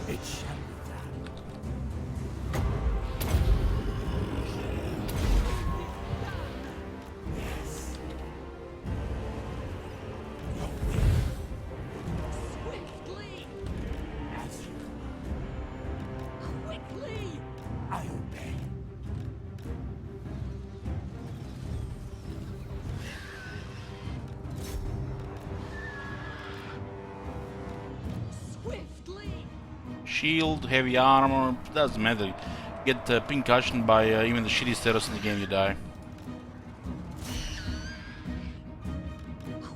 It shall be done. Yes. Your will. Swiftly! As you Quickly! I obey. Swiftly! Shield, heavy armor, doesn't matter. Get pink cushion by even the shittiest terrorist in the game, you die.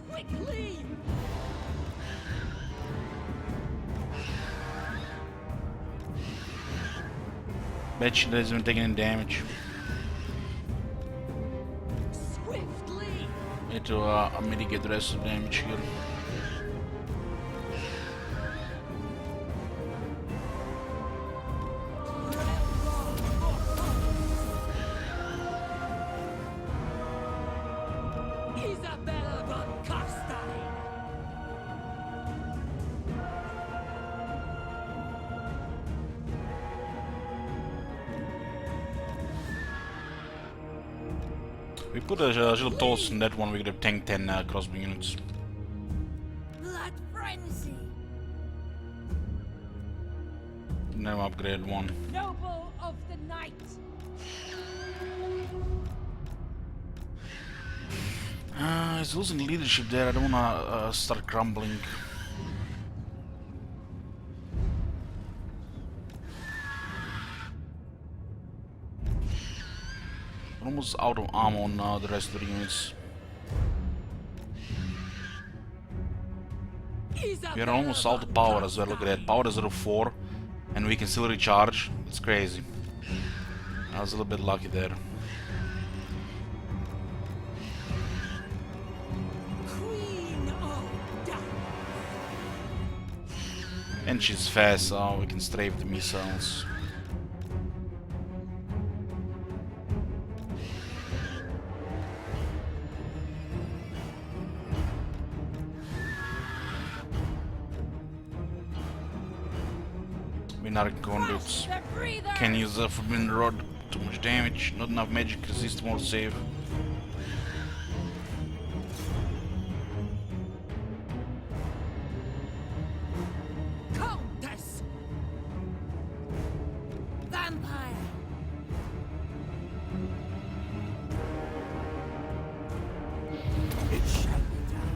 Quickly! Bet she doesn't even take any damage. Swiftly! Need to mitigate the rest of the damage here. Isabella von Carstein! We put a little toss in that one, we could have tanked 10 crossbow units. Blood frenzy. Never upgrade one. Noble of the night! He's losing leadership there, I don't wanna start crumbling. Almost out of ammo on the rest of the units. We are almost out of power as well, look at that. Power is at 4 and we can still recharge. It's crazy. I was a little bit lucky there. Queen of Death! And she's fast, so we can strafe the missiles. Binary conduits. The breather. Can use a forbidden rod. Too much damage. Not enough magic resist, more save. Countess! Vampire. It shall be done.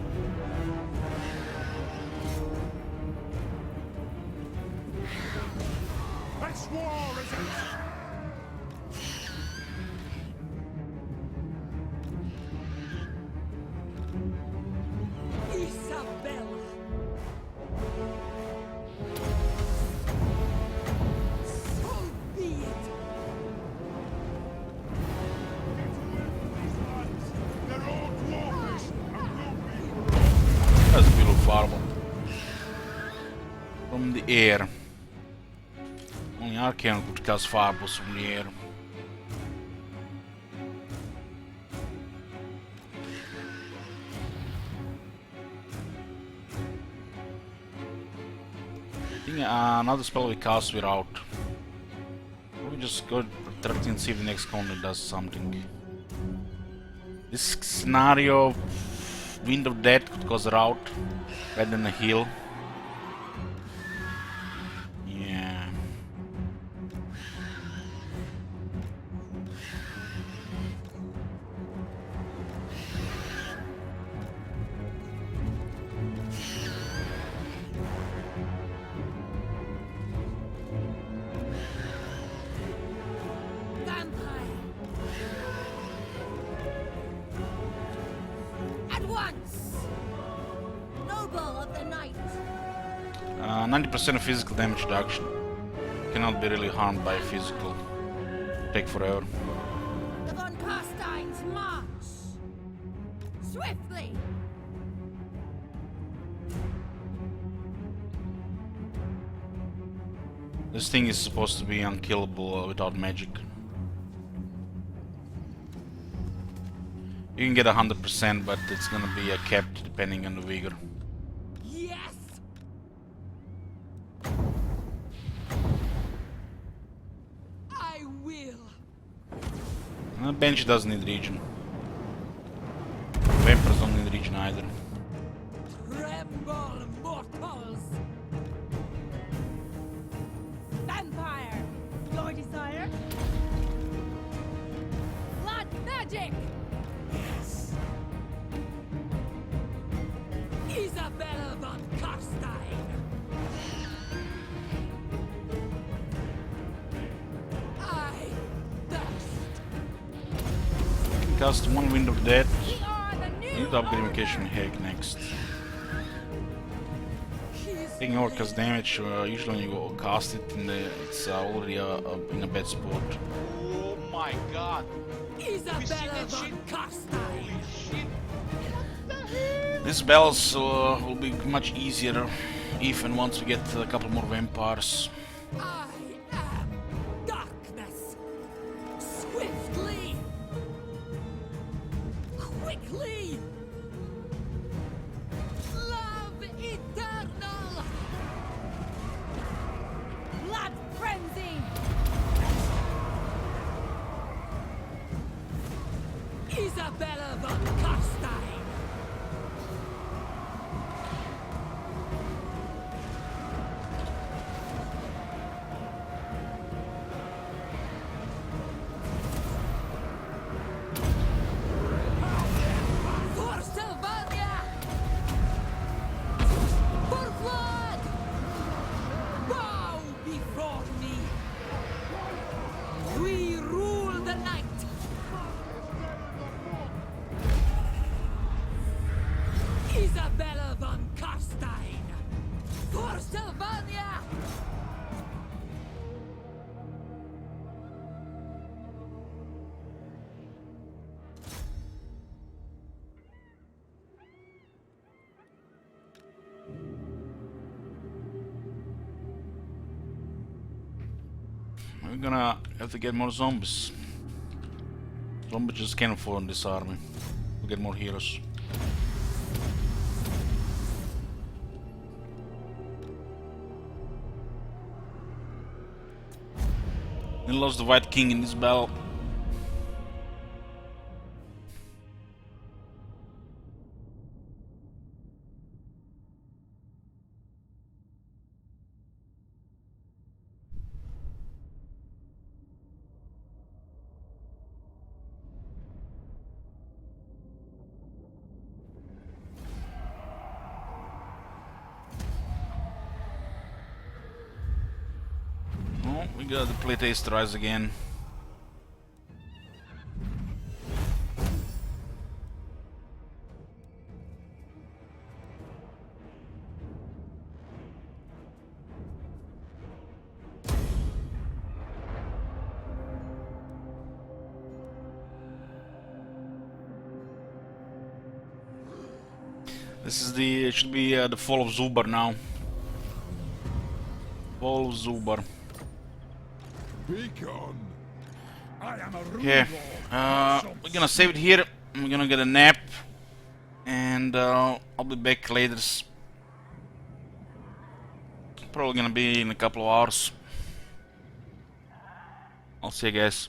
It's war, is it? Isabella! So be it! They're all dwarfish and will be. That's a beautiful fireball. From the air. Only Arcane could cast fireballs from the air. I think another spell we cast we're out. We just go 13 see if the next counter does something. This scenario, Wind of Death could cause a rout rather than a heal. Yeah. Vampire. At once. Noble of the night. 90% of physical damage reduction. Cannot be really harmed by physical. Take forever. The von Carstein's march! Swiftly! This thing is supposed to be unkillable without magic. You can get 100%, but it's gonna be capped depending on the vigor. Yes! I will! Bench doesn't need regen. Vampires don't need regen either. Tremble, mortals! Vampire! Your desire? Blood magic! Yes! Isabella von Carstein! I thirst! Cast one wind of death. We are the new Need to upgrade order. Invocation Hack next. His Taking overcast damage, usually when you go cast it, it's already in a bad spot. Oh my god. Isabella that von shit? Carstein! Holy shit. What the hell? These battles will be much easier if and once we get a couple more vampires. I am darkness. Swiftly, quickly, love eternal, blood frenzy. Isabella von Carstein. For Sylvania! For blood! Bow before me! We rule the night! Isabella von Carstein! For Sylvania! We're gonna have to get more zombies. Zombies just can't afford this army. We'll get more heroes. We lost the White King in this battle. Oh, we got the playtest rise again. This is the it should be the fall of Zubar now. Fall of Zubar. Beacon! I am a rude Okay, we're gonna save it here. I'm gonna get a nap, and I'll be back later. Probably gonna be in a couple of hours. I'll see you guys.